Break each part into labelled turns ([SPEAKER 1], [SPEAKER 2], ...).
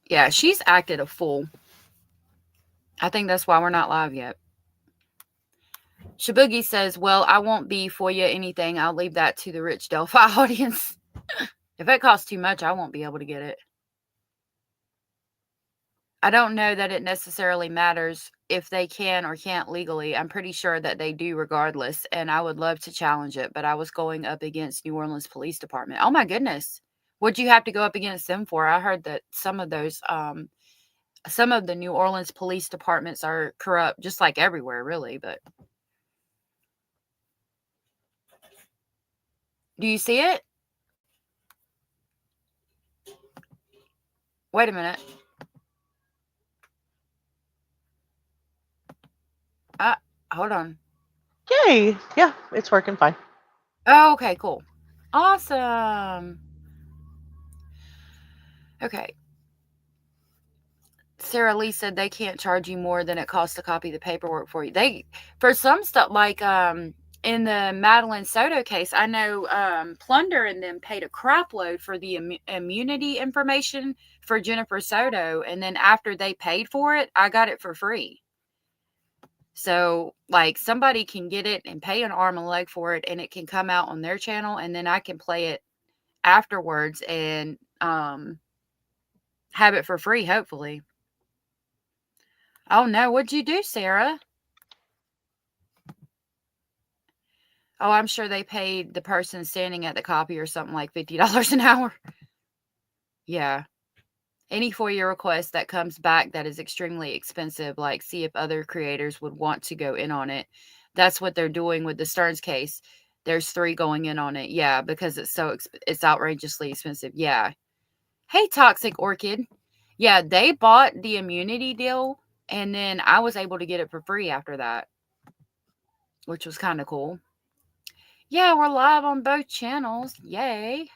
[SPEAKER 1] Yeah, she's acted a fool. I think that's why we're not live yet. Shaboogie says, well, I won't be for you anything. I'll leave that to the rich Delphi audience. If it costs too much, I won't be able to get it. I don't know that it necessarily matters if they can or can't legally. I'm pretty sure that they do regardless, and I would love to challenge it, but I was going up against New Orleans Police Department. Oh my goodness. What'd you have to go up against them for? I heard that some of the New Orleans police departments are corrupt, just like everywhere, really. But do you see it? Wait a minute. Uh, Hold on.
[SPEAKER 2] Yay! Yeah, it's working fine.
[SPEAKER 1] Oh, okay, cool. Awesome. Okay. Sarah Lee said they can't charge you more than it costs to copy the paperwork for you. They, for some stuff, like in the Madeline Soto case, I know Plunder and them paid a crap load for the immunity information for Jennifer Soto, and then after they paid for it, I got it for free. So, like, somebody can get it and pay an arm and leg for it, and it can come out on their channel, and then I can play it afterwards and have it for free, hopefully. Oh no, what'd you do, Sarah? Oh, I'm sure they paid the person standing at the copy or something like $50 an hour. Yeah. Any FOIA request that comes back that is extremely expensive, like see if other creators would want to go in on it. That's what they're doing with the Stearns case. There's 3 going in on it. Yeah, because it's outrageously expensive. Yeah. Hey, Toxic Orchid. Yeah, they bought the immunity deal, and then I was able to get it for free after that, which was kind of cool. Yeah, we're live on both channels. Yay.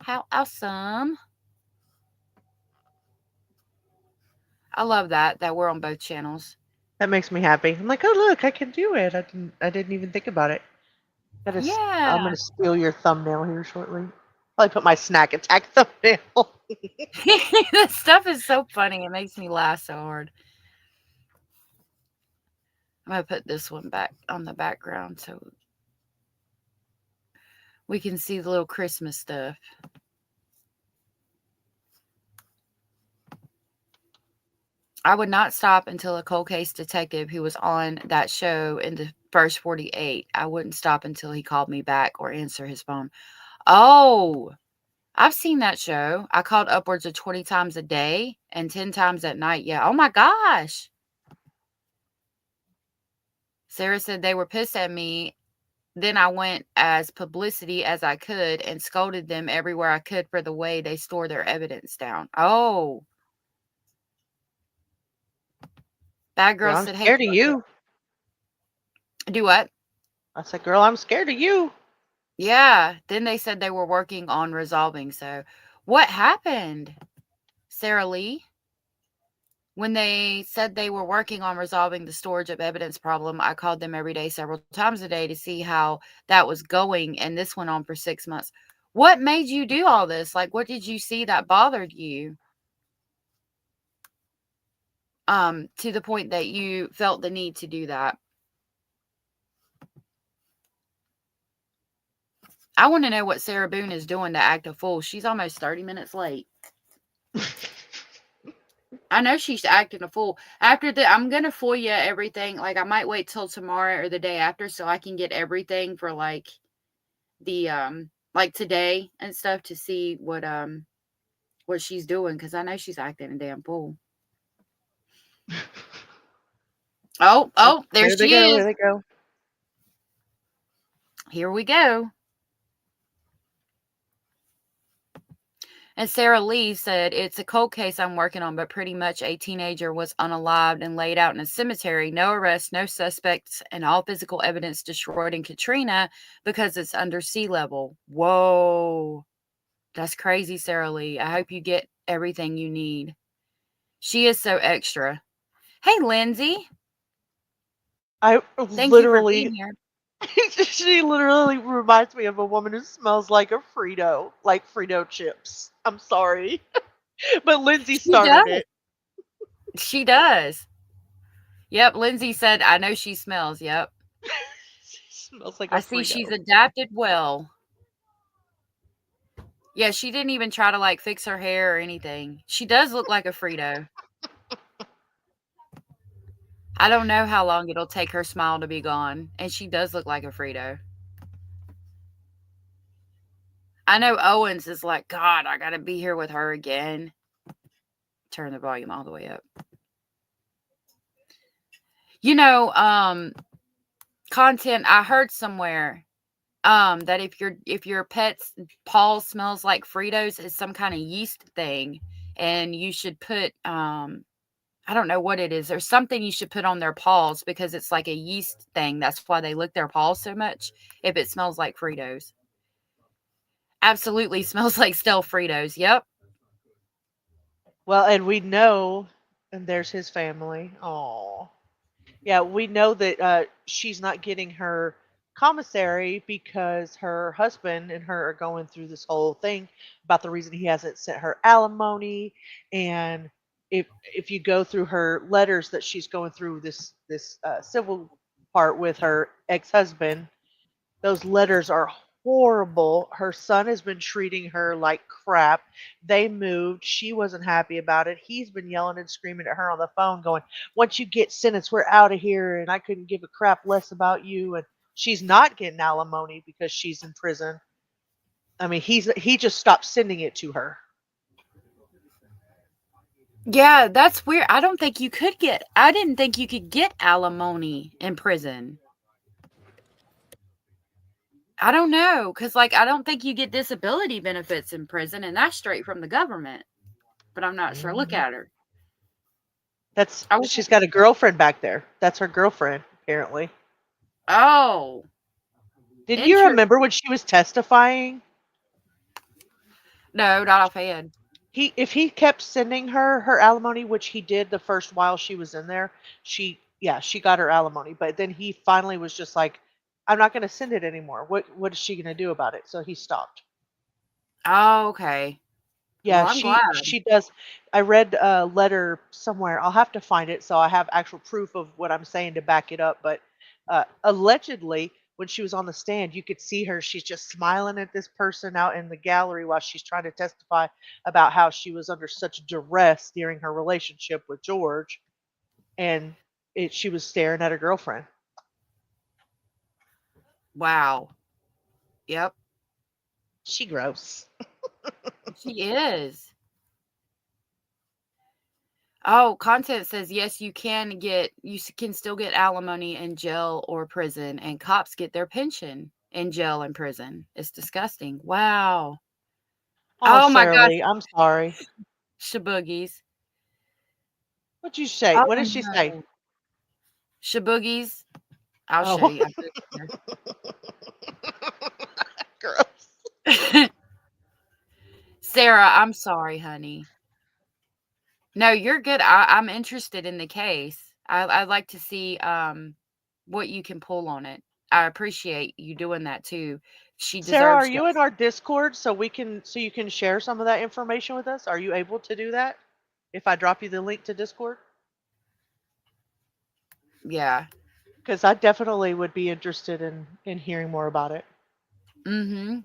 [SPEAKER 1] How awesome. I love that we're on both channels.
[SPEAKER 2] That makes me happy. I'm like, oh look, I can do it. I didn't even think about it. I'm
[SPEAKER 1] Yeah.
[SPEAKER 2] gonna steal your thumbnail here shortly. Probably put my snack attack thumbnail.
[SPEAKER 1] This stuff is so funny. It makes me laugh so hard. I'm going to put this one back on the background so we can see the little Christmas stuff. I would not stop until a cold case detective who was on that show in the first 48. I wouldn't stop until he called me back or answer his phone. Oh, I've seen that show. I called upwards of 20 times a day and 10 times at night. Yeah. Oh my gosh. Sarah said they were pissed at me. Then I went as publicity as I could and scolded them everywhere I could for the way they store their evidence down. Oh, Bad Girl
[SPEAKER 2] Girl, I'm
[SPEAKER 1] said, hey,
[SPEAKER 2] scared of you.
[SPEAKER 1] do what?
[SPEAKER 2] I said, girl, I'm scared of you.
[SPEAKER 1] Yeah. Then they said they were working on resolving. So, what happened, Sarah Lee? When they said they were working on resolving the storage of evidence problem, I called them every day, several times a day, to see how that was going. And this went on for 6 months. What made you do all this? Like, what did you see that bothered you? To the point that you felt the need to do that. I want to know what Sarah Boone is doing to act a fool. She's almost 30 minutes late. I know she's acting a fool. After the, I'm gonna FOIA everything. Like, I might wait till tomorrow or the day after so I can get everything for like the like today and stuff to see what she's doing, because I know she's acting a damn fool. Oh, there
[SPEAKER 2] There they
[SPEAKER 1] she
[SPEAKER 2] go.
[SPEAKER 1] is.
[SPEAKER 2] There they go.
[SPEAKER 1] Here we go. And Sarah Lee said, it's a cold case I'm working on, but pretty much a teenager was unalived and laid out in a cemetery. No arrests, no suspects, and all physical evidence destroyed in Katrina because it's under sea level. Whoa. That's crazy, Sarah Lee. I hope you get everything you need. She is so extra. Hey, Lindsay.
[SPEAKER 2] I
[SPEAKER 1] Thank you for
[SPEAKER 2] literally,
[SPEAKER 1] being here.
[SPEAKER 2] she literally reminds me of a woman who smells like a Frito, like Frito chips. I'm sorry. But Lindsay
[SPEAKER 1] She
[SPEAKER 2] started
[SPEAKER 1] does.
[SPEAKER 2] it.
[SPEAKER 1] She does. Yep, Lindsay said, "I know she smells." Yep.
[SPEAKER 2] Smells like a
[SPEAKER 1] I see she's
[SPEAKER 2] Frito.
[SPEAKER 1] adapted well. Yeah, she didn't even try to like fix her hair or anything. She does look like a Frito. I don't know how long it'll take her smile to be gone, and she does look like a Frito. I know Owens is like, God, I gotta be here with her again. Turn the volume all the way up. You know, content I heard somewhere that if your pet's paw smells like Fritos, it's some kind of yeast thing, and you should put I don't know what it is. There's something you should put on their paws because it's like a yeast thing. That's why they lick their paws so much if it smells like Fritos. Absolutely smells like stale Fritos. Yep.
[SPEAKER 2] Well, and we know, and there's his family. Oh, yeah, we know that she's not getting her commissary because her husband and her are going through this whole thing about the reason he hasn't sent her alimony. And if you go through her letters that she's going through this civil part with her ex-husband, those letters are horrible. Her son has been treating her like crap. They moved. She wasn't happy about it. He's been yelling and screaming at her on the phone, going, "Once you get sentenced, we're out of here, and I couldn't give a crap less about you." And she's not getting alimony because she's in prison. I mean, he just stopped sending it to her.
[SPEAKER 1] Yeah, that's weird. I didn't think you could get alimony in prison. I don't know, cause like, I don't think you get disability benefits in prison, and that's straight from the government, but I'm not sure. Look
[SPEAKER 2] Mhm.
[SPEAKER 1] at her.
[SPEAKER 2] That's
[SPEAKER 1] I
[SPEAKER 2] she's
[SPEAKER 1] w
[SPEAKER 2] got a girlfriend back there. That's her girlfriend, apparently.
[SPEAKER 1] Oh,
[SPEAKER 2] Didn't you
[SPEAKER 1] interest
[SPEAKER 2] remember when she was testifying?
[SPEAKER 1] no, not offhand.
[SPEAKER 2] He if he kept sending her alimony, which he did the first while she was in there, she got her alimony, but then he finally was just like, "I'm not gonna send it anymore. What is she gonna do about it?" So he stopped.
[SPEAKER 1] Oh, okay. Well,
[SPEAKER 2] Yeah,
[SPEAKER 1] I'm
[SPEAKER 2] she
[SPEAKER 1] glad.
[SPEAKER 2] does. I read a letter somewhere. I'll have to find it so I have actual proof of what I'm saying to back it up. But allegedly, when she was on the stand, you could see her. She's just smiling at this person out in the gallery while she's trying to testify about how she was under such duress during her relationship with George, and she was staring at her girlfriend.
[SPEAKER 1] Wow. Yep,
[SPEAKER 2] She gross.
[SPEAKER 1] she is. Oh, content says yes, you can still get alimony in jail or prison, and cops get their pension in jail and prison. It's disgusting. Wow.
[SPEAKER 2] Oh,
[SPEAKER 1] Oh my
[SPEAKER 2] Sarah
[SPEAKER 1] gosh,
[SPEAKER 2] Lee, I'm sorry.
[SPEAKER 1] shaboogies.
[SPEAKER 2] What'd you say?
[SPEAKER 1] Oh
[SPEAKER 2] What did she say?
[SPEAKER 1] no, shaboogies. I'll show
[SPEAKER 2] Oh,
[SPEAKER 1] you. I put
[SPEAKER 2] gross.
[SPEAKER 1] it there. Sarah, I'm sorry, honey. No, you're good. I'm interested in the case. I'd like to see what you can pull on it. I appreciate you doing that too. She
[SPEAKER 2] Sarah, are
[SPEAKER 1] deserves
[SPEAKER 2] you in
[SPEAKER 1] justice.
[SPEAKER 2] our Discord so you can share some of that information with us? Are you able to do that? If I drop you the link to Discord?
[SPEAKER 1] Yeah.
[SPEAKER 2] Because I definitely would be interested in hearing more about it.
[SPEAKER 1] Mm-hmm.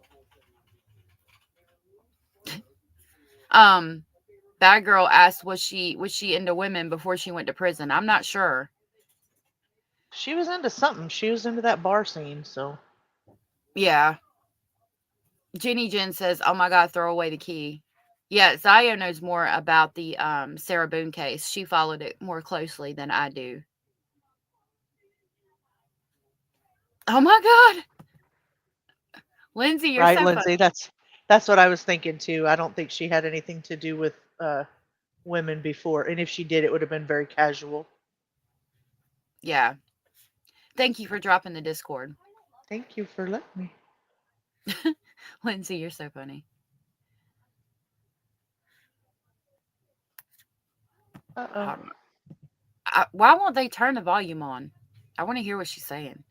[SPEAKER 1] Um, that girl asked was she into women before she went to prison? I'm not sure.
[SPEAKER 2] She was into something. She was into that bar scene, so
[SPEAKER 1] Yeah. Jenny Jen says, "Oh my God, throw away the key." Yeah, Zio knows more about the Sarah Boone case. She followed it more closely than I do. Oh my God, Lindsay, you're
[SPEAKER 2] right,
[SPEAKER 1] so funny.
[SPEAKER 2] Lindsay. That's what I was thinking too. I don't think she had anything to do with women before, and if she did, it would have been very casual.
[SPEAKER 1] Yeah. Thank you for dropping the Discord.
[SPEAKER 2] Thank you for letting me.
[SPEAKER 1] Lindsay, you're so funny.
[SPEAKER 2] Uh oh.
[SPEAKER 1] Hold on. Why won't they turn the volume on? I want to hear what she's saying.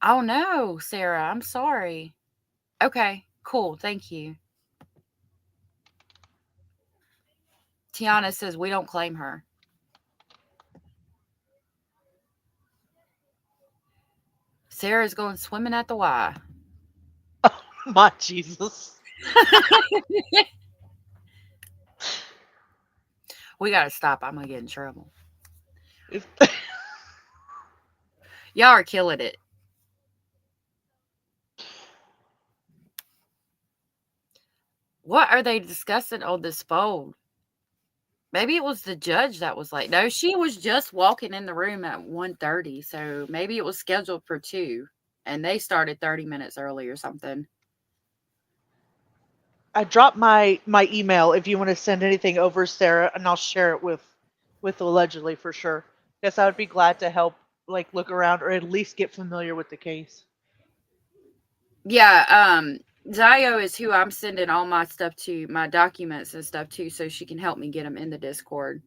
[SPEAKER 1] Oh no, Sarah, I'm sorry. Okay, cool. Thank you. Tiana says we don't claim her. Sarah's going swimming at the Y.
[SPEAKER 2] My Jesus.
[SPEAKER 1] We gotta stop. I'm gonna get in trouble.
[SPEAKER 2] If-
[SPEAKER 1] Y'all are killing it. What are they discussing on this phone? Maybe it was the judge that was late. No, she was just walking in the room at 1:30, so maybe it was scheduled for 2, and they started 30 minutes early or something.
[SPEAKER 2] I dropped my email if you want to send anything over, Sarah, and I'll share it with allegedly for sure. Guess I would be glad to help, like look around or at least get familiar with the case.
[SPEAKER 1] Yeah, Zio is who I'm sending all my stuff to, my documents and stuff to, so she can help me get them in the Discord.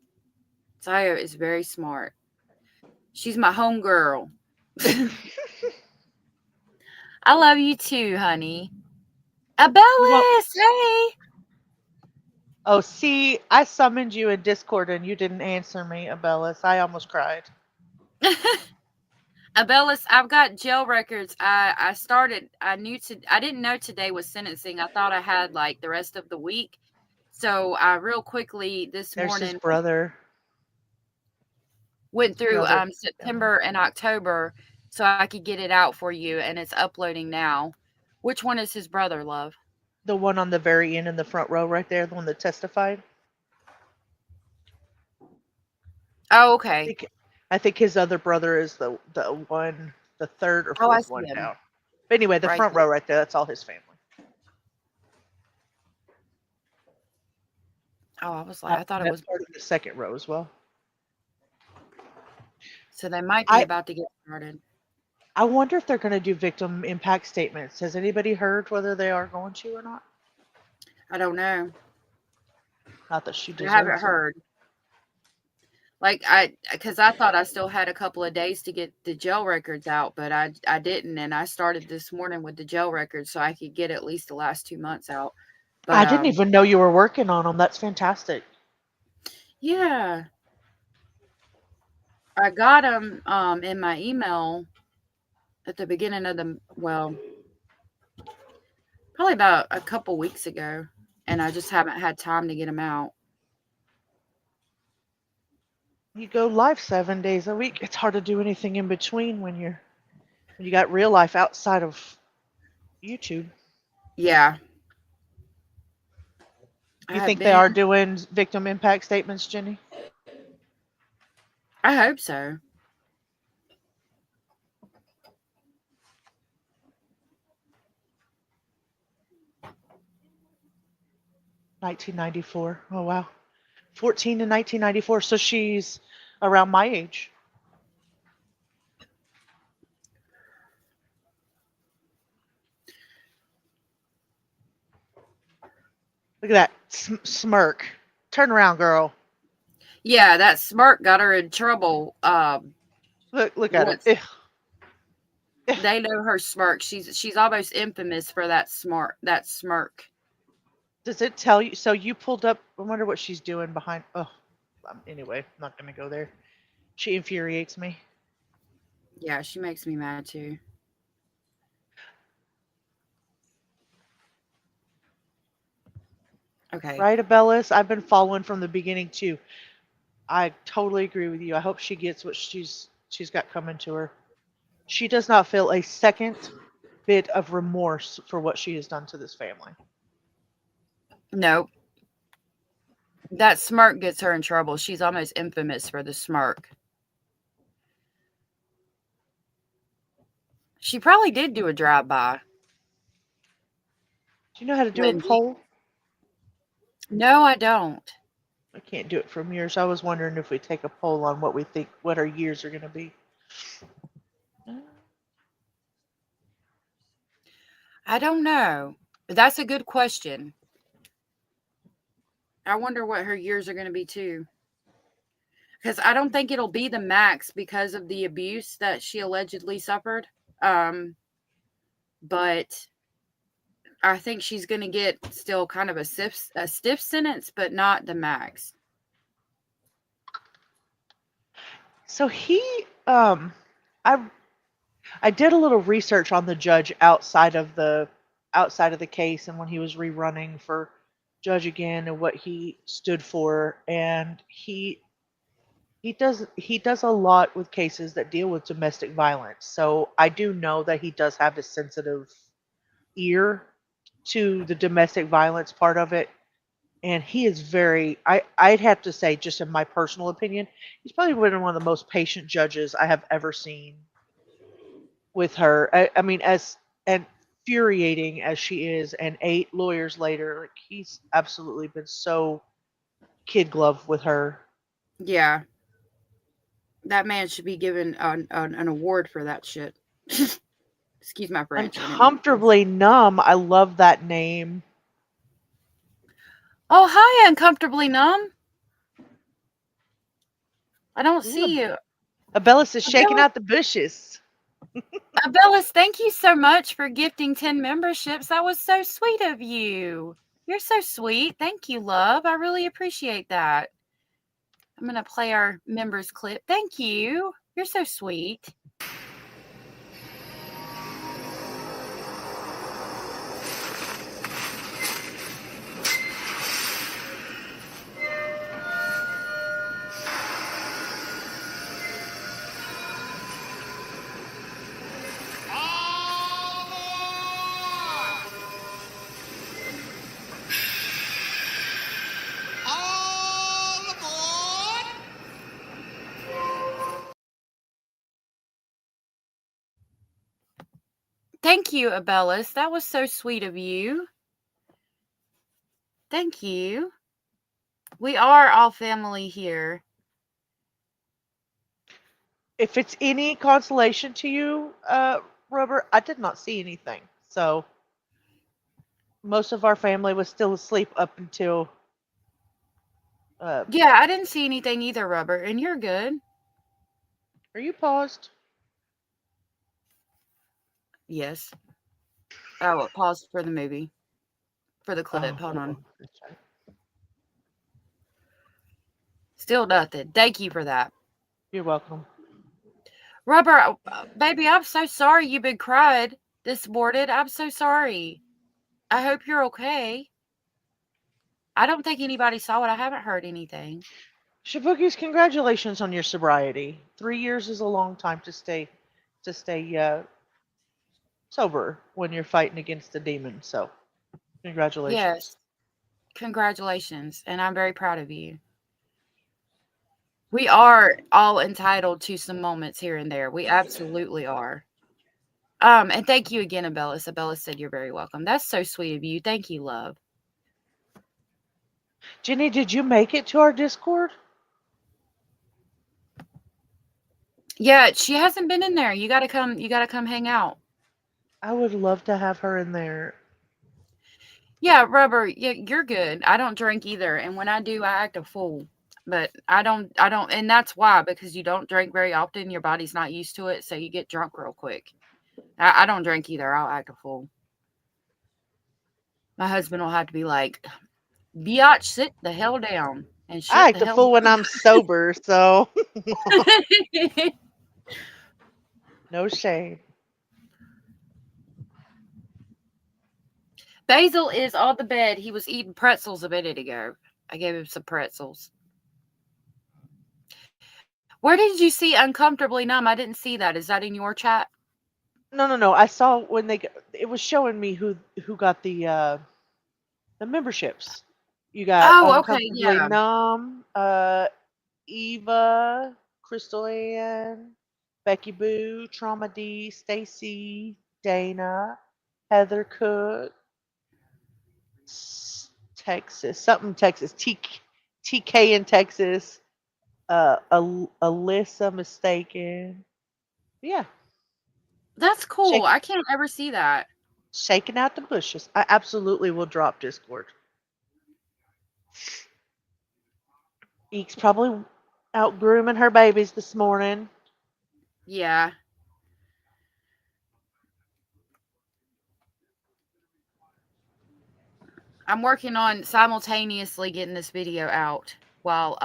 [SPEAKER 1] Zio is very smart. She's my homegirl. I love you too, honey.
[SPEAKER 2] Well,
[SPEAKER 1] Abellis, hey.
[SPEAKER 2] oh, see, I summoned you in Discord and you didn't answer me, Abellis. I almost cried.
[SPEAKER 1] Abellis, I've got jail records. I started. I didn't know today was sentencing. I thought I had like the rest of the week. So I real quickly this
[SPEAKER 2] There's his
[SPEAKER 1] morning
[SPEAKER 2] brother.
[SPEAKER 1] went through
[SPEAKER 2] Brother.
[SPEAKER 1] September and October so I could get it out for you, and it's uploading now. Which one is his brother, love?
[SPEAKER 2] The one on the very end in the front row right there, the one that testified.
[SPEAKER 1] Oh,
[SPEAKER 2] I
[SPEAKER 1] okay.
[SPEAKER 2] think I think his other brother is the one, the third or
[SPEAKER 1] Oh, I
[SPEAKER 2] fourth
[SPEAKER 1] see
[SPEAKER 2] one
[SPEAKER 1] him
[SPEAKER 2] down. But anyway, the
[SPEAKER 1] right
[SPEAKER 2] front
[SPEAKER 1] there.
[SPEAKER 2] row right there, that's all his family.
[SPEAKER 1] Oh, I was like, I thought it
[SPEAKER 2] That's
[SPEAKER 1] was.
[SPEAKER 2] part of the second row as well.
[SPEAKER 1] So they might be
[SPEAKER 2] I
[SPEAKER 1] about to get started.
[SPEAKER 2] I wonder if they're going to do victim impact statements. Has anybody heard whether they are going to or not?
[SPEAKER 1] I don't know.
[SPEAKER 2] Not that she
[SPEAKER 1] I haven't
[SPEAKER 2] deserves it.
[SPEAKER 1] heard. Like because I thought I still had a couple of days to get the jail records out, but I didn't, and I started this morning with the jail records so I could get at least the last 2 months out. But
[SPEAKER 2] I didn't even know you were working on them. That's fantastic.
[SPEAKER 1] yeah, I got them in my email at the beginning of probably about a couple weeks ago, and I just haven't had time to get them out.
[SPEAKER 2] You go live 7 days a week. It's hard to do anything in between when you got real life outside of YouTube.
[SPEAKER 1] Yeah, I
[SPEAKER 2] You
[SPEAKER 1] have
[SPEAKER 2] think they
[SPEAKER 1] been.
[SPEAKER 2] are doing victim impact statements, Jenny?
[SPEAKER 1] I hope so.
[SPEAKER 2] 1994. Oh wow. 14 in 1994. So she's around my age. Look at that smirk. Turn around, girl.
[SPEAKER 1] Yeah, that smirk got her in trouble.
[SPEAKER 2] Look at it.
[SPEAKER 1] Once they know her smirk, she's almost infamous for that smirk.
[SPEAKER 2] Does it tell you? So you pulled up. I wonder what she's doing behind. Oh, anyway, I'm not gonna go there. She infuriates me.
[SPEAKER 1] Yeah, she makes me mad too. Okay.
[SPEAKER 2] Right, Abellis? I've been following from the beginning too. I totally agree with you. I hope she gets what she's got coming to her. She does not feel a second bit of remorse for what she has done to this family.
[SPEAKER 1] Nope. That smirk gets her in trouble. She's almost infamous for the smirk. She probably did do a drive-by.
[SPEAKER 2] Do you know how to do a
[SPEAKER 1] Lindsay.
[SPEAKER 2] poll?
[SPEAKER 1] No, I don't.
[SPEAKER 2] I can't do it from years. I was wondering if we take a poll on what we think, what our years are going to be.
[SPEAKER 1] I don't know. But that's a good question. I wonder what her years are going to be too. Because I don't think it'll be the max because of the abuse that she allegedly suffered. But I think she's going to get still kind of a stiff sentence, but not the max.
[SPEAKER 2] So I I did a little research on the judge outside of the case and when he was rerunning for judge again and what he stood for, and he does a lot with cases that deal with domestic violence. So I do know that he does have a sensitive ear to the domestic violence part of it. And he is very I'd have to say, just in my personal opinion, he's probably been one of the most patient judges I have ever seen with her. I mean, as infuriating as she is, and 8 lawyers later, like, he's absolutely been so kid glove with her.
[SPEAKER 1] Yeah. That man should be given an award for that shit. Excuse my French. I didn't mean to cuss.
[SPEAKER 2] Uncomfortably numb. I love that name.
[SPEAKER 1] Oh, hi, uncomfortably numb. I don't
[SPEAKER 2] Ooh,
[SPEAKER 1] see you.
[SPEAKER 2] Abellis is shaking
[SPEAKER 1] Abellis,
[SPEAKER 2] out the bushes.
[SPEAKER 1] Abellis, thank you so much for gifting 10 memberships. That was so sweet of you. You're so sweet. Thank you, love. I really appreciate that. I'm going to play our members clip. Thank you. You're so sweet.
[SPEAKER 3] All aboard!
[SPEAKER 1] Thank you, Abellis. That was so sweet of you. Thank you. We are all family here.
[SPEAKER 2] If it's any consolation to you, Rubber, I did not see anything. So most of our family was still asleep up until uh,
[SPEAKER 1] Yeah, I didn't see anything either, Rubber, and you're good.
[SPEAKER 2] are you paused?
[SPEAKER 1] Yes. Oh, pause for the movie. For the
[SPEAKER 2] Oh,
[SPEAKER 1] clip. Hold
[SPEAKER 2] hold
[SPEAKER 1] on.
[SPEAKER 2] on. That's right.
[SPEAKER 1] Still nothing. Thank you for that.
[SPEAKER 2] You're welcome.
[SPEAKER 1] Rubber, baby, I'm so sorry you've been cried this morning. I'm so sorry. I hope you're okay. I don't think anybody saw it. I haven't heard anything.
[SPEAKER 2] Shabookies, congratulations on your sobriety. 3 years is a long time to stay sober when you're fighting against the demon. So, congratulations.
[SPEAKER 1] Yes. Congratulations. And I'm very proud of you. We are all entitled to some moments here and there. We absolutely are. And thank you again, Abellis. Abellis said you're very welcome. That's so sweet of you. Thank you, love.
[SPEAKER 2] Jenny, did you make it to our Discord?
[SPEAKER 1] Yeah, she hasn't been in there. You gotta come hang out.
[SPEAKER 2] I would love to have her in there.
[SPEAKER 1] Yeah, Rubber, you're good. I don't drink either. And when I do, I act a fool. But I don't, and that's why, because you don't drink very often, your body's not used to it, so you get drunk real quick. I don't drink either. I'll act a fool. My husband will have to be like, Biatch, sit the hell down and
[SPEAKER 2] I
[SPEAKER 1] shut
[SPEAKER 2] act
[SPEAKER 1] the
[SPEAKER 2] a
[SPEAKER 1] hell
[SPEAKER 2] fool when I'm sober, so
[SPEAKER 1] down.
[SPEAKER 2] no shade.
[SPEAKER 1] Basil is on the bed. He was eating pretzels a minute ago. I gave him some pretzels. Where did you see uncomfortably numb? I didn't see that. Is that in your chat?
[SPEAKER 2] No, no, no. I saw when it was showing me who got the memberships. You got
[SPEAKER 1] Oh, okay,
[SPEAKER 2] Uncomfortably
[SPEAKER 1] yeah.
[SPEAKER 2] Numb, Eva, Crystal Ann, Becky Boo, Trauma D, Stacy, Dana, Heather Cook, Texas, something Texas, TK in Texas, Alyssa Mistaken. Yeah,
[SPEAKER 1] That's cool.
[SPEAKER 2] shake,
[SPEAKER 1] I can't ever see that.
[SPEAKER 2] shaking out the bushes. I absolutely will drop Discord. Eek's probably out grooming her babies this morning.
[SPEAKER 1] Yeah. I'm working on simultaneously getting this video out while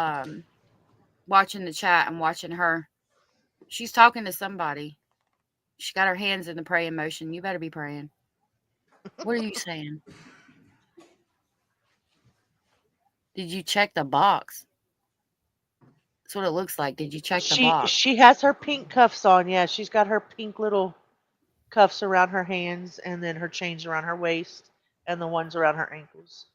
[SPEAKER 1] watching the chat and watching her She's talking to somebody. She got her hands in the praying motion. You better be praying. What are you saying? Did you check the box? That's what it looks like. Did you check the box?
[SPEAKER 2] She has her pink cuffs on. Yeah, she's got her pink little cuffs around her hands, and then her chains around her waist, and the ones around her ankles.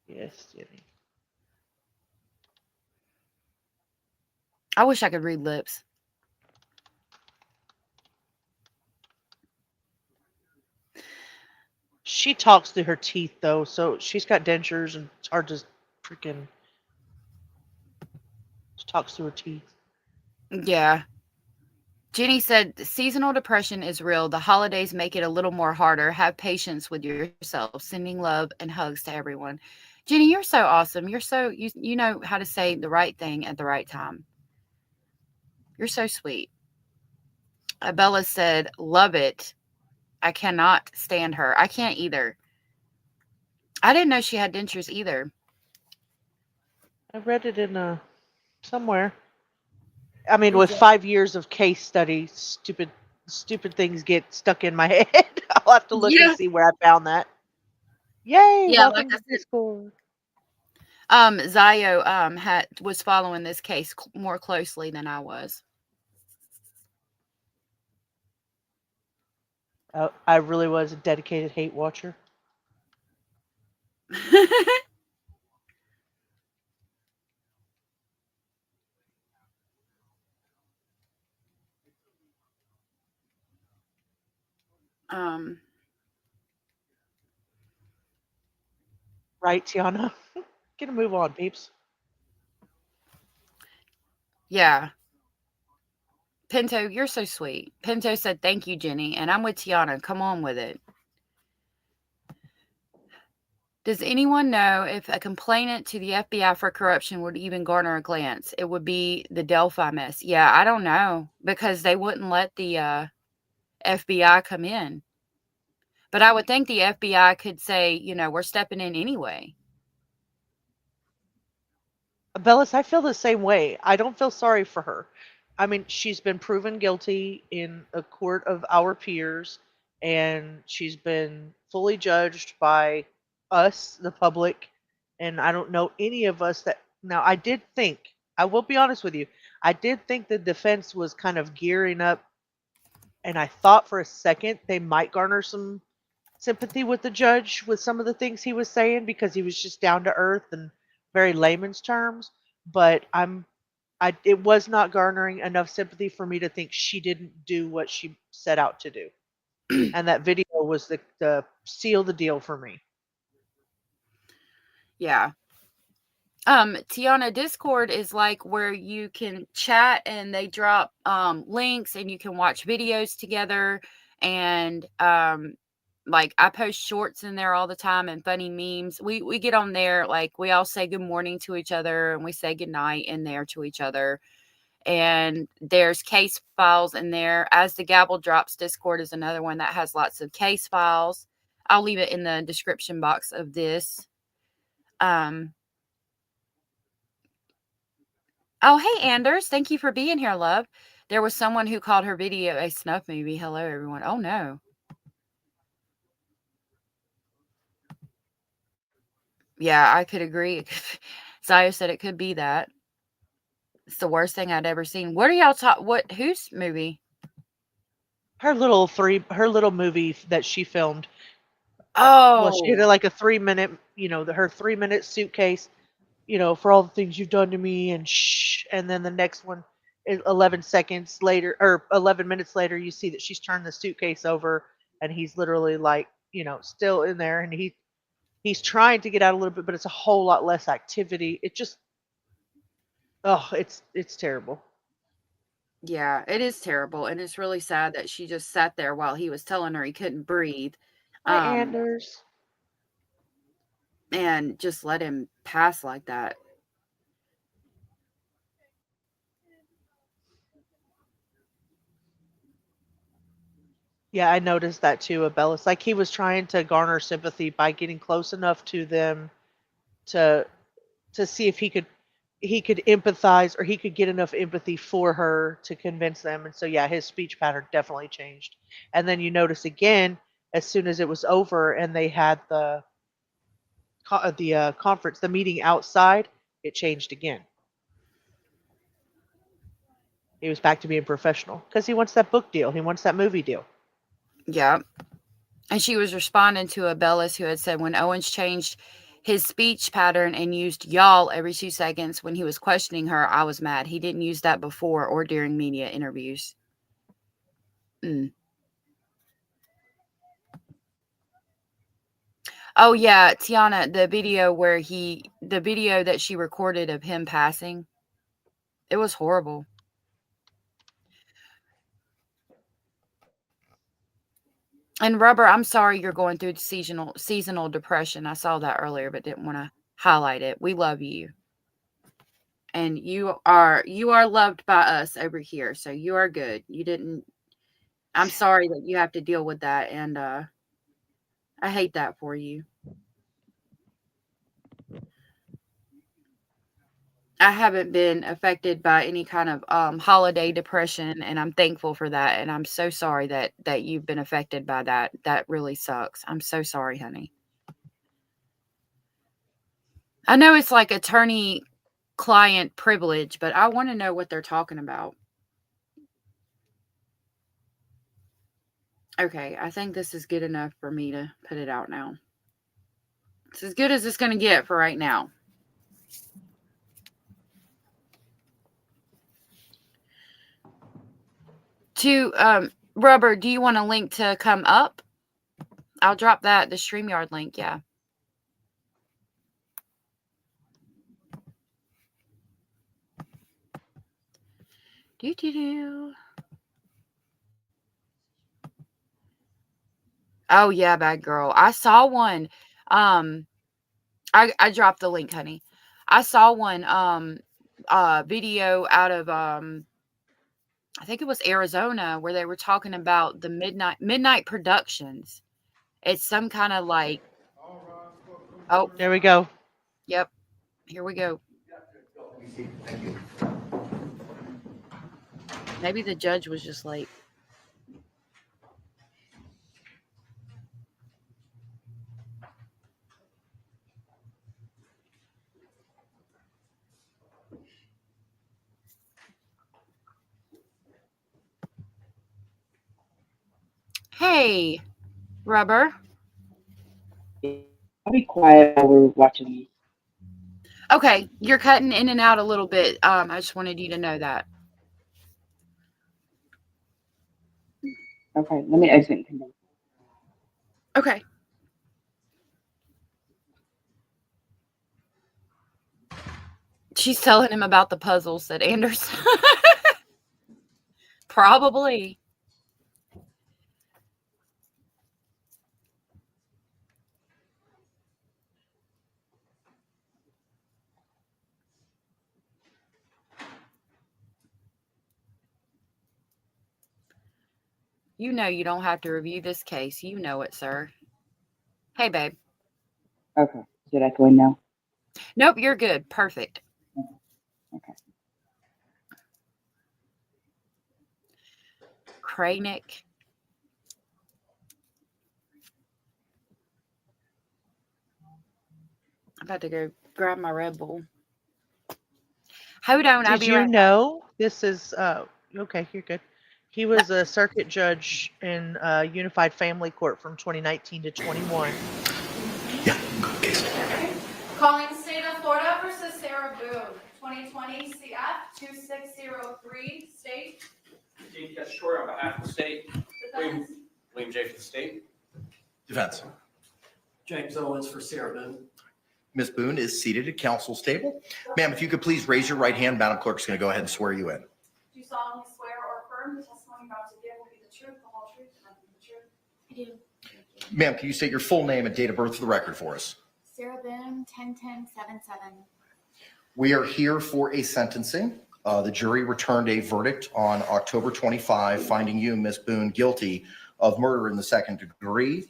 [SPEAKER 2] Yes, Jenny.
[SPEAKER 1] I wish I could read lips.
[SPEAKER 2] She talks through her teeth though, so she's got dentures, and it's hard to freaking. She talks through her teeth.
[SPEAKER 1] Yeah. Jenny said, seasonal depression is real. The holidays make it a little more harder. Have patience with yourself. Sending love and hugs to everyone. Jenny, you're so awesome. You know how to say the right thing at the right time. You're so sweet. Bella said, love it. I cannot stand her. I can't either. I didn't know she had dentures either.
[SPEAKER 2] I read it in somewhere. I mean, with 5 years of case study, stupid things get stuck in my head. I'll have to look and
[SPEAKER 1] Yeah.
[SPEAKER 2] see where I found that. Yay!
[SPEAKER 1] Yeah, like
[SPEAKER 2] Welcome
[SPEAKER 1] I
[SPEAKER 2] to Discord.
[SPEAKER 1] Zio was following this case more closely than I was.
[SPEAKER 2] I really was a dedicated hate watcher.
[SPEAKER 1] um,
[SPEAKER 2] Right, Tiana? Get a move on, peeps.
[SPEAKER 1] yeah. Pinto, you're so sweet. Pinto said, thank you, Jenny. And I'm with Tiana. Come on with it. Does anyone know if a complainant to the FBI for corruption would even garner a glance? It would be the Delphi mess. Yeah, I don't know, because they wouldn't let the FBI come in. But I would think the FBI could say, we're stepping in anyway.
[SPEAKER 2] Bellis, I feel the same way. I don't feel sorry for her. I mean, she's been proven guilty in a court of our peers, and she's been fully judged by us, the public, and I don't know any of us that. Now, I did think, I will be honest with you, I did think the defense was kind of gearing up, and I thought for a second they might garner some sympathy with the judge with some of the things he was saying because he was just down to earth and very layman's terms. But it was not garnering enough sympathy for me to think she didn't do what she set out to do. And that video was the seal the deal for me.
[SPEAKER 1] Yeah. Tiana, Discord is like where you can chat and they drop links and you can watch videos together, and like I post shorts in there all the time and funny memes. We get on there, like we all say good morning to each other and we say good night in there to each other. And there's case files in there. As the Gavel Drops Discord is another one that has lots of case files. I'll leave it in the description box of this. Oh, hey, Anders. Thank you for being here, love. There was someone who called her video a snuff movie. Hello, everyone. Oh, no. Yeah, I could agree. Zaya said it could be that. It's the worst thing I'd ever seen. What are y'all talking? Whose movie?
[SPEAKER 2] Her little movie that she filmed. Well, she
[SPEAKER 1] Oh,
[SPEAKER 2] did like a 3 minute, her 3 minute suitcase, for all the things you've done to me, and and then the next one is 11 seconds later or 11 minutes later, you see that she's turned the suitcase over, and he's literally like, still in there, and he's trying to get out a little bit, but it's a whole lot less activity. It just, oh, it's terrible.
[SPEAKER 1] yeah, it is terrible. And it's really sad that she just sat there while he was telling her he couldn't breathe.
[SPEAKER 2] Hi, Anders.
[SPEAKER 1] And just let him pass like that.
[SPEAKER 2] Yeah, I noticed that too, Abellis. Like he was trying to garner sympathy by getting close enough to them to see if he could he could empathize, or he could get enough empathy for her to convince them. And so, yeah, his speech pattern definitely changed. And then you notice again, as soon as it was over and they had the conference, the meeting outside, it changed again. He was back to being professional because he wants that book deal. He wants that movie deal.
[SPEAKER 1] Yeah. And she was responding to a Bellis who had said when Owens changed his speech pattern and used y'all every 2 seconds when he was questioning her, I was mad. He didn't use that before or during media interviews. Oh yeah, Tiana, the video that she recorded of him passing, it was horrible. And Rubber, I'm sorry you're going through seasonal depression. I saw that earlier, but didn't want to highlight it. We love you. And you are loved by us over here. So you are good. I'm sorry that you have to deal with that, and I hate that for you. I haven't been affected by any kind of holiday depression, and I'm thankful for that. And I'm so sorry that you've been affected by that. That really sucks. I'm so sorry, honey. I know it's like attorney-client privilege, but I want to know what they're talking about. Okay, I think this is good enough for me to put it out now. It's as good as it's going to get for right now. Rubber, do you want a link to come up? I'll drop the StreamYard link, yeah. Oh yeah, bad girl. I saw one. I dropped the link, honey. I saw one video out of I think it was Arizona, where they were talking about the midnight productions. It's some kind of like, oh,
[SPEAKER 2] There we go.
[SPEAKER 1] Yep. Here we go. Maybe the judge was just late. Hey, Rubber.
[SPEAKER 4] I'll be quiet while we're watching these.
[SPEAKER 1] Okay, you're cutting in and out a little bit. I just wanted you to know that.
[SPEAKER 4] Okay, let me exit and come back.
[SPEAKER 1] Okay. She's telling him about the puzzle, said Anders. Probably. You know you don't have to review this case. You know it, sir. Hey, babe.
[SPEAKER 4] Okay, should I go in now?
[SPEAKER 1] Nope, you're good. Perfect.
[SPEAKER 4] Okay.
[SPEAKER 1] Kranick. I'm about to go grab my Red Bull. Hold on, I'll
[SPEAKER 2] Did
[SPEAKER 1] be
[SPEAKER 2] you
[SPEAKER 1] right back.
[SPEAKER 2] know this is okay? You're good. He was a circuit judge in Unified Family Court from 2019 to 21.
[SPEAKER 3] Yeah, case.
[SPEAKER 1] Calling the state of Florida versus Sarah Boone, 2020 CF 2603, state.
[SPEAKER 5] Chief Cacciatore on behalf of the state.
[SPEAKER 1] Defense.
[SPEAKER 5] William J. for the state.
[SPEAKER 6] Defense.
[SPEAKER 7] James Owens for Sarah Boone.
[SPEAKER 6] Ms. Boone is seated at counsel's table. Ma'am, if you could please raise your right hand, Madam Clerk's going to go ahead and swear you in.
[SPEAKER 1] Do you solemnly swear or affirm the testimony you're about to give will be the truth, the whole truth, and nothing but the truth? I do.
[SPEAKER 6] Ma'am, can you state your full name and date of birth for the record for us?
[SPEAKER 8] Sarah Boone, 10-10-7-7.
[SPEAKER 6] We are here for a sentencing. The jury returned a verdict on October 25, finding you, Ms. Boone, guilty of murder in the second degree.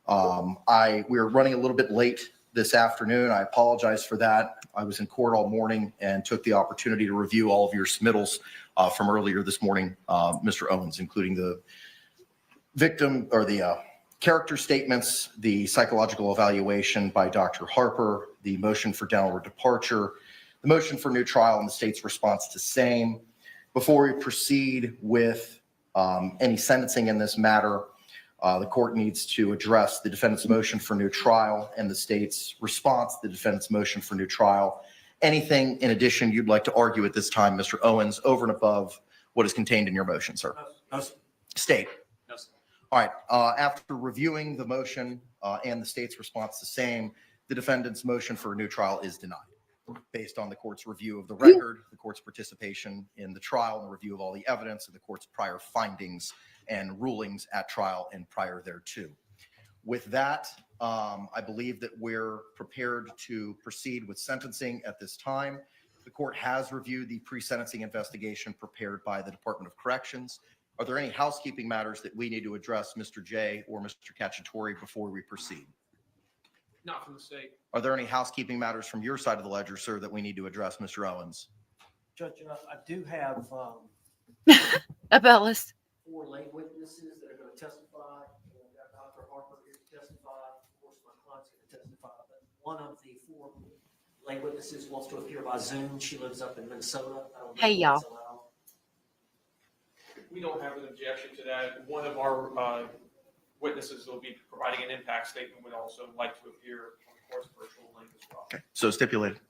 [SPEAKER 6] We are running a little bit late this afternoon. I apologize for that. I was in court all morning and took the opportunity to review all of your submittals from earlier this morning, Mr. Owens, including the victim or the character statements, the psychological evaluation by Dr. Harper, the motion for downward departure, the motion for new trial, and the state's response to same. Before we proceed with any sentencing in this matter, the court needs to address the defendant's motion for new trial and the state's response to the defendant's motion for new trial. Anything in addition you'd like to argue at this time, Mr. Owens, over and above what is contained in your motion, sir?
[SPEAKER 7] No, sir.
[SPEAKER 6] State.
[SPEAKER 5] No, sir.
[SPEAKER 6] All right. After reviewing the motion and the state's response to same, the defendant's motion for a new trial is denied based on the court's review of the record, the court's participation in the trial, and the review of all the evidence, and the court's prior findings and rulings at trial and prior thereto. With that, I believe that we're prepared to proceed with sentencing at this time. The court has reviewed the pre-sentencing investigation prepared by the Department of Corrections. Are there any housekeeping matters that we need to address, Mr. J or Mr. Cacciatore, before we proceed?
[SPEAKER 5] Not from the state.
[SPEAKER 6] Are there any housekeeping matters from your side of the ledger, sir, that we need to address, Mr. Owens?
[SPEAKER 7] Judge, I do have
[SPEAKER 1] Abellis.
[SPEAKER 7] 4 lay witnesses that are going to testify. I've got Dr. Harper here to testify. Of course, my client's going to testify. But one of the 4 lay witnesses wants to appear by Zoom. She lives up in Minnesota. I don't know
[SPEAKER 1] Hey,
[SPEAKER 7] if
[SPEAKER 1] y'all.
[SPEAKER 7] that's allowed.
[SPEAKER 5] We don't have an objection to that. One of our witnesses will be providing an impact statement, would also like to appear on the court's virtual link as well.
[SPEAKER 6] Okay, so stipulated.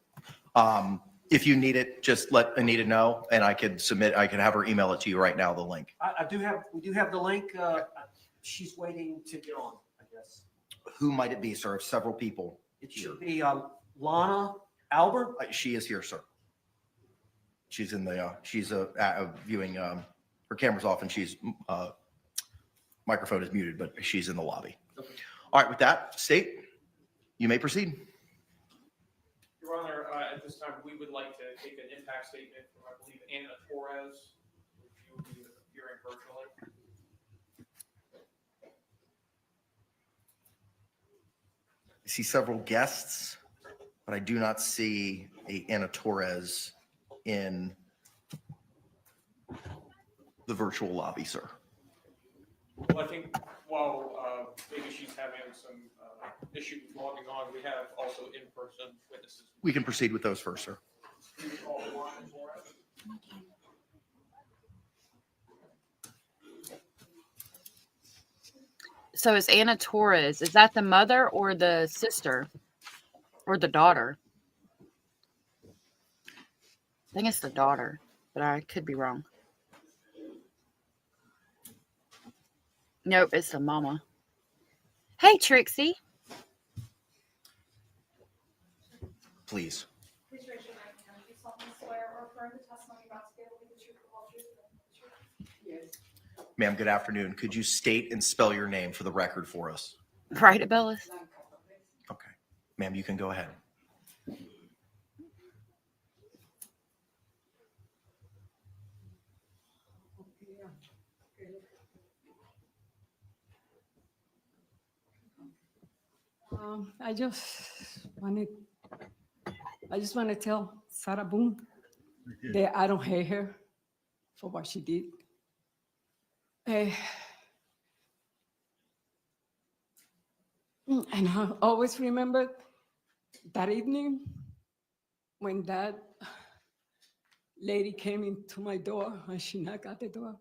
[SPEAKER 6] If you need it, just let Anita know, and I could have her email it to you right now, the link.
[SPEAKER 7] We do have the link. She's waiting to get on, I guess.
[SPEAKER 6] Who might it be, sir? If several people.
[SPEAKER 7] It should be Lana Albert.
[SPEAKER 6] She is here, sir. She's in the, she's viewing, her camera's off and she's, microphone is muted, but she's in the lobby. All right, with that, State, you may proceed.
[SPEAKER 5] Your Honor, at this time, we would like to take an impact statement from, I believe, Anna Torres, which you will be appearing virtually.
[SPEAKER 6] I see several guests, but I do not see a Anna Torres in the virtual lobby, sir.
[SPEAKER 5] Well, I think while maybe she's having some issues logging on, we have also in-person witnesses.
[SPEAKER 6] We can proceed with those first, sir.
[SPEAKER 5] We would call Anna Torres.
[SPEAKER 1] So is Anna Torres, is that the mother or the sister or the daughter? I think it's the daughter, but I could be wrong. Nope, it's the mama. Hey, Trixie.
[SPEAKER 6] Please.
[SPEAKER 8] Please raise your right hand. Do you solemnly swear or affirm the testimony you're about to give will be the truth, the whole truth, and nothing but the truth? Yes.
[SPEAKER 6] Ma'am, good afternoon. Could you state and spell your name for the record for us?
[SPEAKER 1] Right, Abellis?
[SPEAKER 6] Okay. Ma'am, you can go ahead.
[SPEAKER 9] I just want to tell Sarah Boone that I don't hate her for what she did. And I always remember that evening when that lady came into my door and she knocked at the door.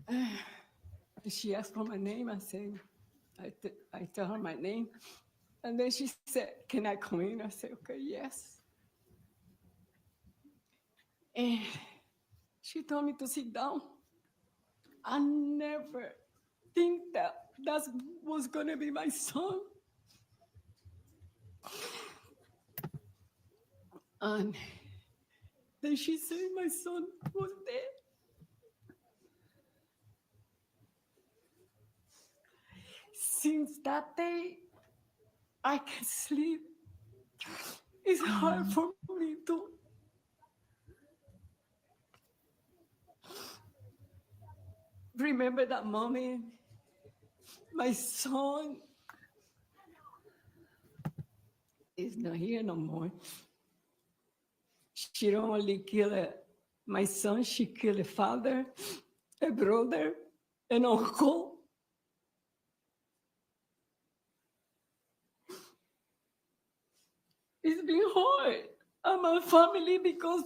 [SPEAKER 9] And she asked for my name. I said, I tell her my name. And then she said, can I come in? I said, okay, yes. And she told me to sit down. I never think that was going to be my son. And then she said my son was dead. Since that day, I can't sleep. It's hard for me to remember that moment. My son is not here no more. She don't only kill my son, she killed a father, a brother, an uncle. It's been hard. And my family, because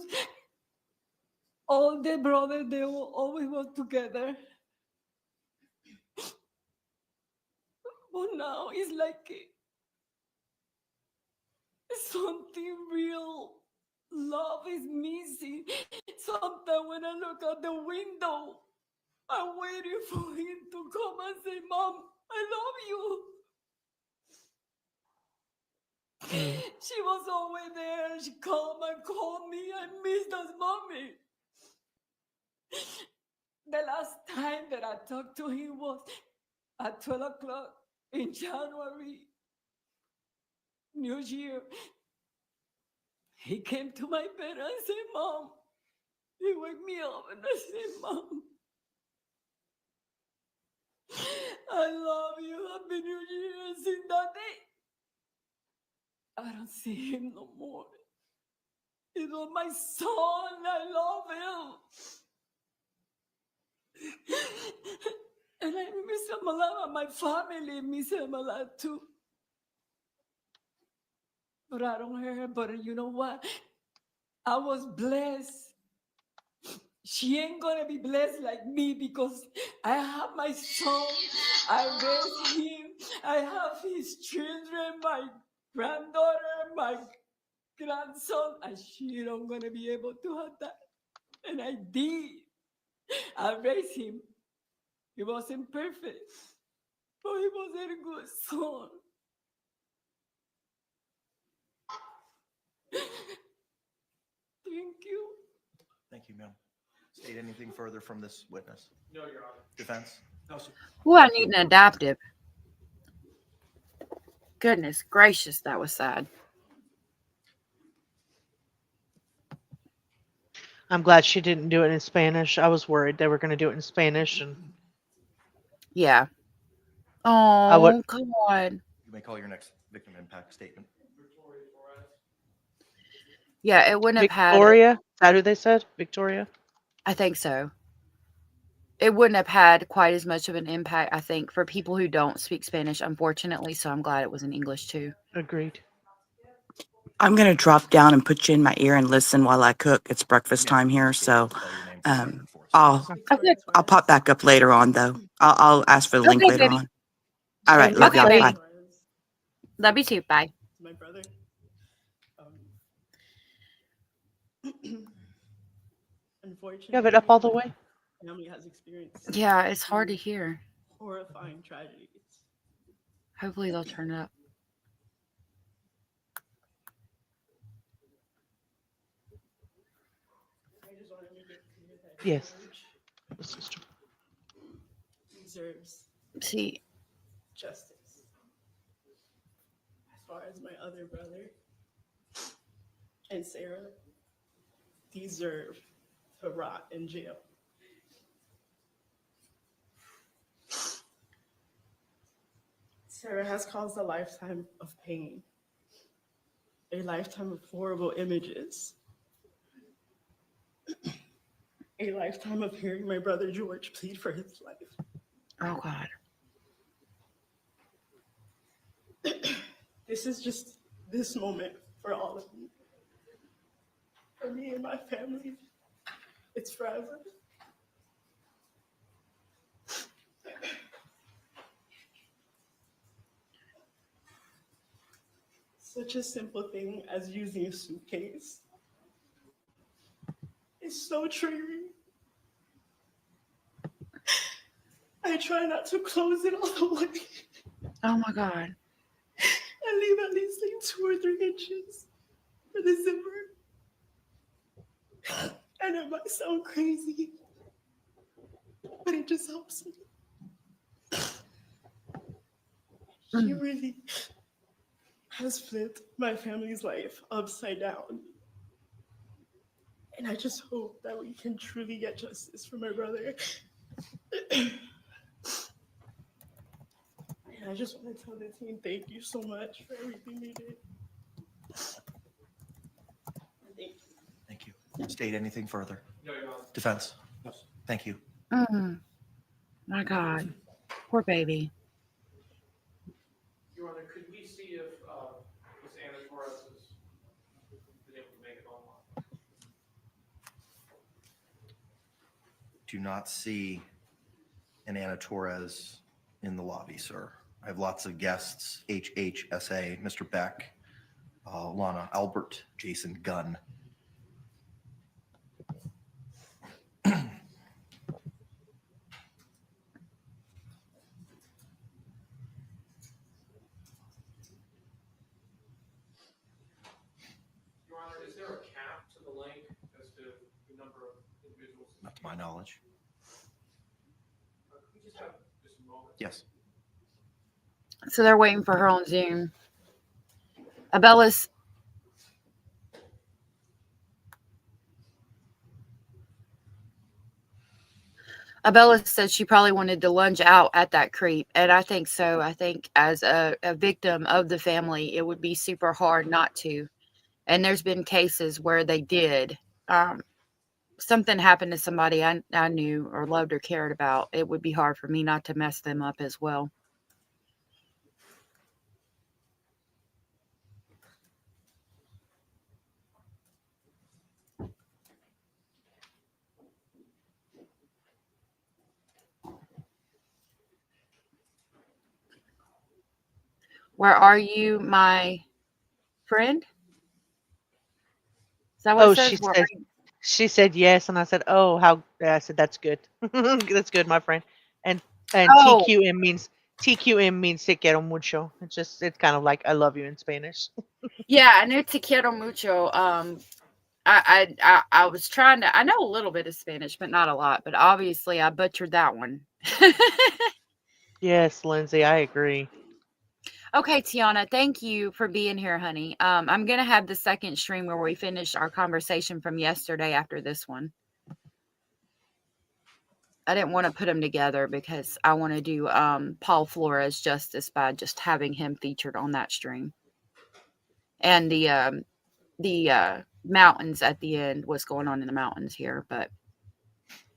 [SPEAKER 9] all the brothers, they will always work together. But now it's like something real. Love is missing. Sometimes when I look out the window, I'm waiting for him to come and say, Mom, I love you. She was always there. She come and called me. I missed us, Mommy. The last time that I talked to him was at 12 o'clock in January, New Year. He came to my bed and said, Mom. He woke me up and I said, Mom, I love you. Happy New Year. And since that day, I don't see him no more. He was my son. I love him. And I miss him a lot. My family miss him a lot too. But I don't hear her. But you know what? I was blessed. She ain't gonna be blessed like me because I have my son. I raise him. I have his children, my granddaughter, my grandson, and she don't gonna be able to have that. And I did. I raised him. He wasn't perfect, but he was a good son. Thank you.
[SPEAKER 6] Thank you, ma'am. State anything further from this witness?
[SPEAKER 5] No, Your Honor.
[SPEAKER 6] Defense?
[SPEAKER 5] No, sir.
[SPEAKER 1] Ooh, I need an adaptive. Goodness gracious, that was sad.
[SPEAKER 2] I'm glad she didn't do it in Spanish. I was worried they were going to do it in Spanish, and
[SPEAKER 1] Yeah.
[SPEAKER 2] I would.
[SPEAKER 1] Oh, come on.
[SPEAKER 6] You may call your next victim impact statement.
[SPEAKER 1] Yeah, it wouldn't have had,
[SPEAKER 2] Victoria. Is that who they said? Victoria.
[SPEAKER 1] I think so. It wouldn't have had quite as much of an impact, I think, for people who don't speak Spanish, unfortunately. So I'm glad it was in English too.
[SPEAKER 2] Agreed.
[SPEAKER 10] I'm going to drop down and put you in my ear and listen while I cook. It's breakfast
[SPEAKER 6] Yeah,
[SPEAKER 10] time here,
[SPEAKER 6] please
[SPEAKER 10] so
[SPEAKER 6] spell your name for the record for us.
[SPEAKER 1] Okay.
[SPEAKER 10] I'll pop back up later on, though. I'll ask for the link
[SPEAKER 1] Okay,
[SPEAKER 10] later
[SPEAKER 1] baby.
[SPEAKER 10] on. All right,
[SPEAKER 2] And
[SPEAKER 10] love
[SPEAKER 1] Okay,
[SPEAKER 10] y'all.
[SPEAKER 1] baby.
[SPEAKER 10] Bye.
[SPEAKER 1] Love you too. Bye.
[SPEAKER 9] My brother. Unfortunately,
[SPEAKER 2] You have it up all the way?
[SPEAKER 9] family has experienced
[SPEAKER 1] Yeah, it's hard to hear.
[SPEAKER 9] horrifying tragedies.
[SPEAKER 1] Hopefully they'll turn it up.
[SPEAKER 9] I just want to make it clear that
[SPEAKER 2] Yes.
[SPEAKER 9] George
[SPEAKER 2] Sister.
[SPEAKER 9] deserves
[SPEAKER 1] See,
[SPEAKER 9] justice. As far as my other brother and Sarah deserve to rot in jail. Sarah has caused a lifetime of pain, a lifetime of horrible images, a lifetime of hearing my brother George plead for his life.
[SPEAKER 1] oh God.
[SPEAKER 9] This is just this moment for all of you. For me and my family, it's forever. Such a simple thing as using a suitcase is so triggering. I try not to close it all the way.
[SPEAKER 1] Oh my God.
[SPEAKER 9] I leave at least like 2 or 3 inches for the zipper. And it might sound crazy, but it just helps me. He really has flipped my family's life upside down. And I just hope that we can truly get justice for my brother. And I just want to tell the team thank you so much for everything you did.
[SPEAKER 6] State anything further?
[SPEAKER 5] No, Your Honor.
[SPEAKER 6] Defense? Thank you.
[SPEAKER 1] My God. Poor baby.
[SPEAKER 5] Your Honor, could we see if Ms. Anna Torres has been able to make it online?
[SPEAKER 6] Do not see an Anna Torres in the lobby, sir. I have lots of guests, HHSA, Mr. Beck, Lana Albert, Jason Gunn.
[SPEAKER 5] Your Honor, is there a cap to the link as to the number of individuals?
[SPEAKER 6] Not to my knowledge.
[SPEAKER 5] Could we just have just a moment?
[SPEAKER 6] Yes.
[SPEAKER 1] So they're waiting for her on Zoom. Abellis. Abella said she probably wanted to lunge out at that creep. And I think so. I think as a victim of the family, it would be super hard not to. And there's been cases where they did. Something happened to somebody I knew or loved or cared about. It would be hard for me not to mess them up as well. Where are you, my friend? Is that what it says?
[SPEAKER 2] She said yes, and I said, "Oh, how?" I said, "That's good. That's good, my friend." And
[SPEAKER 1] Oh.
[SPEAKER 2] TQM means te quiero mucho. It's kind of like I love you in Spanish.
[SPEAKER 1] Yeah, I know te quiero mucho. I was trying to. I know a little bit of Spanish, but not a lot. But obviously, I butchered that one.
[SPEAKER 2] Yes, Lindsay, I agree.
[SPEAKER 1] Okay, Tiana, thank you for being here, honey. I'm gonna have the second stream where we finish our conversation from yesterday after this one. I didn't want to put them together because I want to do Paul Flores justice by just having him featured on that stream. And the mountains at the end, what's going on in the mountains here, but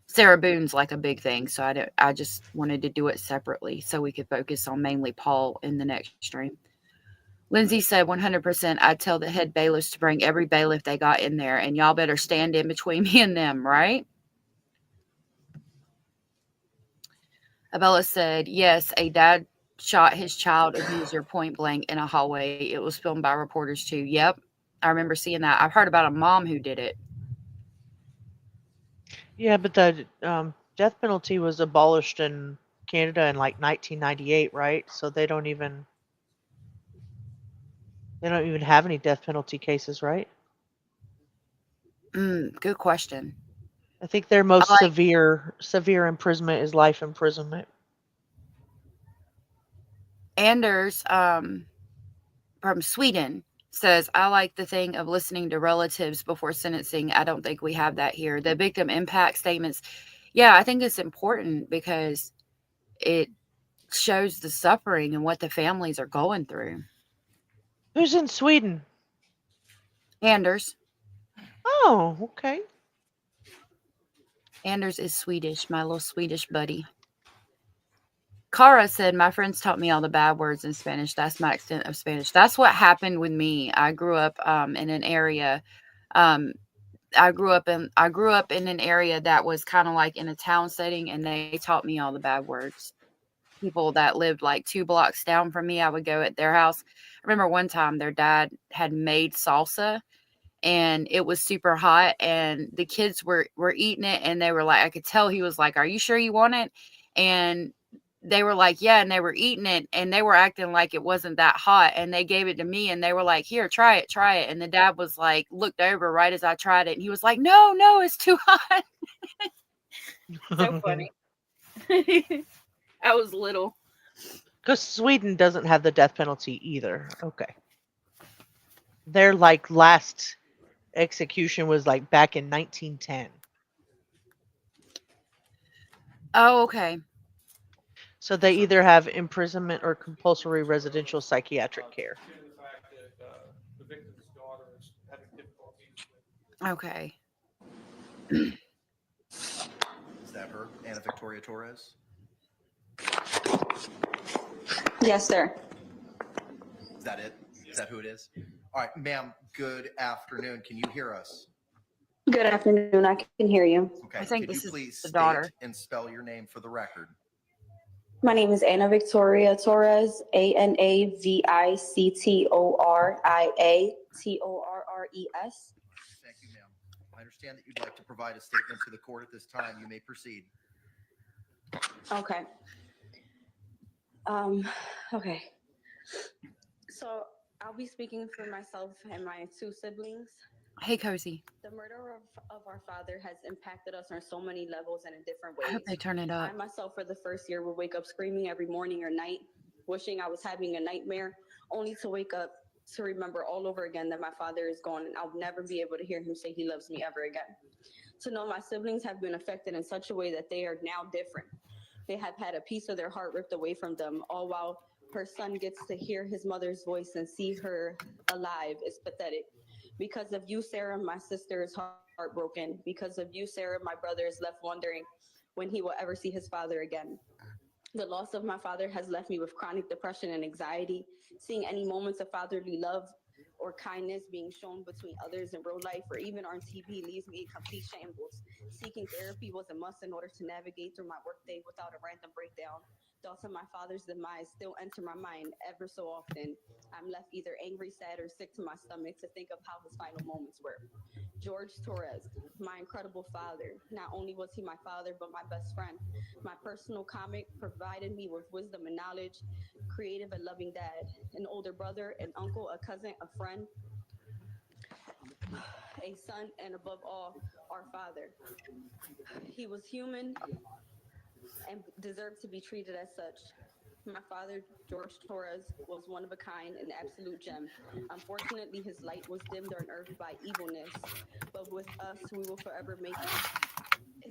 [SPEAKER 1] Sarah Boone's like a big thing, so I just wanted to do it separately so we could focus on mainly Paul in the next stream. Lindsay said 100%. I'd tell the head bailiffs to bring every bailiff they got in there, and y'all better stand in between me and them, right? Abella said, yes, a dad shot his child abuser point blank in a hallway. It was filmed by reporters too. Yep, I remember seeing that. I've heard about a mom who did it.
[SPEAKER 2] Yeah, but the death penalty was abolished in Canada in like 1998, right? So they don't even have any death penalty cases, right?
[SPEAKER 1] Good question.
[SPEAKER 2] I think their most severe imprisonment is life imprisonment.
[SPEAKER 1] Anders from Sweden says, I like the thing of listening to relatives before sentencing. I don't think we have that here. The victim impact statements. Yeah, I think it's important because it shows the suffering and what the families are going through.
[SPEAKER 2] Who's in Sweden?
[SPEAKER 1] Anders.
[SPEAKER 2] Oh, okay.
[SPEAKER 1] Anders is Swedish, my little Swedish buddy. Cara said, my friends taught me all the bad words in Spanish. That's my extent of Spanish. That's what happened with me. I grew up in an area. I grew up in an area that was kind of like in a town setting, and they taught me all the bad words. People that lived like 2 blocks down from me, I would go at their house. I remember one time their dad had made salsa, and it was super hot, and the kids were eating it, and they were like, I could tell he was like, are you sure you want it? And they were like, yeah, and they were eating it, and they were acting like it wasn't that hot, and they gave it to me, and they were like, here, try it. And the dad was like, looked over right as I tried it, and he was like, no, it's too hot. So funny. I was little.
[SPEAKER 2] Because Sweden doesn't have the death penalty either. Okay. Their like last execution was like back in 1910.
[SPEAKER 1] Oh, okay.
[SPEAKER 2] So they either have imprisonment or compulsory residential psychiatric care.
[SPEAKER 5] Due to the fact that the victim's daughter is having difficulties with
[SPEAKER 1] Okay.
[SPEAKER 6] Is that her, Anna Victoria Torres?
[SPEAKER 11] Yes, sir.
[SPEAKER 6] Is that it? Is that who it is? All right, ma'am, good afternoon. Can you hear us?
[SPEAKER 11] Good afternoon. I can hear you.
[SPEAKER 6] Okay.
[SPEAKER 1] I think
[SPEAKER 6] Could you
[SPEAKER 1] this is
[SPEAKER 6] please
[SPEAKER 1] the
[SPEAKER 6] state
[SPEAKER 1] daughter.
[SPEAKER 6] and spell your name for the record?
[SPEAKER 11] My name is Anna Victoria Torres, ANAVICTORIATORRES.
[SPEAKER 6] Thank you, ma'am. I understand that you'd like to provide a statement to the court at this time. You may proceed.
[SPEAKER 11] Okay. Okay. So I'll be speaking for myself and my two siblings.
[SPEAKER 1] Hey, Cozy.
[SPEAKER 11] The murder of our father has impacted us on so many levels and in different
[SPEAKER 1] I hope
[SPEAKER 11] ways.
[SPEAKER 1] they turn it up.
[SPEAKER 11] I myself, for the first year, would wake up screaming every morning or night, wishing I was having a nightmare, only to wake up to remember all over again that my father is gone and I'll never be able to hear him say he loves me ever again. To know my siblings have been affected in such a way that they are now different. They have had a piece of their heart ripped away from them, all while her son gets to hear his mother's voice and see her alive is pathetic. Because of you, Sarah, my sister is heartbroken. Because of you, Sarah, my brother is left wondering when he will ever see his father again. The loss of my father has left me with chronic depression and anxiety. Seeing any moments of fatherly love or kindness being shown between others in real life or even on TV leaves me in complete shambles. Seeking therapy was a must in order to navigate through my workday without a random breakdown. Thoughts of my father's demise still enter my mind ever so often. I'm left either angry, sad, or sick to my stomach to think of how his final moments were. George Torres, my incredible father. Not only was he my father, but my best friend. My personal comic provided me with wisdom and knowledge, creative and loving dad, an older brother, an uncle, a cousin, a friend, a son, and above all, our father. He was human and deserved to be treated as such. My father, George Torres, was one of a kind, an absolute gem. Unfortunately, his light was dimmed on earth by evilness, but with us, we will forever make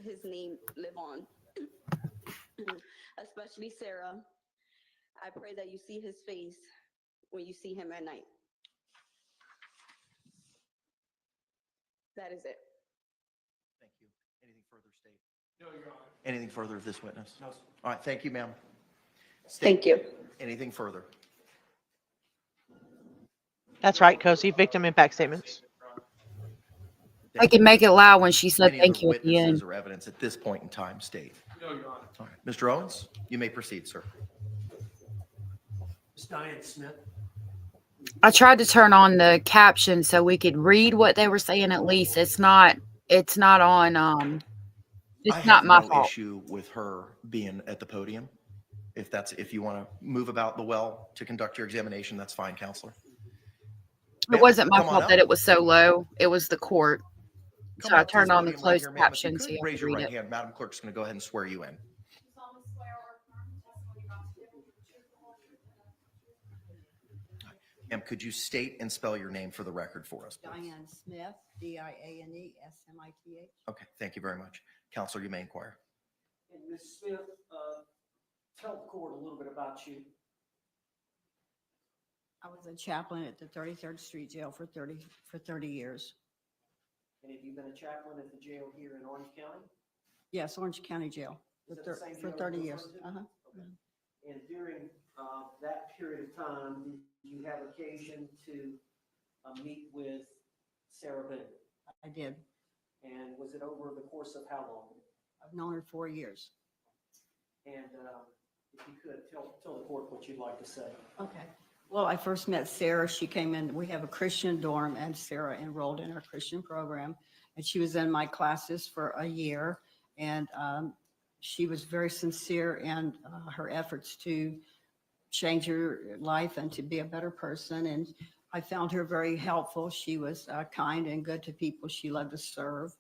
[SPEAKER 11] his name live on. Especially Sarah, I pray that you see his face when you see him at night. That is it.
[SPEAKER 6] Thank you. Anything further, state?
[SPEAKER 5] No, Your Honor.
[SPEAKER 6] Anything further of this witness?
[SPEAKER 5] No, sir.
[SPEAKER 6] All right, thank you, ma'am.
[SPEAKER 11] Thank you.
[SPEAKER 6] Anything further?
[SPEAKER 2] That's right, Cozy. Victim impact statements.
[SPEAKER 1] I can make it loud when she said
[SPEAKER 6] Any
[SPEAKER 1] thank
[SPEAKER 6] other
[SPEAKER 1] you at the
[SPEAKER 6] witnesses
[SPEAKER 1] end.
[SPEAKER 6] or evidence at this point in time, state?
[SPEAKER 5] No, Your Honor.
[SPEAKER 6] All right, Mr. Owens, you may proceed, sir.
[SPEAKER 7] Ms. Diane Smith,
[SPEAKER 1] I tried to turn on the caption so we could read what they were saying at least. It's not on
[SPEAKER 6] I
[SPEAKER 1] it's
[SPEAKER 6] have
[SPEAKER 1] not my
[SPEAKER 6] no
[SPEAKER 1] fault.
[SPEAKER 6] issue with her being at the podium. If you want to move about the well to conduct your examination, that's fine, counselor.
[SPEAKER 1] It
[SPEAKER 6] Ma'am,
[SPEAKER 1] wasn't my
[SPEAKER 6] come on
[SPEAKER 1] fault
[SPEAKER 6] up.
[SPEAKER 1] that it was so low. It was the court.
[SPEAKER 6] Come
[SPEAKER 1] So I
[SPEAKER 6] up to this
[SPEAKER 1] turned on the
[SPEAKER 6] podium right
[SPEAKER 1] closed
[SPEAKER 6] here, ma'am. If you
[SPEAKER 1] caption so
[SPEAKER 6] could
[SPEAKER 1] you have
[SPEAKER 6] raise
[SPEAKER 1] to
[SPEAKER 6] your
[SPEAKER 1] read
[SPEAKER 6] right
[SPEAKER 1] it.
[SPEAKER 6] hand, Madam Clerk's going to go ahead and swear you in.
[SPEAKER 8] You solemnly swear or affirm the testimony about to give will be the truth, the whole truth, and nothing but the truth.
[SPEAKER 6] Ma'am, could you state and spell your name for the record for us, please?
[SPEAKER 12] Diane Smith, DIANESMITH.
[SPEAKER 6] Okay, thank you very much. Counselor, you may inquire.
[SPEAKER 7] and Ms. Smith, tell the court a little bit about you.
[SPEAKER 12] I was a chaplain at the 33rd Street Jail for 30 years.
[SPEAKER 7] And have you been a chaplain at the jail here in Orange County?
[SPEAKER 12] Yes, Orange County Jail
[SPEAKER 7] Is that the same
[SPEAKER 12] for
[SPEAKER 7] jail
[SPEAKER 12] 30
[SPEAKER 7] you're
[SPEAKER 12] years.
[SPEAKER 7] referring to? Okay. And during that period of time, did you have occasion to meet with Sarah Boone?
[SPEAKER 12] I did.
[SPEAKER 7] And was it over the course of how long?
[SPEAKER 12] I've known her 4 years.
[SPEAKER 7] And if you could, tell the court what you'd like to say.
[SPEAKER 12] Okay. Well, I first met Sarah. She came in, we have a Christian dorm, and Sarah enrolled in our Christian program. And she was in my classes for a year. And she was very sincere in her efforts to change her life and to be a better person. And I found her very helpful. She was kind and good to people. She loved to serve.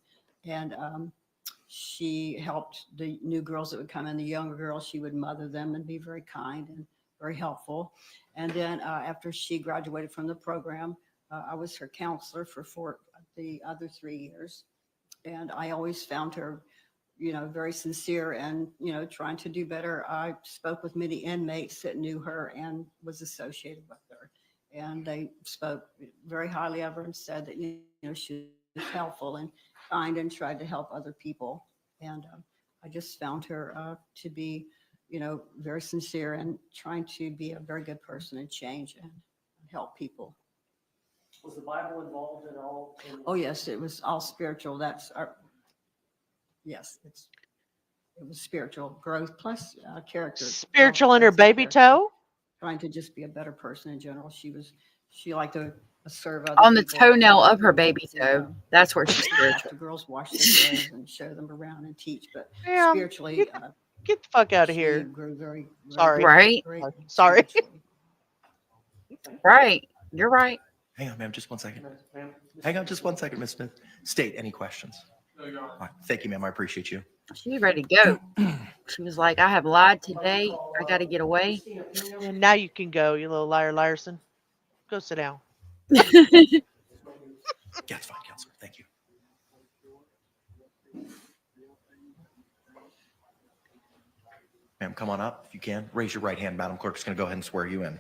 [SPEAKER 12] And she helped the new girls that would come in, the younger girls. She would mother them and be very kind and very helpful. And then after she graduated from the program, I was her counselor for the other 3 years. And I always found her, very sincere and, trying to do better. I spoke with many inmates that knew her and was associated with her. And they spoke very highly of her and said that, she was helpful. And kind and tried to help other people. And I just found her to be, very sincere and trying to be a very good person and change and help people.
[SPEAKER 7] Was the Bible involved at all?
[SPEAKER 12] Oh, yes, it was all spiritual. Yes, it was spiritual growth plus character.
[SPEAKER 2] Spiritual in her
[SPEAKER 12] That's her
[SPEAKER 2] baby
[SPEAKER 12] character.
[SPEAKER 2] toe?
[SPEAKER 12] Trying to just be a better person in general. She liked to serve other
[SPEAKER 1] On the
[SPEAKER 12] people.
[SPEAKER 1] toenail of her baby toe. That's where she's
[SPEAKER 12] Have
[SPEAKER 1] spiritual.
[SPEAKER 12] the girls wash their clothes and show them around and teach, but
[SPEAKER 2] Yeah,
[SPEAKER 12] spiritually,
[SPEAKER 2] get the fuck out of
[SPEAKER 12] she
[SPEAKER 2] here.
[SPEAKER 12] grew very,
[SPEAKER 2] Sorry.
[SPEAKER 1] Right?
[SPEAKER 12] great
[SPEAKER 2] Sorry.
[SPEAKER 12] spiritually.
[SPEAKER 1] Right. You're right.
[SPEAKER 6] Hang on, ma'am, just 1 second. Hang on just 1 second, Ms. Smith. State, any questions?
[SPEAKER 5] No, Your Honor.
[SPEAKER 6] All right, thank you, ma'am. I appreciate you.
[SPEAKER 1] She was ready to go. She was like, I have lied today. I got to get away.
[SPEAKER 2] And now you can go, you little liar, Lyerson. Go sit down.
[SPEAKER 6] Yeah, it's fine, Counselor. Thank you. Ma'am, come on up if you can. Raise your right hand. Madam Clerk's going to go ahead and swear you in.
[SPEAKER 8] Do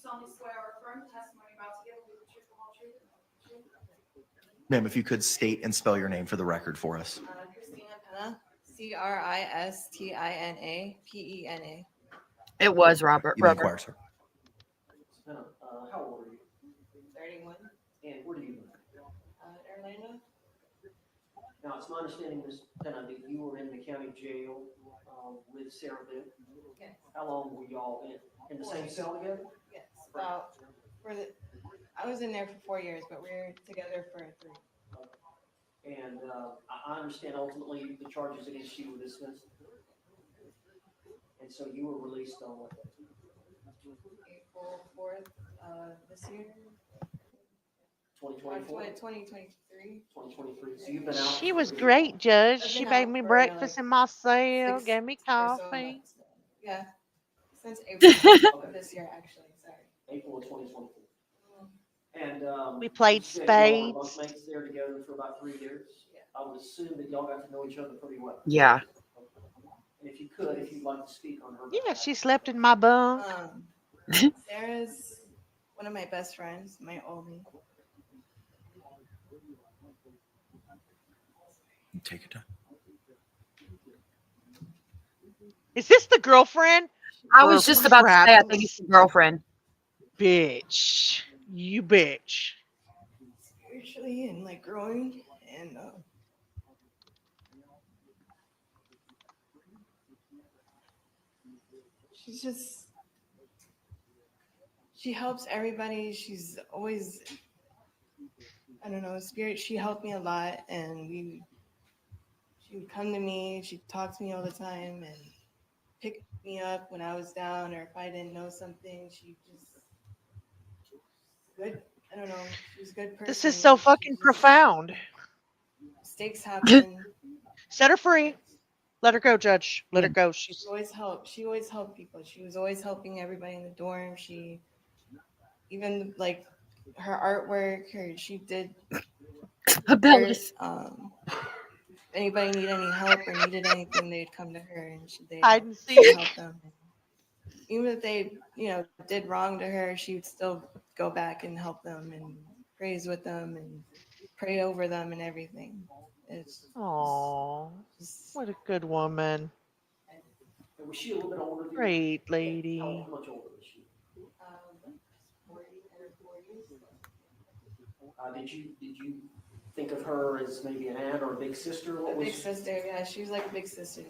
[SPEAKER 8] solemnly swear or affirm the testimony you're about to give will be the truth, the whole truth, and nothing but the truth?
[SPEAKER 6] Ma'am, if you could state and spell your name for the record for us.
[SPEAKER 13] Christina Pena, Christina Pena.
[SPEAKER 1] It was Robert.
[SPEAKER 6] You may inquire, sir.
[SPEAKER 7] How old are you?
[SPEAKER 13] 31,
[SPEAKER 7] And where do you live?
[SPEAKER 13] Orlando.
[SPEAKER 7] Now, it's my understanding, Ms. Penna, that you were in the county jail with Sarah Boone.
[SPEAKER 13] Yes.
[SPEAKER 7] How long were y'all in the same cell together?
[SPEAKER 13] Yes, about I was in there for 4 years, but we were together for 3.
[SPEAKER 7] And I understand ultimately the charges against you were dismissed. And so you were released on what?
[SPEAKER 13] April 4th this year.
[SPEAKER 7] 2024?
[SPEAKER 13] 2023.
[SPEAKER 7] 2023. So you've been out.
[SPEAKER 2] She was great, Judge.
[SPEAKER 13] I've
[SPEAKER 2] She
[SPEAKER 13] been
[SPEAKER 2] made
[SPEAKER 13] out
[SPEAKER 2] me
[SPEAKER 13] for,
[SPEAKER 2] breakfast
[SPEAKER 13] like,
[SPEAKER 2] in my cell,
[SPEAKER 13] 6
[SPEAKER 2] gave me
[SPEAKER 13] or so
[SPEAKER 2] coffee.
[SPEAKER 13] months. Yeah, since April of this year, actually. Sorry.
[SPEAKER 7] April of 2024. And
[SPEAKER 2] We played
[SPEAKER 7] you said y'all were
[SPEAKER 2] spades.
[SPEAKER 7] bunkmates there together for about 3 years. I would assume that y'all got to know each other pretty well.
[SPEAKER 1] Yeah.
[SPEAKER 7] And if you'd like to speak on her.
[SPEAKER 2] Yeah, she slept in my bunk.
[SPEAKER 13] Sarah's one of my best friends, my only.
[SPEAKER 6] Take your time.
[SPEAKER 2] Is this the girlfriend?
[SPEAKER 1] I was just about to say, I think it's your girlfriend.
[SPEAKER 2] Bitch. You bitch.
[SPEAKER 13] Spiritually and like growing and she helps everybody. She's always, I don't know, spirit. She helped me a lot, and she would come to me. She'd talk to me all the time and pick me up when I was down, or if I didn't know something. She just good. I don't know. She's a good person.
[SPEAKER 2] This is so fucking profound.
[SPEAKER 13] Mistakes happen.
[SPEAKER 2] Set her free. Let her go, Judge. Let her go.
[SPEAKER 13] She always helped. She always helped people. She was always helping everybody in the dorm. She even like her artwork. She did. Anybody need any help or needed anything, they'd come to her and they'd
[SPEAKER 2] hide and seek.
[SPEAKER 13] help them. Even if they, did wrong to her, she would still go back and help them and praise with them and pray over them and everything.
[SPEAKER 2] Aww, what a good woman.
[SPEAKER 7] And was she a little bit older than you?
[SPEAKER 2] Great lady.
[SPEAKER 7] How much older was she?
[SPEAKER 13] 40 or 40s.
[SPEAKER 7] Did you think of her as maybe an aunt or a big sister?
[SPEAKER 13] A big sister, yeah. She was like a big sister.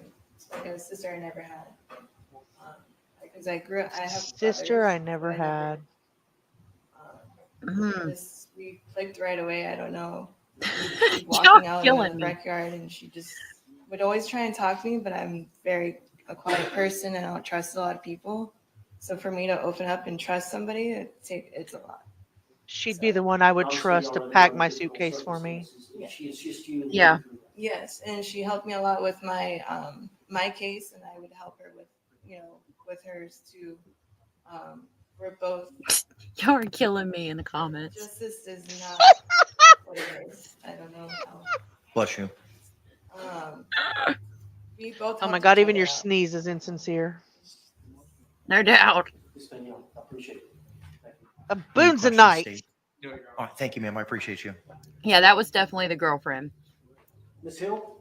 [SPEAKER 13] Like a sister I never had. Because I grew up, I have
[SPEAKER 2] Sister
[SPEAKER 13] brothers,
[SPEAKER 2] I never
[SPEAKER 13] but
[SPEAKER 2] had.
[SPEAKER 13] We clicked right away. I don't know. She'd walking out in the backyard, and she just would always try and talk to me. But I'm a quiet person, and I don't trust a lot of people. So for me to open up and trust somebody, it's a lot.
[SPEAKER 2] She'd be the one I would trust to pack my suitcase for me.
[SPEAKER 1] Yeah.
[SPEAKER 13] Yes, and she helped me a lot with my my case, and I would help her with with hers too. We're both.
[SPEAKER 1] You're killing me in the comments.
[SPEAKER 13] Justice is not what it is. I don't know how.
[SPEAKER 6] Bless you.
[SPEAKER 13] We both.
[SPEAKER 2] Oh my God, even your sneeze is insincere.
[SPEAKER 1] No doubt.
[SPEAKER 7] I appreciate it.
[SPEAKER 2] A Boone's a night.
[SPEAKER 6] All right, thank you, ma'am. I appreciate you.
[SPEAKER 1] Yeah, that was definitely the girlfriend.
[SPEAKER 7] Ms. Hill?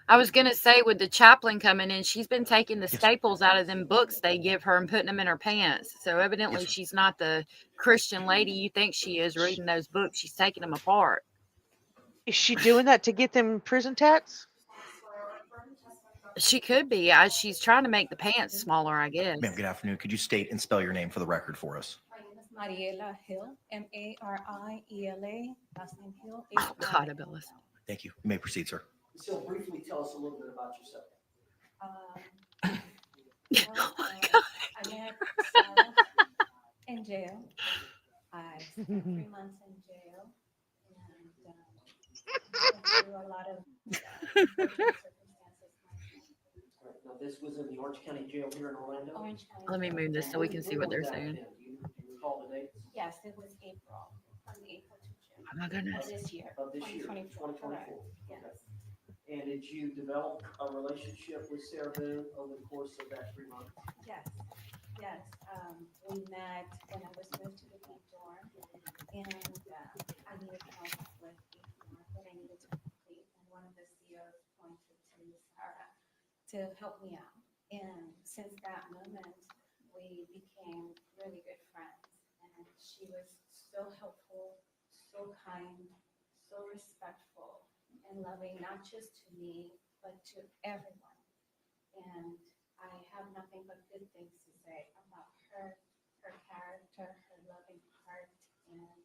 [SPEAKER 1] I was going to say, with the chaplain coming in, she's been taking the staples out of them books they give her and putting them in her pants. So evidently
[SPEAKER 6] Yes, sir.
[SPEAKER 1] she's not the Christian lady you think she is reading those books. She's taking them apart.
[SPEAKER 2] Is she doing that to get them prison tats?
[SPEAKER 1] She could be. She's trying to make the pants smaller, I guess.
[SPEAKER 6] Ma'am, good afternoon. Could you state and spell your name for the record for us?
[SPEAKER 14] My name is Mariela Hill, Mariela, last name Hill.
[SPEAKER 1] Oh, God, Abellis.
[SPEAKER 6] Thank you. You may proceed, sir.
[SPEAKER 7] Ms. Hill, briefly tell us a little bit about yourself.
[SPEAKER 1] Oh, my God.
[SPEAKER 14] I met Sarah in jail. I spent 3 months in jail and went through a lot of circumstances.
[SPEAKER 7] Now, this was in the Orange County Jail here in Orlando?
[SPEAKER 14] Orange County.
[SPEAKER 1] Let me move this so we can see what they're saying.
[SPEAKER 7] Do you recall the dates?
[SPEAKER 14] Yes, it was April, from April to June.
[SPEAKER 1] Oh, my goodness.
[SPEAKER 14] Of this year.
[SPEAKER 7] Of this year,
[SPEAKER 14] 2024.
[SPEAKER 7] 2024.
[SPEAKER 14] Correct. Yes.
[SPEAKER 7] Okay. And did you develop a relationship with Sarah Boone over the course of that 3 months?
[SPEAKER 14] Yes, yes. We met when I was moved to the B dorm, and I needed help with a homework that I needed to complete. And one of the COs pointed to Sarah to help me out. And since that moment, we became really good friends. And she was so helpful, so kind, so respectful, and loving, not just to me, but to everyone. And I have nothing but good things to say about her, her character, her loving heart, and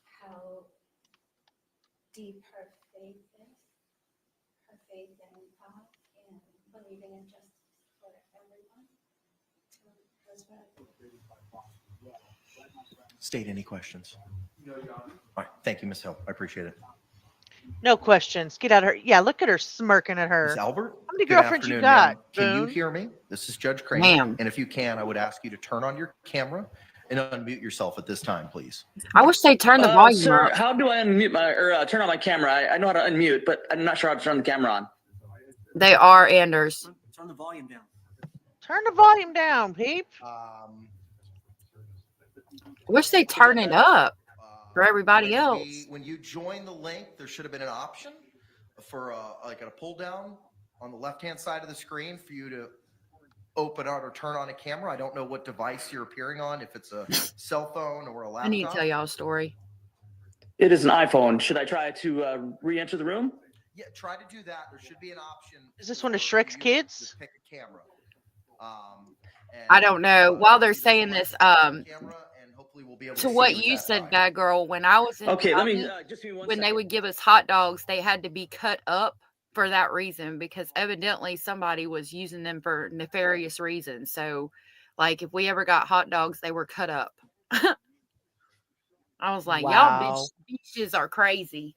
[SPEAKER 14] how deep her faith is, her faith in God, and believing in justice for everyone. That's what I believe.
[SPEAKER 6] State any questions? No, Your Honor. All right. Thank you, Ms. Hill. I appreciate it.
[SPEAKER 2] No questions. Get out of her. Yeah, look at her smirking at her.
[SPEAKER 6] Ms. Albert?
[SPEAKER 2] How many
[SPEAKER 6] Good
[SPEAKER 2] girlfriends you
[SPEAKER 6] afternoon,
[SPEAKER 2] got,
[SPEAKER 6] ma'am. Can you
[SPEAKER 2] Boone?
[SPEAKER 6] hear me? This is Judge Crane.
[SPEAKER 1] Ma'am.
[SPEAKER 6] And if you can, I would ask you to turn on your camera and unmute yourself at this time, please.
[SPEAKER 1] I wish they'd turn the volume
[SPEAKER 15] Sir,
[SPEAKER 1] up.
[SPEAKER 15] how do I unmute my or turn on my camera? I know how to unmute, but I'm not sure how to turn the camera on.
[SPEAKER 1] They are Anders.
[SPEAKER 7] Turn the volume down.
[SPEAKER 2] Turn the volume down, peep.
[SPEAKER 1] I wish they'd turn it up for everybody else.
[SPEAKER 6] When you join the link, there should have been an option for like a pull down on the left-hand side of the screen for you to open out or turn on a camera. I don't know what device you're appearing on, if it's a cell phone or a laptop.
[SPEAKER 1] I need to tell y'all a story.
[SPEAKER 15] It is an iPhone. Should I try to re-enter the room?
[SPEAKER 6] Yeah, try to do that. There should be an option.
[SPEAKER 2] Is this one of Shrek's kids?
[SPEAKER 6] To pick a camera.
[SPEAKER 1] I don't know. While they're saying this,
[SPEAKER 6] camera, and hopefully we'll be able
[SPEAKER 1] to
[SPEAKER 6] see
[SPEAKER 1] what
[SPEAKER 6] with
[SPEAKER 1] you
[SPEAKER 6] that
[SPEAKER 1] said,
[SPEAKER 6] time.
[SPEAKER 1] bad girl, when I was in
[SPEAKER 15] Okay, let me
[SPEAKER 1] college,
[SPEAKER 15] just give me one
[SPEAKER 1] when they
[SPEAKER 15] second.
[SPEAKER 1] would give us hot dogs, they had to be cut up for that reason, because evidently somebody was using them for nefarious reasons. So, like, if we ever got hot dogs, they were cut up. I was like,
[SPEAKER 2] Wow.
[SPEAKER 1] y'all bitches are crazy.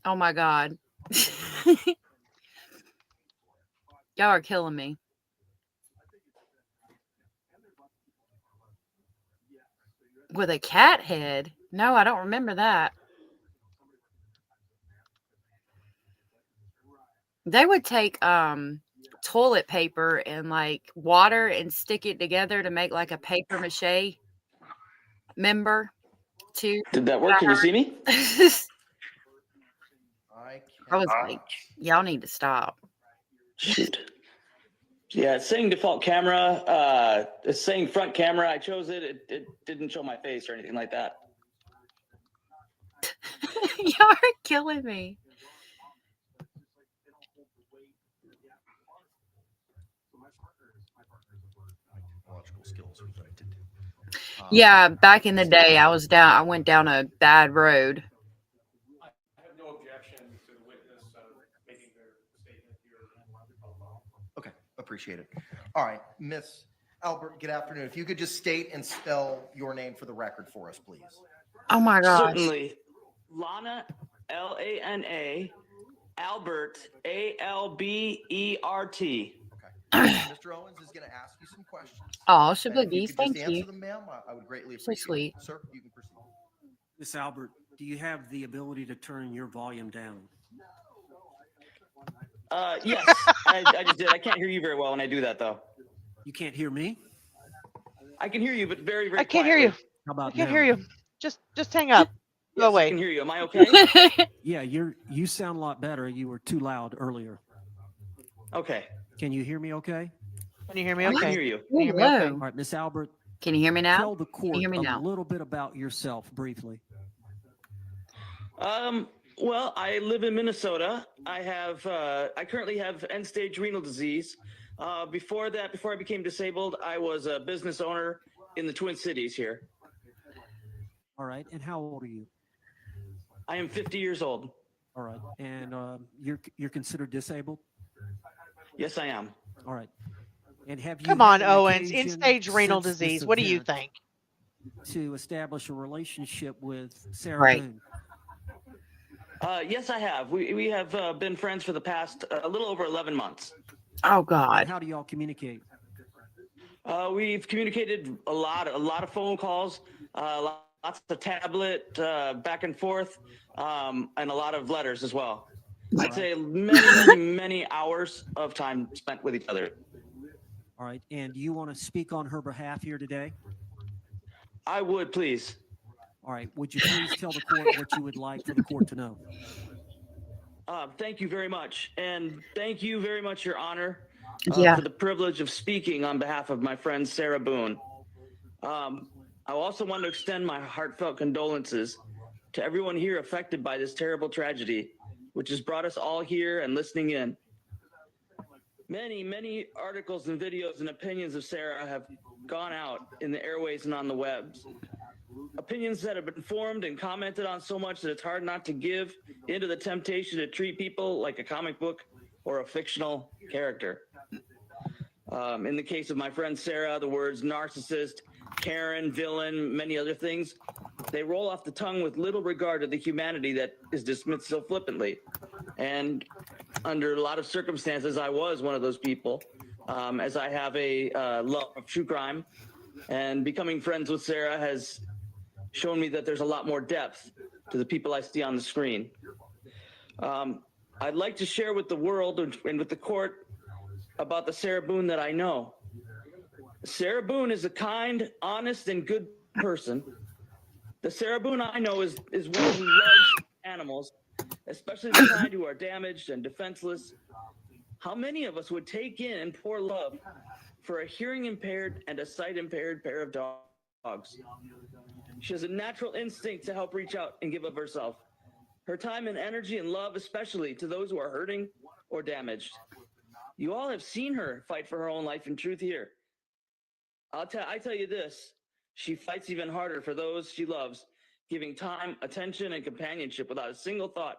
[SPEAKER 1] Oh my God. Y'all are killing me. With a cat head? No, I don't remember that. They would take toilet paper and like water and stick it together to make like a paper mache member too.
[SPEAKER 15] Did that work? Can you see me?
[SPEAKER 1] I was like, y'all need to stop.
[SPEAKER 15] Shoot. Yeah, it's saying default camera. It's saying front camera. I chose it. It didn't show my face or anything like that.
[SPEAKER 1] Y'all are killing me. Yeah, back in the day, I went down a bad road.
[SPEAKER 5] I have no objection to the witness making their statement here.
[SPEAKER 6] Okay, appreciate it. All right, Miss Albert, good afternoon. If you could just state and spell your name for the record for us, please.
[SPEAKER 1] Oh my gosh.
[SPEAKER 15] Certainly. Lana, Lana, Albert, Albert.
[SPEAKER 6] Okay. Mr. Owens is going to ask you some questions.
[SPEAKER 1] Oh,
[SPEAKER 6] And if you
[SPEAKER 1] Shaboogies,
[SPEAKER 6] could
[SPEAKER 1] thank
[SPEAKER 6] just
[SPEAKER 1] you.
[SPEAKER 6] answer them, ma'am, I would greatly
[SPEAKER 1] So
[SPEAKER 6] appreciate
[SPEAKER 1] sweet.
[SPEAKER 6] it. Sir, you can proceed.
[SPEAKER 7] Miss Albert, do you have the ability to turn your volume down?
[SPEAKER 15] Yes, I just did. I can't hear you very well when I do that, though.
[SPEAKER 16] You can't hear me?
[SPEAKER 15] I can hear you, but very, very
[SPEAKER 2] I can't hear you.
[SPEAKER 16] How about
[SPEAKER 2] I can't
[SPEAKER 16] now?
[SPEAKER 2] hear you. Just hang up. Go
[SPEAKER 15] Yes,
[SPEAKER 2] away.
[SPEAKER 15] I can hear you. Am I okay?
[SPEAKER 16] Yeah, you sound a lot better. You were too loud earlier.
[SPEAKER 15] Okay.
[SPEAKER 16] Can you hear me okay?
[SPEAKER 2] Can you hear me
[SPEAKER 15] I
[SPEAKER 2] okay?
[SPEAKER 15] can hear you.
[SPEAKER 2] Can you hear me okay?
[SPEAKER 16] All right, Miss Albert.
[SPEAKER 1] Can you hear me now?
[SPEAKER 16] Tell the
[SPEAKER 1] Can you
[SPEAKER 16] court
[SPEAKER 1] hear me
[SPEAKER 16] a
[SPEAKER 1] now?
[SPEAKER 16] little bit about yourself briefly.
[SPEAKER 15] Well, I live in Minnesota. I currently have end-stage renal disease. Before I became disabled, I was a business owner in the Twin Cities here.
[SPEAKER 16] All right, and how old are you?
[SPEAKER 15] I am 50 years old.
[SPEAKER 16] All right, and you're considered disabled?
[SPEAKER 15] Yes, I am.
[SPEAKER 16] All right, and have you?
[SPEAKER 2] Come on,
[SPEAKER 16] had an
[SPEAKER 2] Owens.
[SPEAKER 16] occasion
[SPEAKER 2] End-stage renal
[SPEAKER 16] since this
[SPEAKER 2] disease. What do you
[SPEAKER 16] event
[SPEAKER 2] think?
[SPEAKER 16] to establish a relationship with Sarah
[SPEAKER 1] Right.
[SPEAKER 16] Boone?
[SPEAKER 15] Yes, I have. We have been friends for the past a little over 11 months.
[SPEAKER 1] Oh
[SPEAKER 16] And
[SPEAKER 1] God.
[SPEAKER 16] how do y'all communicate?
[SPEAKER 15] We've communicated a lot of phone calls, lots of tablet back and forth, and a lot of letters as well. I'd say many hours of time spent with each other.
[SPEAKER 16] All right, and do you want to speak on her behalf here today?
[SPEAKER 15] I would, please.
[SPEAKER 16] All right, would you please tell the court what you would like for the court to know?
[SPEAKER 15] Thank you very much. And thank you very much, Your Honor,
[SPEAKER 1] Yeah.
[SPEAKER 15] for the privilege of speaking on behalf of my friend Sarah Boone. I also want to extend my heartfelt condolences to everyone here affected by this terrible tragedy, which has brought us all here and listening in. Many articles and videos and opinions of Sarah have gone out in the airways and on the webs. Opinions that have been formed and commented on so much that it's hard not to give into the temptation to treat people like a comic book or a fictional character. In the case of my friend Sarah, the words narcissist, Karen, villain, many other things, they roll off the tongue with little regard to the humanity that is dismissed so flippantly. And under a lot of circumstances, I was one of those people, as I have a love of true crime. And becoming friends with Sarah has shown me that there's a lot more depth to the people I see on the screen. I'd like to share with the world and with the court about the Sarah Boone that I know. Sarah Boone is a kind, honest, and good person. The Sarah Boone I know is one who loves animals, especially the kind who are damaged and defenseless. How many of us would take in and pour love for a hearing impaired and a sight impaired pair of dogs? She has a natural instinct to help reach out and give of herself. Her time and energy and love, especially to those who are hurting or damaged. You all have seen her fight for her own life and truth here. I tell you this, she fights even harder for those she loves, giving time, attention, and companionship without a single thought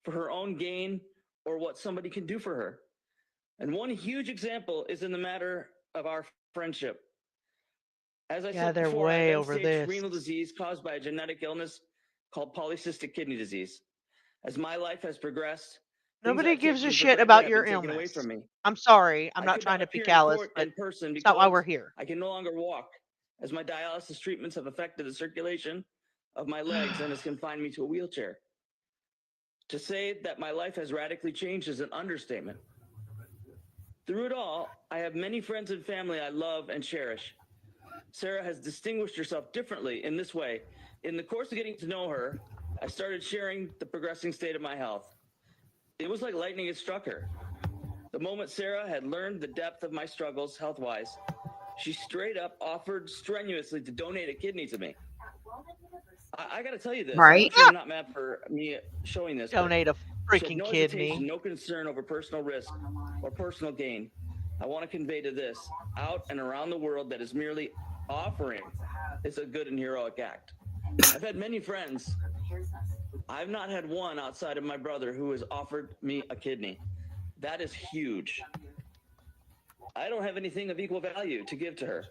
[SPEAKER 15] for her own gain or what somebody can do for her. And one huge example is in the matter of our friendship. As I said
[SPEAKER 2] they're
[SPEAKER 15] before, I
[SPEAKER 2] way
[SPEAKER 15] have
[SPEAKER 2] over
[SPEAKER 15] end-stage
[SPEAKER 2] this.
[SPEAKER 15] renal disease caused by a genetic illness called polycystic kidney disease. As my life has progressed, things
[SPEAKER 2] Nobody
[SPEAKER 15] I've
[SPEAKER 2] gives
[SPEAKER 15] taken
[SPEAKER 2] a
[SPEAKER 15] for
[SPEAKER 2] shit
[SPEAKER 15] granted
[SPEAKER 2] about
[SPEAKER 15] have
[SPEAKER 2] your
[SPEAKER 15] been taken away
[SPEAKER 2] illness.
[SPEAKER 15] from me.
[SPEAKER 2] I'm sorry. I'm
[SPEAKER 15] I
[SPEAKER 2] not
[SPEAKER 15] could
[SPEAKER 2] trying to
[SPEAKER 15] appear
[SPEAKER 2] be
[SPEAKER 15] in
[SPEAKER 2] callous,
[SPEAKER 15] court
[SPEAKER 2] but
[SPEAKER 15] in person
[SPEAKER 2] it's not why
[SPEAKER 15] because
[SPEAKER 2] we're here.
[SPEAKER 15] I can no longer walk, as my dialysis treatments have affected the circulation of my legs and has confined me to a wheelchair. To say that my life has radically changed is an understatement. Through it all, I have many friends and family I love and cherish. Sarah has distinguished herself differently in this way. In the course of getting to know her, I started sharing the progressing state of my health. It was like lightning had struck her. The moment Sarah had learned the depth of my struggles health-wise, she straight up offered strenuously to donate a kidney to me. I got to tell you this.
[SPEAKER 1] Right.
[SPEAKER 15] I'm sure you're not mad for me showing this. but
[SPEAKER 2] Donate a
[SPEAKER 15] she had
[SPEAKER 2] freaking
[SPEAKER 15] no hesitation,
[SPEAKER 2] kidney.
[SPEAKER 15] no concern over personal risk or personal gain. I want to convey to this, out and around the world, that is merely offering is a good and heroic act. I've had many friends. I've not had one outside of my brother who has offered me a kidney. That is huge. I don't have anything of equal value to give to her.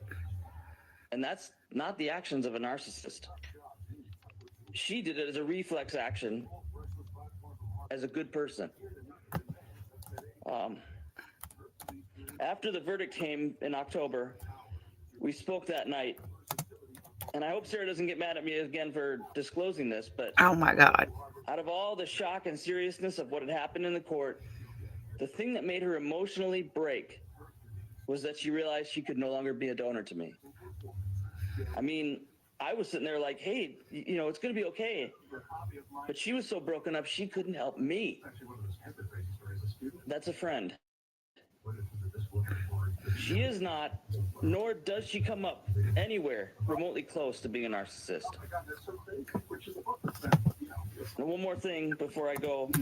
[SPEAKER 15] And that's not the actions of a narcissist. She did it as a reflex action, as a good person. After the verdict came in October, we spoke that night. And I hope Sarah doesn't get mad at me again for disclosing this, but
[SPEAKER 1] Oh my God.
[SPEAKER 15] out of all the shock and seriousness of what had happened in the court, The thing that made her emotionally break was that she realized she could no longer be a donor to me. I mean, I was sitting there like, hey, you know, it's going to be okay. But she was so broken up, she couldn't help me. That's a friend. She is not, nor does she come up anywhere remotely close to being a narcissist. And one more thing before I go.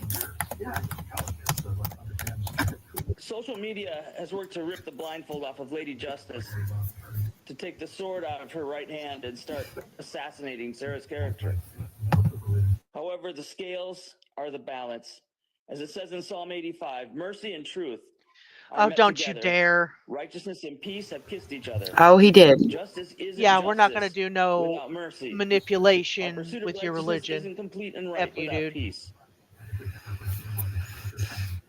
[SPEAKER 15] Social media has worked to rip the blindfold off of Lady Justice, to take the sword out of her right hand and start assassinating Sarah's character. However, the scales are the balance. As it says in Psalm 85, mercy and truth are
[SPEAKER 2] Oh,
[SPEAKER 15] met
[SPEAKER 2] don't
[SPEAKER 15] together.
[SPEAKER 2] you dare.
[SPEAKER 15] Righteousness and peace have kissed each other.
[SPEAKER 1] Oh, he did.
[SPEAKER 15] Justice isn't
[SPEAKER 2] Yeah, we're not going to
[SPEAKER 15] justice
[SPEAKER 2] do no
[SPEAKER 15] without mercy. Our
[SPEAKER 2] manipulation
[SPEAKER 15] pursuit of
[SPEAKER 2] with your
[SPEAKER 15] righteousness
[SPEAKER 2] religion.
[SPEAKER 15] isn't complete and right
[SPEAKER 2] F you,
[SPEAKER 15] without
[SPEAKER 2] dude.
[SPEAKER 15] peace.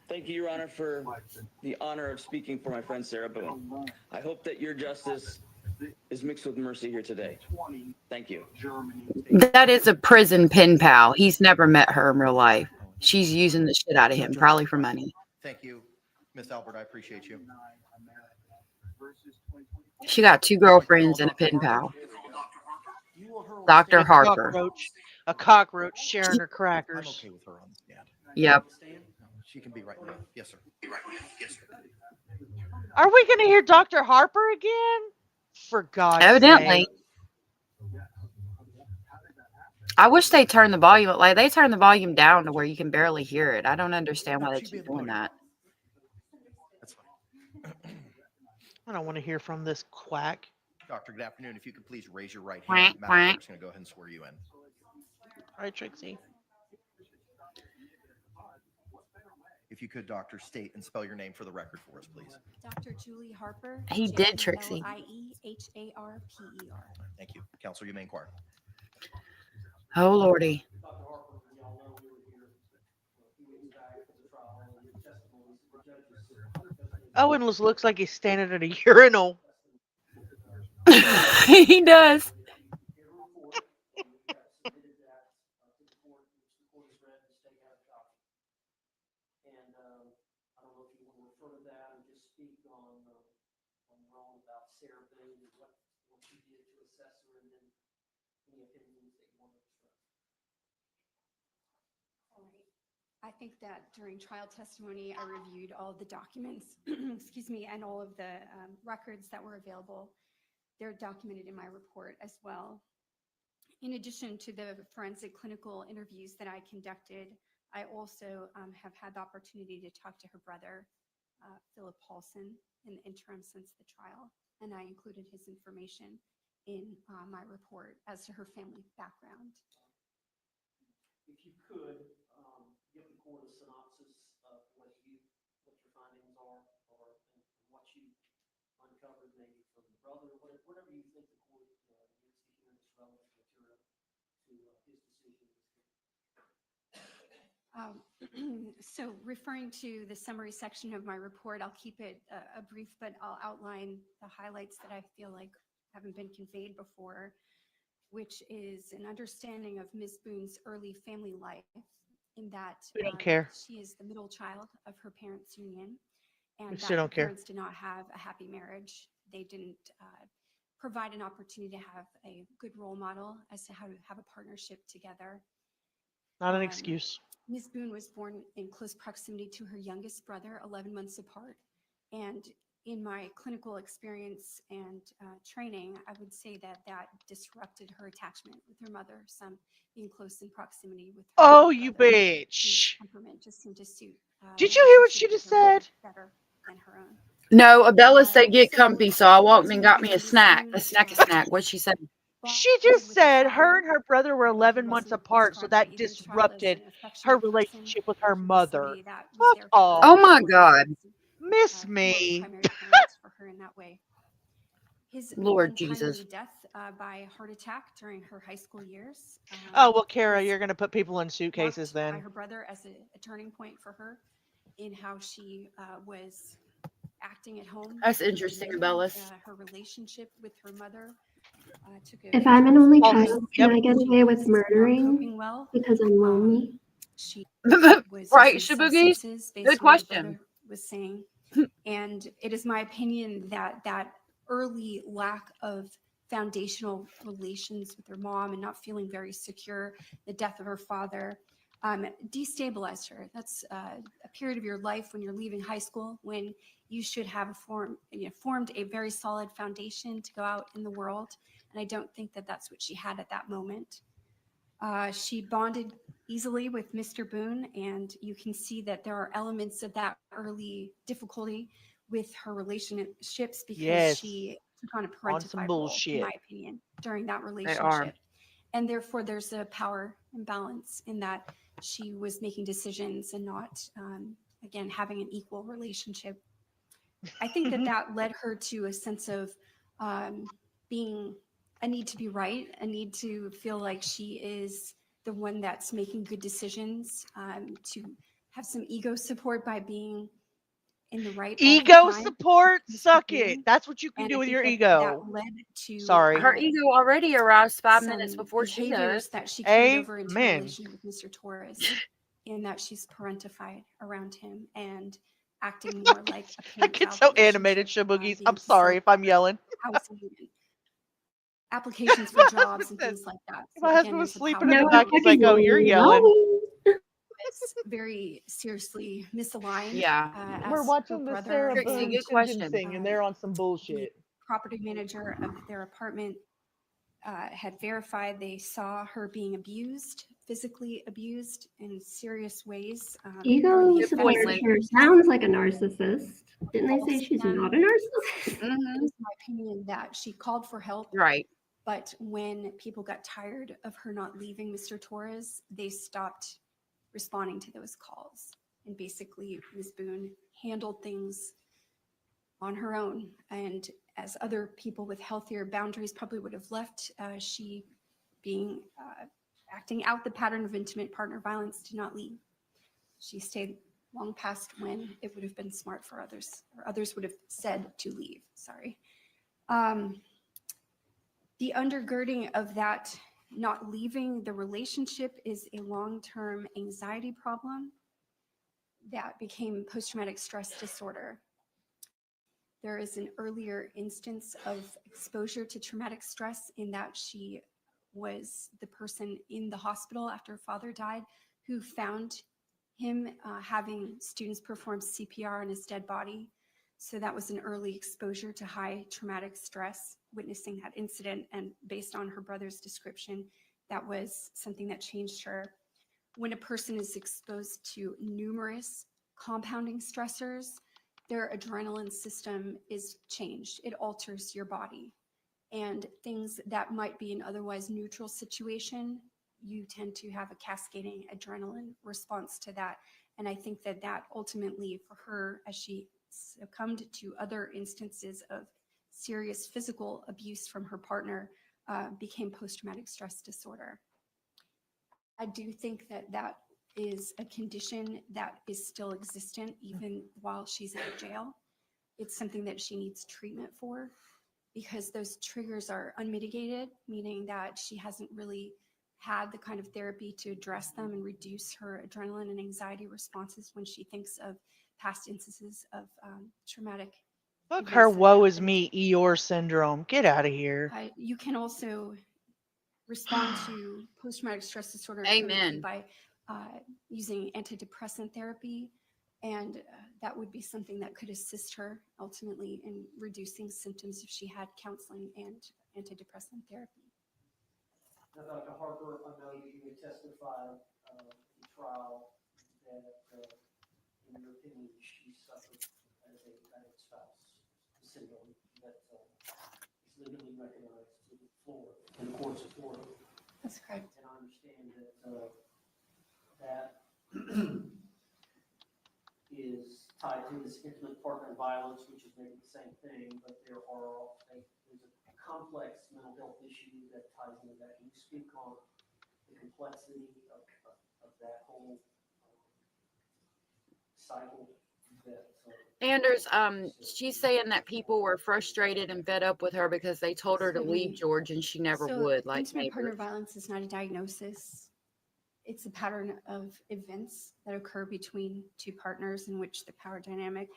[SPEAKER 15] Thank you, Your Honor, for the honor of speaking for my friend Sarah Boone. I hope that your justice is mixed with mercy here today. Thank you.
[SPEAKER 1] That is a prison pen pal. He's never met her in real life. She's using the shit out of him, probably for money.
[SPEAKER 6] Thank you, Miss Albert. I appreciate you.
[SPEAKER 1] She got 2 girlfriends and a pen pal. Dr. Harper.
[SPEAKER 2] A cockroach sharing her crackers.
[SPEAKER 6] I'm okay with her on the stand.
[SPEAKER 1] Yep.
[SPEAKER 6] She can be right now. Yes, sir.
[SPEAKER 2] Are we going to hear Dr. Harper again? For God's
[SPEAKER 1] Evidently.
[SPEAKER 2] sake.
[SPEAKER 1] I wish they turned the volume, like they turned the volume down to where you can barely hear it. I don't understand why they keep doing that.
[SPEAKER 6] That's fine.
[SPEAKER 2] I don't want to hear from this quack.
[SPEAKER 6] Doctor, good afternoon. If you could please raise your right
[SPEAKER 1] Quack,
[SPEAKER 6] hand. Madam
[SPEAKER 1] quack.
[SPEAKER 6] Clerk's going to go ahead and swear you in.
[SPEAKER 2] All right, Trixie.
[SPEAKER 6] If you could, Doctor, state and spell your name for the record for us, please.
[SPEAKER 14] Dr. Julie Harper.
[SPEAKER 1] He did, Trixie.
[SPEAKER 14] J-U-L-I-E-H-A-R-P-E-R.
[SPEAKER 6] Thank you. Counselor, you may inquire.
[SPEAKER 1] Oh, Lordy.
[SPEAKER 2] Owen looks like he's standing at a urinal.
[SPEAKER 1] He does.
[SPEAKER 7] And I don't know if you want to refer to that or just speak on wrong about Sarah Boone and what she did to assess her, and then any opinions that you want to express.
[SPEAKER 14] All right. I think that during trial testimony, I reviewed all of the documents, excuse me, and all of the records that were available. They're documented in my report as well. In addition to the forensic clinical interviews that I conducted, I also have had the opportunity to talk to her brother, Philip Paulson, in the interim since the trial, and I included his information in my report as to her family background.
[SPEAKER 7] If you could, give the court a synopsis of what your findings are, or what you uncovered maybe from the brother, whatever you think the court needs to hear this relevant material to his decision.
[SPEAKER 14] So referring to the summary section of my report, I'll keep it a brief, but I'll outline the highlights that I feel like haven't been conveyed before, which is an understanding of Ms. Boone's early family life, in that
[SPEAKER 2] We don't care.
[SPEAKER 14] she is the middle child of her parents' union, and
[SPEAKER 2] We
[SPEAKER 14] that
[SPEAKER 2] still
[SPEAKER 14] her
[SPEAKER 2] don't care.
[SPEAKER 14] parents did not have a happy marriage. They didn't provide an opportunity to have a good role model as to how to have a partnership together.
[SPEAKER 2] Not an excuse.
[SPEAKER 14] Ms. Boone was born in close proximity to her youngest brother, 11 months apart. And in my clinical experience and training, I would say that that disrupted her attachment with her mother, some being close in proximity with her.
[SPEAKER 2] Oh,
[SPEAKER 14] brother.
[SPEAKER 2] you bitch.
[SPEAKER 14] Whose temperament just seemed to suit.
[SPEAKER 2] Did you hear what she just said?
[SPEAKER 14] Better than her own.
[SPEAKER 1] No, Abella said get comfy, so I walked and got me a snack. A snack. What'd she say?
[SPEAKER 2] She just said her and her brother were 11 months apart, so that disrupted her relationship with her mother. Fuck off.
[SPEAKER 1] Oh my God.
[SPEAKER 2] Miss me.
[SPEAKER 14] For her in that way. His
[SPEAKER 1] Lord
[SPEAKER 14] untimely
[SPEAKER 1] Jesus.
[SPEAKER 14] death by heart attack during her high school years.
[SPEAKER 2] Oh, well, Kara, you're going to put people in suitcases
[SPEAKER 14] By
[SPEAKER 2] then.
[SPEAKER 14] her brother as a turning point for her in how she was acting at home.
[SPEAKER 1] That's interesting, Abellis.
[SPEAKER 14] Her relationship with her mother took a.
[SPEAKER 17] If I'm an only
[SPEAKER 2] Well,
[SPEAKER 17] child, can I get away with murdering because I'm lonely?
[SPEAKER 14] She
[SPEAKER 1] Right, Shaboogies? Good question.
[SPEAKER 14] was saying. And it is my opinion that that early lack of foundational relations with her mom and not feeling very secure, the death of her father, destabilized her. That's a period of your life when you're leaving high school, when you should have formed a very solid foundation to go out in the world. And I don't think that that's what she had at that moment. She bonded easily with Mr. Boone, and you can see that there are elements of that early difficulty with her relationships because
[SPEAKER 2] Yes.
[SPEAKER 14] she took on a
[SPEAKER 2] On some
[SPEAKER 14] parentified role, in
[SPEAKER 2] bullshit.
[SPEAKER 14] my opinion, during that
[SPEAKER 1] They are.
[SPEAKER 14] relationship. And therefore, there's a power imbalance in that she was making decisions and not, again, having an equal relationship. I think that that led her to a sense of being a need to be right, a need to feel like she is the one that's making good decisions, to have some ego support by being in the right all the
[SPEAKER 2] Ego
[SPEAKER 14] time.
[SPEAKER 2] support,
[SPEAKER 14] Mr.
[SPEAKER 2] suck it.
[SPEAKER 14] Boone.
[SPEAKER 2] That's what you can
[SPEAKER 14] And
[SPEAKER 2] do
[SPEAKER 14] I
[SPEAKER 2] with
[SPEAKER 14] think
[SPEAKER 2] your
[SPEAKER 14] that
[SPEAKER 2] ego.
[SPEAKER 14] that led to
[SPEAKER 2] Sorry.
[SPEAKER 1] Her ego already arrives 5 minutes
[SPEAKER 14] some
[SPEAKER 1] before she
[SPEAKER 14] behaviors
[SPEAKER 1] does.
[SPEAKER 14] that she carried over into a
[SPEAKER 2] Amen.
[SPEAKER 14] relationship with Mr. Torres, in that she's parentified around him and acting more like a
[SPEAKER 2] I get
[SPEAKER 14] parent-child
[SPEAKER 2] so animated,
[SPEAKER 14] relationship,
[SPEAKER 2] Shaboogies.
[SPEAKER 14] being
[SPEAKER 2] I'm sorry if I'm yelling.
[SPEAKER 14] housing and applications for jobs and things like that.
[SPEAKER 2] If
[SPEAKER 14] So
[SPEAKER 2] my
[SPEAKER 14] again,
[SPEAKER 2] husband was
[SPEAKER 14] there's a
[SPEAKER 2] sleeping
[SPEAKER 14] power
[SPEAKER 2] in the
[SPEAKER 17] No
[SPEAKER 2] back, he's like, "Oh, you're yelling."
[SPEAKER 14] that's very seriously misaligned.
[SPEAKER 1] Yeah.
[SPEAKER 2] We're
[SPEAKER 14] As
[SPEAKER 2] watching
[SPEAKER 14] her
[SPEAKER 2] the
[SPEAKER 14] brother
[SPEAKER 2] Sarah
[SPEAKER 1] Trixie,
[SPEAKER 2] Boone
[SPEAKER 14] and
[SPEAKER 1] good question.
[SPEAKER 2] sentencing, and they're on some
[SPEAKER 14] the
[SPEAKER 2] bullshit.
[SPEAKER 14] property manager of their apartment had verified they saw her being abused, physically abused in serious ways.
[SPEAKER 17] Ego
[SPEAKER 14] during the
[SPEAKER 1] Good point,
[SPEAKER 17] supporter
[SPEAKER 14] offense.
[SPEAKER 1] Lynn.
[SPEAKER 17] sounds like a narcissist. Didn't they say she's
[SPEAKER 14] And
[SPEAKER 17] not a narcissist?
[SPEAKER 14] it is my opinion that she called for help.
[SPEAKER 1] Right.
[SPEAKER 14] But when people got tired of her not leaving Mr. Torres, they stopped responding to those calls. And basically, Ms. Boone handled things on her own. And as other people with healthier boundaries probably would have left, she being acting out the pattern of intimate partner violence did not leave. She stayed long past when it would have been smart for others, or others would have said to leave. Sorry. The undergirding of that not leaving the relationship is a long-term anxiety problem that became post-traumatic stress disorder. There is an earlier instance of exposure to traumatic stress in that she was the person in the hospital after her father died who found him having students perform CPR on his dead body. So that was an early exposure to high traumatic stress, witnessing that incident. And based on her brother's description, that was something that changed her. When a person is exposed to numerous compounding stressors, their adrenaline system is changed. It alters your body. And things that might be an otherwise neutral situation, you tend to have a cascading adrenaline response to that. And I think that that ultimately for her, as she succumbed to other instances of serious physical abuse from her partner, became post-traumatic stress disorder. I do think that that is a condition that is still existent even while she's in jail. It's something that she needs treatment for because those triggers are unmitigated, meaning that she hasn't really had the kind of therapy to address them and reduce her adrenaline and anxiety responses when she thinks of past instances of traumatic.
[SPEAKER 2] Fuck her woe is me Eeyore syndrome. Get out of here.
[SPEAKER 14] You can also respond to post-traumatic stress disorder
[SPEAKER 1] Amen.
[SPEAKER 14] by using antidepressant therapy, and that would be something that could assist her ultimately in reducing symptoms if she had counseling and antidepressant therapy.
[SPEAKER 7] Now, Dr. Harper, I know you had testified at the trial that, in your opinion, she suffered as a battered spouse syndrome that is legally recognized in Florida, in the courts of Florida.
[SPEAKER 14] That's correct.
[SPEAKER 7] And I understand that that is tied to this intimate partner violence, which is maybe the same thing, but there's a complex mental health issue that ties into that. Can you speak on the complexity of that whole cycle that
[SPEAKER 1] Anders, she's saying that people were frustrated and fed up with her because they told her to leave
[SPEAKER 14] Absolutely.
[SPEAKER 1] George and she never
[SPEAKER 14] So
[SPEAKER 1] would, like
[SPEAKER 14] intimate partner
[SPEAKER 1] neighbors.
[SPEAKER 14] violence is not a diagnosis.
[SPEAKER 18] it's a pattern of events that occur between two partners in which the power dynamic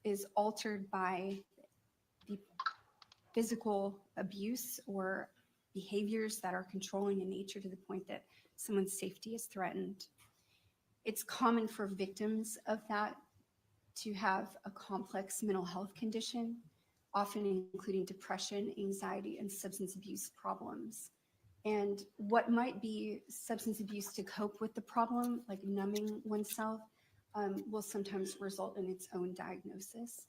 [SPEAKER 18] is altered by the physical abuse or behaviors that are controlling in nature to the point that someone's safety is threatened. It's common for victims of that to have a complex mental health condition, often including depression, anxiety, and substance abuse problems. And what might be substance abuse to cope with the problem, like numbing oneself, will sometimes result in its own diagnosis.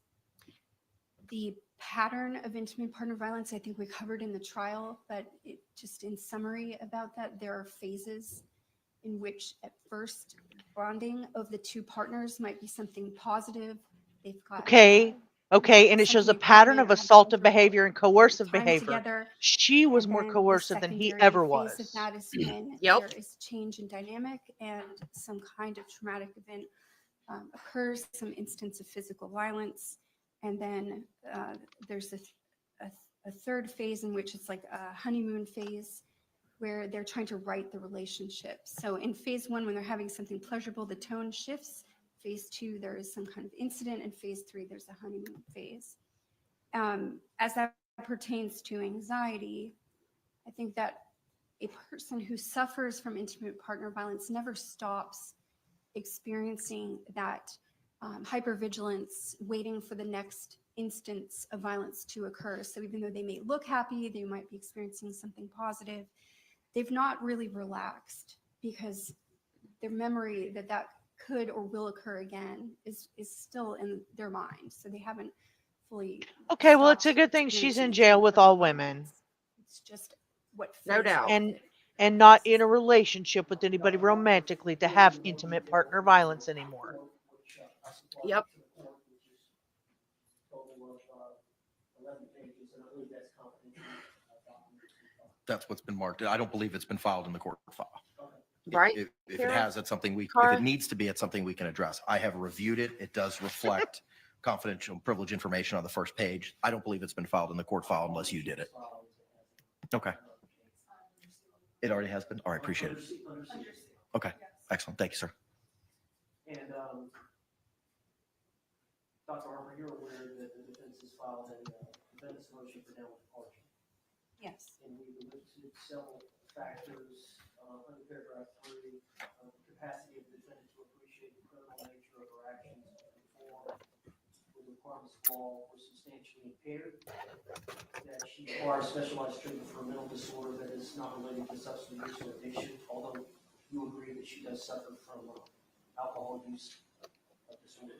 [SPEAKER 18] The pattern of intimate partner violence, I think we covered in the trial, but just in summary about that, there are phases in which at first bonding of the two partners might be something positive. They've got
[SPEAKER 2] Okay. Okay, and it shows a pattern of assaultive behavior and coercive
[SPEAKER 18] time
[SPEAKER 2] behavior.
[SPEAKER 18] together.
[SPEAKER 2] She was
[SPEAKER 18] And
[SPEAKER 2] more
[SPEAKER 18] then the
[SPEAKER 2] coercive than he
[SPEAKER 18] secondary
[SPEAKER 2] ever
[SPEAKER 18] phase
[SPEAKER 2] was.
[SPEAKER 18] of that is when there is change in dynamic and some kind of traumatic event occurs, some instance of physical violence. And then there's a third phase in which it's like a honeymoon phase where they're trying to right the relationship. So in phase one, when they're having something pleasurable, the tone shifts. Phase two, there is some kind of incident. And phase three, there's a honeymoon phase. As that pertains to anxiety, I think that a person who suffers from intimate partner violence never stops experiencing that hypervigilance, waiting for the next instance of violence to occur. So even though they may look happy, they might be experiencing something positive, they've not really relaxed because their memory that that could or will occur again is still in their mind. So they haven't fully.
[SPEAKER 2] Okay, well, it's a good thing she's in jail with all women.
[SPEAKER 18] It's just what
[SPEAKER 1] No doubt.
[SPEAKER 2] And not in a relationship with anybody romantically to have intimate partner violence anymore.
[SPEAKER 1] Yep.
[SPEAKER 6] That's what's been marked. I don't believe it's been filed in the court file.
[SPEAKER 1] Right.
[SPEAKER 6] If it
[SPEAKER 1] Kara?
[SPEAKER 6] has, that's something if
[SPEAKER 1] Kara?
[SPEAKER 6] it needs to be, it's something we can address. I have reviewed it. It does reflect confidential and privileged information on the first page. I don't believe it's been filed in the court file unless you did it. Okay. It already has been? All right, appreciate it. Okay, excellent. Thank you, sir.
[SPEAKER 7] And Dr. Harper, you're aware that the defense has filed a defense motion for downward departure.
[SPEAKER 18] Yes.
[SPEAKER 7] And we listed several factors under paragraph 3, the capacity of the defendant to appreciate the criminal nature of her actions and conform with the requirements of law or substantially impaired, that she requires specialized treatment for a mental disorder that is not related to substance use or addiction, although you agree that she does suffer from alcohol use disorder.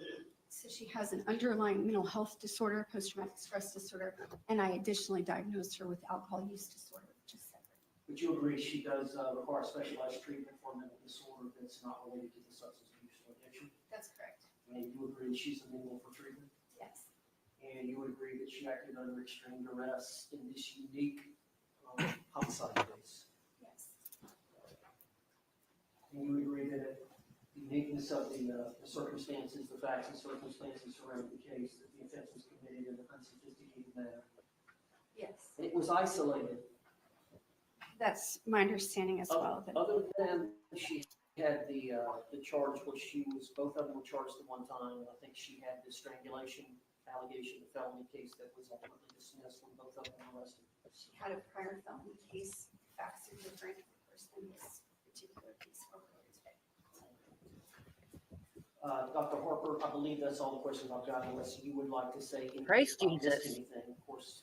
[SPEAKER 18] So she has an underlying mental health disorder, post-traumatic stress disorder, and I additionally diagnosed her with alcohol use disorder, which is separate.
[SPEAKER 7] But you agree she does require specialized treatment for a mental disorder that's not related to the substance abuse or addiction?
[SPEAKER 18] That's correct.
[SPEAKER 7] And you agree she's amenable for treatment?
[SPEAKER 18] Yes.
[SPEAKER 7] And you would agree that she acted under extreme duress in this unique homicide case?
[SPEAKER 18] Yes.
[SPEAKER 7] And you would agree that the uniqueness of the circumstances, the facts and circumstances surrounding the case, that the offense was committed in an unsophisticated manner?
[SPEAKER 18] Yes.
[SPEAKER 7] And it was isolated?
[SPEAKER 18] That's my understanding as well. That
[SPEAKER 7] Other than she had the charge, which she was, both of them were charged at one time. I think she had the strangulation allegation, the felony case that was ultimately dismissed when both of them were arrested.
[SPEAKER 18] she had a prior felony case, facts are different, of course, than this particular case over today.
[SPEAKER 7] Dr. Harper, I believe that's all the questions I've got, unless you would like to say anything.
[SPEAKER 1] Praise
[SPEAKER 7] if I missed
[SPEAKER 1] Jesus.
[SPEAKER 7] Anything, of course.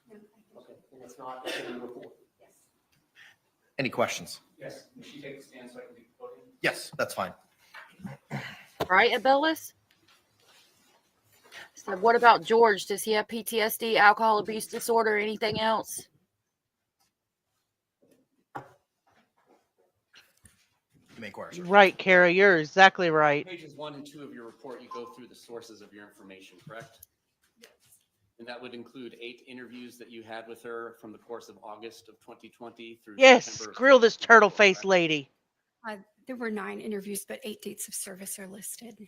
[SPEAKER 18] No,
[SPEAKER 7] Okay, and if not, it's in the report.
[SPEAKER 18] yes.
[SPEAKER 6] Any questions?
[SPEAKER 5] Yes, may she take a stand so I can do the voting?
[SPEAKER 6] Yes, that's fine.
[SPEAKER 1] Right, Abellis? So what about George? Does he have PTSD, alcohol abuse disorder, anything else?
[SPEAKER 6] You may inquire, sir.
[SPEAKER 2] Right, Kara, you're exactly right.
[SPEAKER 19] Pages 1 and 2 of your report, you go through the sources of your information, correct?
[SPEAKER 18] Yes.
[SPEAKER 19] And that would include 8 interviews that you had with her from the course of August of 2020 through
[SPEAKER 2] Yes,
[SPEAKER 19] September of
[SPEAKER 2] grill this
[SPEAKER 19] 2024,
[SPEAKER 2] turtle-faced
[SPEAKER 19] correct?
[SPEAKER 2] lady.
[SPEAKER 18] There were 9 interviews, but 8 dates of service are listed.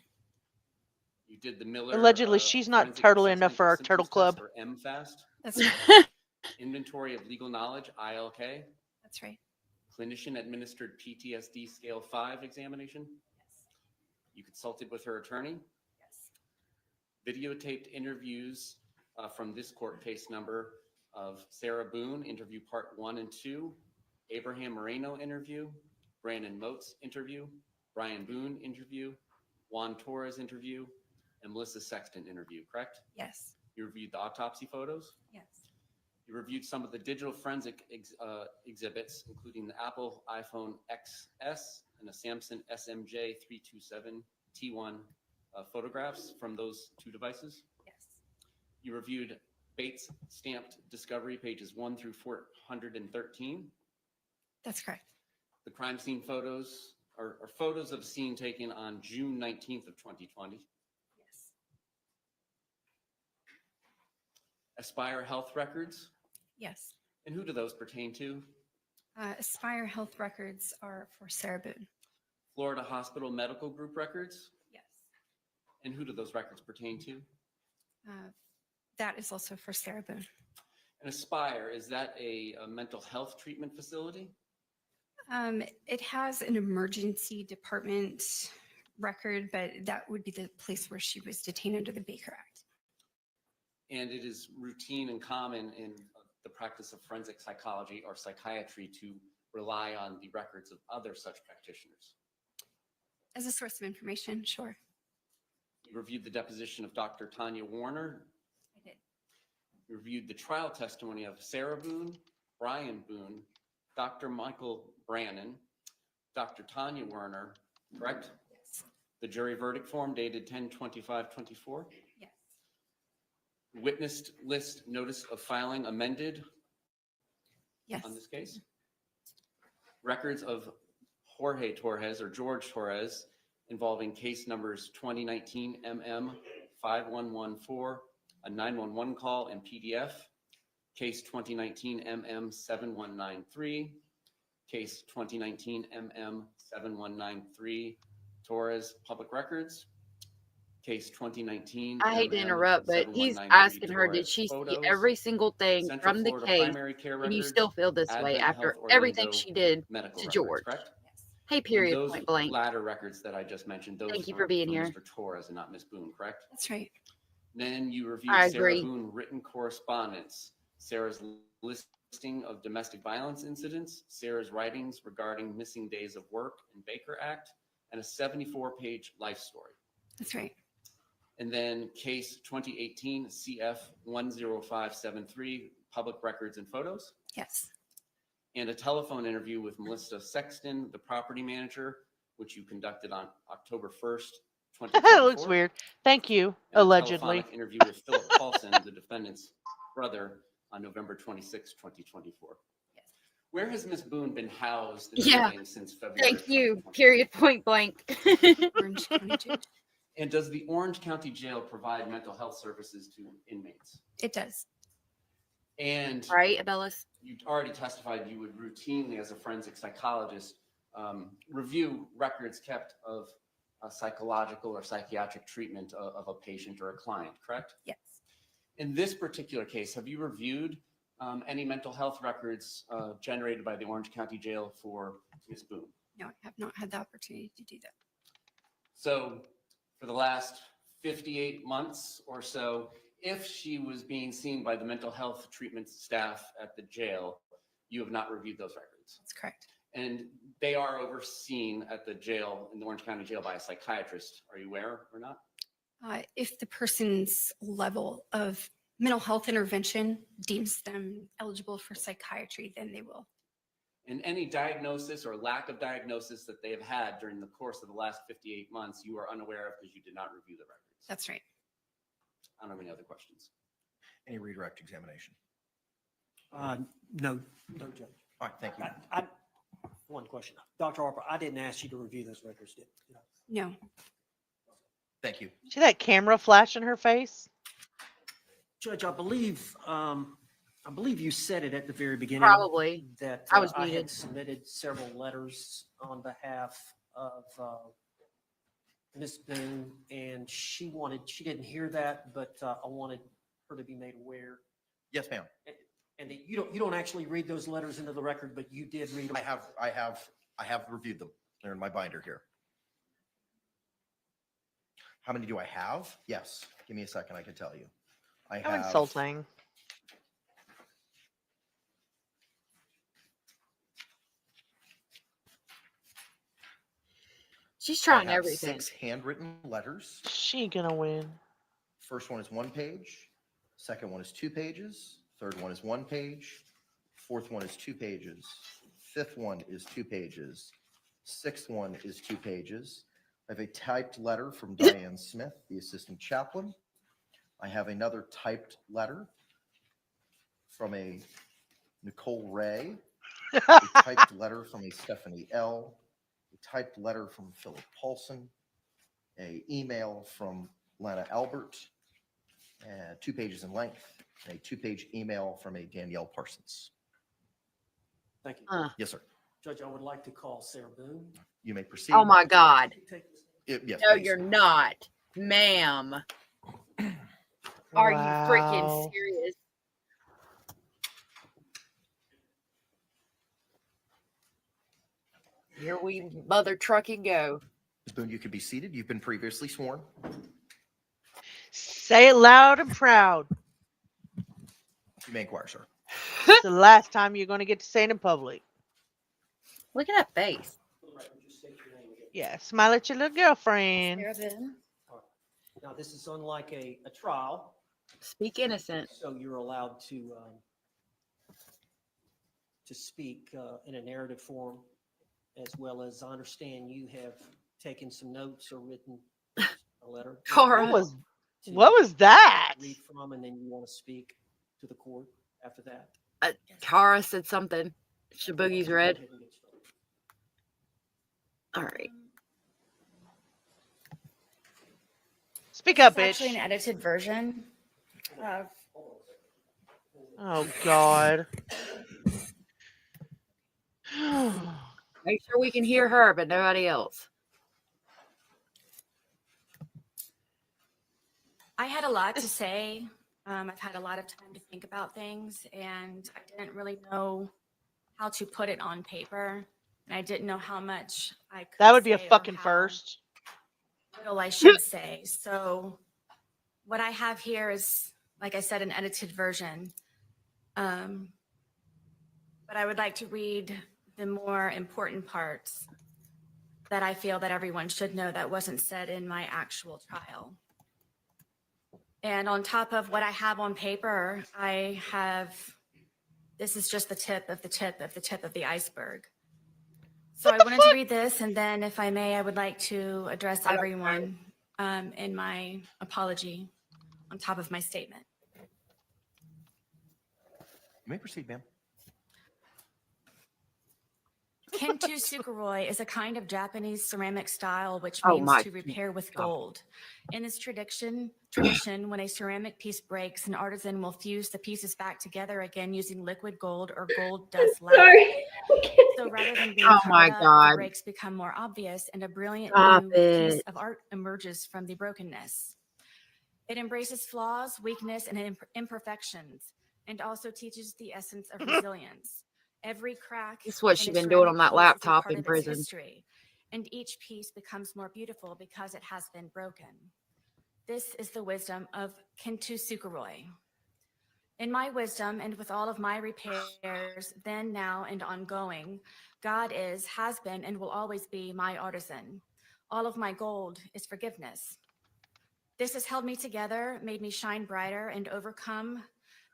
[SPEAKER 19] You did the Miller.
[SPEAKER 2] Allegedly, she's not
[SPEAKER 19] Forensic
[SPEAKER 2] turtle
[SPEAKER 19] Assessment
[SPEAKER 2] enough for
[SPEAKER 19] of
[SPEAKER 2] our
[SPEAKER 19] Symptoms
[SPEAKER 2] turtle
[SPEAKER 19] Test,
[SPEAKER 2] club.
[SPEAKER 19] or MFAST.
[SPEAKER 18] That's right.
[SPEAKER 19] Inventory of Legal Knowledge, ILK.
[SPEAKER 18] That's right.
[SPEAKER 19] clinician-administered PTSD Scale 5 examination?
[SPEAKER 18] Yes.
[SPEAKER 19] You consulted with her attorney?
[SPEAKER 18] Yes.
[SPEAKER 19] Videotaped interviews from this court case number of Sarah Boone, interview part 1 and 2, Abraham Moreno interview, Brandon Moats interview, Brian Boone interview, Juan Torres interview, and Melissa Sexton interview, correct?
[SPEAKER 18] Yes.
[SPEAKER 19] You reviewed the autopsy photos?
[SPEAKER 18] Yes.
[SPEAKER 19] You reviewed some of the digital forensic exhibits, including the Apple iPhone XS and the Samsung SMJ 327 T1 photographs from those two devices?
[SPEAKER 18] Yes.
[SPEAKER 19] You reviewed Bates stamped discovery pages 1 through 413.
[SPEAKER 18] That's correct.
[SPEAKER 19] The crime scene photos are photos of the scene taken on June 19th of 2020.
[SPEAKER 18] Yes.
[SPEAKER 19] Aspire Health records,
[SPEAKER 18] Yes.
[SPEAKER 19] and who do those pertain to?
[SPEAKER 18] Aspire Health records are for Sarah Boone.
[SPEAKER 19] Florida Hospital Medical Group records,
[SPEAKER 18] Yes.
[SPEAKER 19] and who do those records pertain to?
[SPEAKER 18] That is also for Sarah Boone.
[SPEAKER 19] And Aspire, is that a mental health treatment facility?
[SPEAKER 18] It has an emergency department record, but that would be the place where she was detained under the Baker Act.
[SPEAKER 19] And it is routine and common in the practice of forensic psychology or psychiatry to rely on the records of other such practitioners.
[SPEAKER 18] As a source of information, sure.
[SPEAKER 19] You reviewed the deposition of Dr. Tanya Warner.
[SPEAKER 18] I did.
[SPEAKER 19] You reviewed the trial testimony of Sarah Boone, Brian Boone, Dr. Michael Brannon, Dr. Tanya Werner, correct?
[SPEAKER 18] Yes.
[SPEAKER 19] The jury verdict form dated 10/25/24.
[SPEAKER 18] Yes.
[SPEAKER 19] Witness list notice of filing amended
[SPEAKER 18] Yes.
[SPEAKER 19] on this case. Records of Jorge Torres or George Torres involving case numbers 2019 MM 5114, a 911 call and PDF, case 2019 MM 7193, case 2019 MM 7193, Torres Public Records, case 2019.
[SPEAKER 1] I hate to
[SPEAKER 19] MM
[SPEAKER 1] interrupt, but he's
[SPEAKER 19] 7193
[SPEAKER 1] asking her, did
[SPEAKER 19] Torres
[SPEAKER 1] she see
[SPEAKER 19] photos,
[SPEAKER 1] every single thing
[SPEAKER 19] Central
[SPEAKER 1] from the
[SPEAKER 19] Florida
[SPEAKER 1] case?
[SPEAKER 19] primary care
[SPEAKER 1] And you
[SPEAKER 19] records,
[SPEAKER 1] still feel this way
[SPEAKER 19] Advent
[SPEAKER 1] after
[SPEAKER 19] Health
[SPEAKER 1] everything
[SPEAKER 19] Orlando
[SPEAKER 1] she did
[SPEAKER 19] medical
[SPEAKER 1] to
[SPEAKER 19] records,
[SPEAKER 1] George?
[SPEAKER 19] correct?
[SPEAKER 1] Hey,
[SPEAKER 19] And
[SPEAKER 1] period,
[SPEAKER 19] those
[SPEAKER 1] point blank.
[SPEAKER 19] latter records that I just mentioned, those
[SPEAKER 1] Thank you for
[SPEAKER 19] are
[SPEAKER 1] being
[SPEAKER 19] from
[SPEAKER 1] here.
[SPEAKER 19] Mr. Torres and not Ms. Boone, correct?
[SPEAKER 18] That's right.
[SPEAKER 19] Then you reviewed
[SPEAKER 1] I
[SPEAKER 19] Sarah
[SPEAKER 1] agree.
[SPEAKER 19] Boone written correspondence, Sarah's listing of domestic violence incidents, Sarah's writings regarding missing days of work and Baker Act, and a 74-page life story.
[SPEAKER 18] That's right.
[SPEAKER 19] And then case 2018 CF 10573, public records and photos,
[SPEAKER 18] Yes.
[SPEAKER 19] and a telephone interview with Melissa Sexton, the property manager, which you conducted on October 1st,
[SPEAKER 2] It
[SPEAKER 19] 2024.
[SPEAKER 2] looks weird. Thank you.
[SPEAKER 19] And a
[SPEAKER 2] Allegedly.
[SPEAKER 19] telephonic interview with Philip Paulson, the defendant's brother, on November 26, 2024.
[SPEAKER 18] Yes.
[SPEAKER 19] Where has Ms. Boone been housed in
[SPEAKER 1] Yeah.
[SPEAKER 19] Spain since February?
[SPEAKER 1] Thank you,
[SPEAKER 19] 2024?
[SPEAKER 1] period, point blank.
[SPEAKER 18] Orange County Jail.
[SPEAKER 19] And does the Orange County Jail provide mental health services to inmates?
[SPEAKER 18] It does.
[SPEAKER 19] And
[SPEAKER 1] Right, Abellis?
[SPEAKER 19] you already testified you would routinely, as a forensic psychologist, review records kept of a psychological or psychiatric treatment of a patient or a client, correct?
[SPEAKER 18] Yes.
[SPEAKER 19] In this particular case, have you reviewed any mental health records generated by the Orange County Jail for Ms. Boone?
[SPEAKER 18] No, I have not had the opportunity to do that.
[SPEAKER 19] So for the last 58 months or so, if she was being seen by the mental health treatment staff at the jail, you have not reviewed those records.
[SPEAKER 18] That's correct.
[SPEAKER 19] And they are overseen at the jail, in the Orange County Jail, by a psychiatrist. Are you aware or not?
[SPEAKER 18] If the person's level of mental health intervention deems them eligible for psychiatry, then they will.
[SPEAKER 19] And any diagnosis or lack of diagnosis that they have had during the course of the last 58 months, you are unaware of because you did not review the records.
[SPEAKER 18] That's right.
[SPEAKER 19] I don't have any other questions.
[SPEAKER 6] Any redirect examination?
[SPEAKER 16] No, Judge.
[SPEAKER 6] All right, thank you.
[SPEAKER 16] One question. Dr. Harper, I didn't ask you to review those records, did I?
[SPEAKER 18] No.
[SPEAKER 6] Thank you.
[SPEAKER 2] See that camera flash in her face?
[SPEAKER 16] Judge, I believe you said it at the very beginning.
[SPEAKER 1] Probably.
[SPEAKER 16] That
[SPEAKER 1] I was
[SPEAKER 16] I
[SPEAKER 1] muted.
[SPEAKER 16] had submitted several letters on behalf of Ms. Boone, and she didn't hear that, but I wanted her to be made aware.
[SPEAKER 6] Yes, ma'am.
[SPEAKER 16] And that you don't actually read those letters into the record, but you did read them.
[SPEAKER 6] I have reviewed them. They're in my binder here. How many do I have? Yes. Give me a second. I can tell you. I
[SPEAKER 2] How
[SPEAKER 6] have.
[SPEAKER 2] insulting.
[SPEAKER 1] She's
[SPEAKER 6] I
[SPEAKER 1] trying
[SPEAKER 6] have
[SPEAKER 1] everything.
[SPEAKER 6] 6 handwritten letters.
[SPEAKER 2] She ain't gonna win.
[SPEAKER 6] First one is 1 page. Second one is 2 pages. Third one is 1 page. Fourth one is 2 pages. Fifth one is 2 pages. Sixth one is 2 pages. I have a typed letter from Diane Smith, the assistant chaplain. I have another typed letter from a Nicole Ray, a typed letter from a Stephanie L, a typed letter from Philip Paulson, a email from Lana Albert, 2 pages in length, and a 2-page email from a Danielle Parsons.
[SPEAKER 16] Thank you.
[SPEAKER 6] Yes, sir.
[SPEAKER 16] Judge, I would like to call Sarah Boone.
[SPEAKER 6] You may proceed.
[SPEAKER 1] Oh my God.
[SPEAKER 6] Yes,
[SPEAKER 1] No,
[SPEAKER 6] please.
[SPEAKER 1] you're not, ma'am. Are you freaking
[SPEAKER 2] Wow.
[SPEAKER 1] serious? Here we mother trucking go.
[SPEAKER 6] Ms. Boone, you could be seated. You've been previously sworn.
[SPEAKER 2] Say it loud and proud.
[SPEAKER 6] You may inquire, sir.
[SPEAKER 2] It's the last time you're going to get to say it in public.
[SPEAKER 1] Look at that face.
[SPEAKER 2] Yeah, smile at your little girlfriend.
[SPEAKER 16] Now, this is unlike a trial.
[SPEAKER 1] Speak innocent.
[SPEAKER 16] So you're allowed to speak in a narrative form, as well as I understand you have taken some notes or written a letter.
[SPEAKER 1] Cora.
[SPEAKER 2] What was that?
[SPEAKER 16] Read from, and then you want to speak to the court after that.
[SPEAKER 1] Tara said something. Shaboogie's read. All right.
[SPEAKER 2] Speak up,
[SPEAKER 20] It's actually
[SPEAKER 2] bitch.
[SPEAKER 20] an edited version of.
[SPEAKER 2] Oh, God.
[SPEAKER 1] Make sure we can hear her, but nobody else.
[SPEAKER 20] I had a lot to say. I've had a lot of time to think about things, and I didn't really know how to put it on paper. And I didn't know how much I could
[SPEAKER 2] That would be a
[SPEAKER 20] say or
[SPEAKER 2] fucking
[SPEAKER 20] how
[SPEAKER 2] first.
[SPEAKER 20] little I should say. So what I have here is, like I said, an edited version. But I would like to read the more important parts that I feel that everyone should know that wasn't said in my actual trial. And on top of what I have on paper, I have, this is just the tip of the tip of the tip of the iceberg. So I wanted to read this, and then if I may, I would like to address everyone in my apology on top of my statement.
[SPEAKER 6] You may proceed, ma'am.
[SPEAKER 20] Kintu Sukuroi is a kind of Japanese ceramic style which
[SPEAKER 1] Oh
[SPEAKER 20] means
[SPEAKER 1] my
[SPEAKER 20] to repair with
[SPEAKER 1] God.
[SPEAKER 20] gold. In this tradition, when a ceramic piece breaks, an artisan will fuse the pieces back together again using liquid gold or gold dust lacquer. So rather than being
[SPEAKER 1] Oh my
[SPEAKER 20] covered up,
[SPEAKER 1] God.
[SPEAKER 20] the breaks become more obvious and a brilliant
[SPEAKER 1] Stop
[SPEAKER 20] new piece
[SPEAKER 1] it.
[SPEAKER 20] of art emerges from the brokenness. It embraces flaws, weakness, and imperfections, and also teaches the essence of resilience. Every crack
[SPEAKER 1] This is what
[SPEAKER 20] in
[SPEAKER 1] she's
[SPEAKER 20] a
[SPEAKER 1] been doing on
[SPEAKER 20] ceramic
[SPEAKER 1] that
[SPEAKER 20] piece is a
[SPEAKER 1] laptop
[SPEAKER 20] part
[SPEAKER 1] in
[SPEAKER 20] of its
[SPEAKER 1] prison.
[SPEAKER 20] history, and each piece becomes more beautiful because it has been broken. This is the wisdom of Kintu Sukuroi. In my wisdom and with all of my repairs, then, now, and ongoing, God is, has been, and will always be my artisan. All of my gold is forgiveness. This has held me together, made me shine brighter, and overcome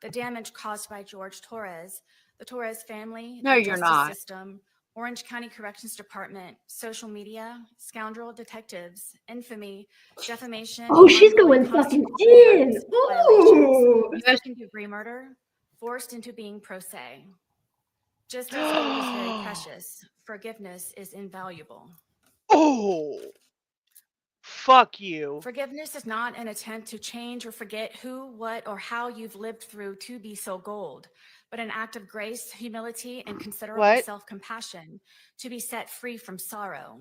[SPEAKER 20] the damage caused by George Torres, the Torres family,
[SPEAKER 1] No,
[SPEAKER 20] the
[SPEAKER 1] you're
[SPEAKER 20] justice
[SPEAKER 1] not.
[SPEAKER 20] system, Orange County Corrections Department, social media, scoundrel detectives, infamy, defamation,
[SPEAKER 17] Oh, she's
[SPEAKER 20] ongoing
[SPEAKER 17] going fucking
[SPEAKER 20] constitutional
[SPEAKER 17] in.
[SPEAKER 20] rights violations,
[SPEAKER 17] Ooh.
[SPEAKER 20] second-degree murder, forced into being pro se. Just as gold is very precious, forgiveness is invaluable.
[SPEAKER 2] Oh, fuck you.
[SPEAKER 20] Forgiveness is not an attempt to change or forget who, what, or how you've lived through to be so gold, but an act of grace, humility, and considerable
[SPEAKER 2] What?
[SPEAKER 20] self-compassion to be set free from sorrow.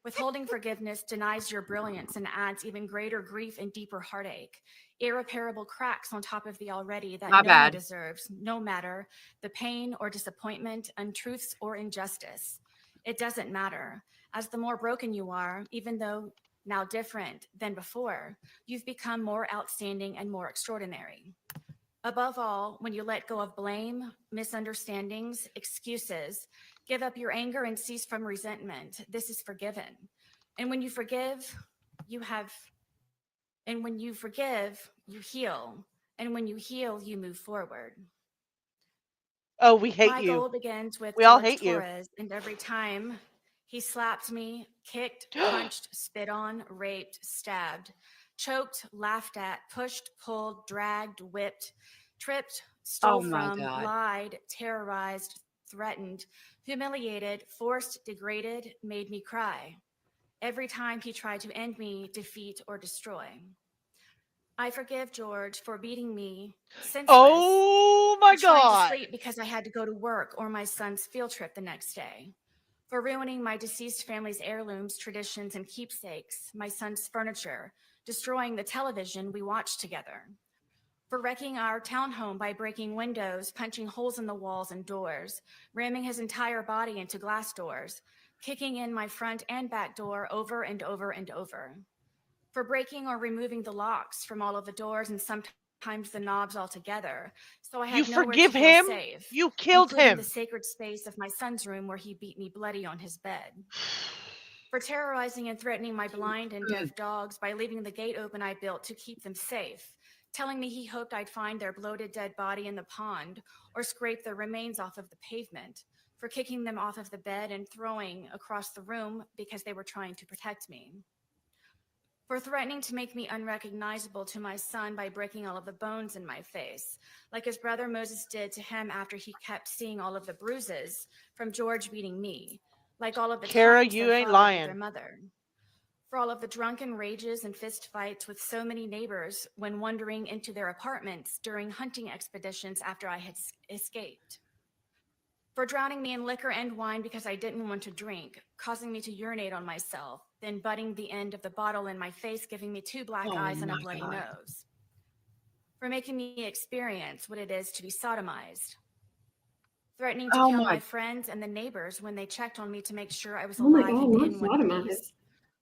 [SPEAKER 20] Withholding forgiveness denies your brilliance and adds even greater grief and deeper heartache. Irreparable cracks on top of the already that
[SPEAKER 1] My
[SPEAKER 20] no one
[SPEAKER 1] bad.
[SPEAKER 20] deserves, no matter the pain or disappointment, untruths or injustice. It doesn't matter. As the more broken you are, even though now different than before, you've become more outstanding and more extraordinary. Above all, when you let go of blame, misunderstandings, excuses, give up your anger and cease from resentment, this is forgiven. And when you forgive, you have, and when you forgive, you heal. And when you heal, you move forward.
[SPEAKER 2] Oh, we hate
[SPEAKER 20] My
[SPEAKER 2] you.
[SPEAKER 20] goal begins with
[SPEAKER 2] We all
[SPEAKER 20] George
[SPEAKER 2] hate you.
[SPEAKER 20] Torres, and every time he slapped me, kicked, punched, spit on, raped, stabbed, choked, laughed at, pushed, pulled, dragged, whipped, tripped, stole
[SPEAKER 1] Oh my
[SPEAKER 20] from,
[SPEAKER 1] God.
[SPEAKER 20] lied, terrorized, threatened, humiliated, forced, degraded, made me cry. Every time he tried to end me, defeat, or destroy. I forgive George for beating me senseless.
[SPEAKER 2] Oh my
[SPEAKER 20] For trying to
[SPEAKER 2] God.
[SPEAKER 20] sleep because I had to go to work or my son's field trip the next day. For ruining my deceased family's heirlooms, traditions, and keepsakes, my son's furniture, destroying the television we watched together. For wrecking our townhome by breaking windows, punching holes in the walls and doors, ramming his entire body into glass doors, kicking in my front and back door over and over and over. For breaking or removing the locks from all of the doors and sometimes the knobs altogether, so I
[SPEAKER 2] You
[SPEAKER 20] had nowhere to
[SPEAKER 2] forgive
[SPEAKER 20] feel
[SPEAKER 2] him?
[SPEAKER 20] safe,
[SPEAKER 2] You killed
[SPEAKER 20] including
[SPEAKER 2] him.
[SPEAKER 20] the sacred space of my son's room where he beat me bloody on his bed. For terrorizing and threatening my blind and deaf dogs by leaving the gate open I built to keep them safe, telling me he hoped I'd find their bloated dead body in the pond or scrape their remains off of the pavement, for kicking them off of the bed and throwing across the room because they were trying to protect me. For threatening to make me unrecognizable to my son by breaking all of the bones in my face, like his brother Moses did to him after he kept seeing all of the bruises from George beating me, like all of the
[SPEAKER 2] Kara,
[SPEAKER 20] times
[SPEAKER 2] you
[SPEAKER 20] their
[SPEAKER 2] ain't
[SPEAKER 20] father beat their
[SPEAKER 2] lying.
[SPEAKER 20] mother. For all of the drunken rages and fist fights with so many neighbors when wandering into their apartments during hunting expeditions after I had escaped. For drowning me in liquor and wine because I didn't want to drink, causing me to urinate on myself, then butting the end of the bottle in my face, giving me 2 black
[SPEAKER 1] Oh
[SPEAKER 20] eyes and a
[SPEAKER 1] my
[SPEAKER 20] bloody
[SPEAKER 1] God.
[SPEAKER 20] nose. For making me experience what it is to be sodomized. Threatening to
[SPEAKER 1] Oh
[SPEAKER 20] kill my
[SPEAKER 1] my.
[SPEAKER 20] friends and the neighbors when they checked on me to make sure I was
[SPEAKER 17] Oh my
[SPEAKER 20] alive
[SPEAKER 17] God,
[SPEAKER 20] and
[SPEAKER 17] not
[SPEAKER 20] in one
[SPEAKER 17] sodomized.
[SPEAKER 20] piece.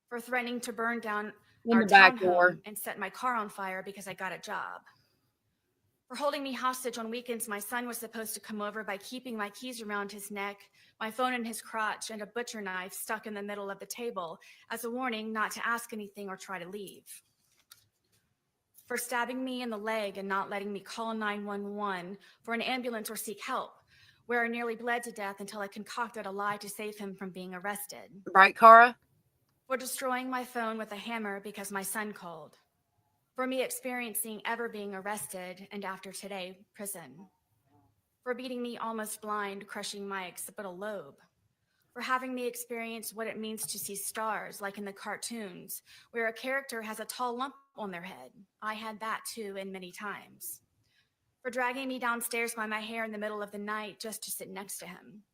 [SPEAKER 20] For threatening to burn down
[SPEAKER 1] In
[SPEAKER 20] our
[SPEAKER 1] the back door.
[SPEAKER 20] townhome and set my car on fire because I got a job. For holding me hostage on weekends my son was supposed to come over by keeping my keys around his neck, my phone in his crotch, and a butcher knife stuck in the middle of the table as a warning not to ask anything or try to leave. For stabbing me in the leg and not letting me call 911 for an ambulance or seek help, where I nearly bled to death until I concocted a lie to save him from being arrested.
[SPEAKER 1] Right, Cara?
[SPEAKER 20] For destroying my phone with a hammer because my son called. For me experiencing ever being arrested and after today, prison. For beating me almost blind, crushing my occipital lobe. For having me experience what it means to see stars, like in the cartoons, where a character has a tall lump on their head. I had that too, and many times. For dragging me downstairs by my hair in the middle of the night just to sit next to him.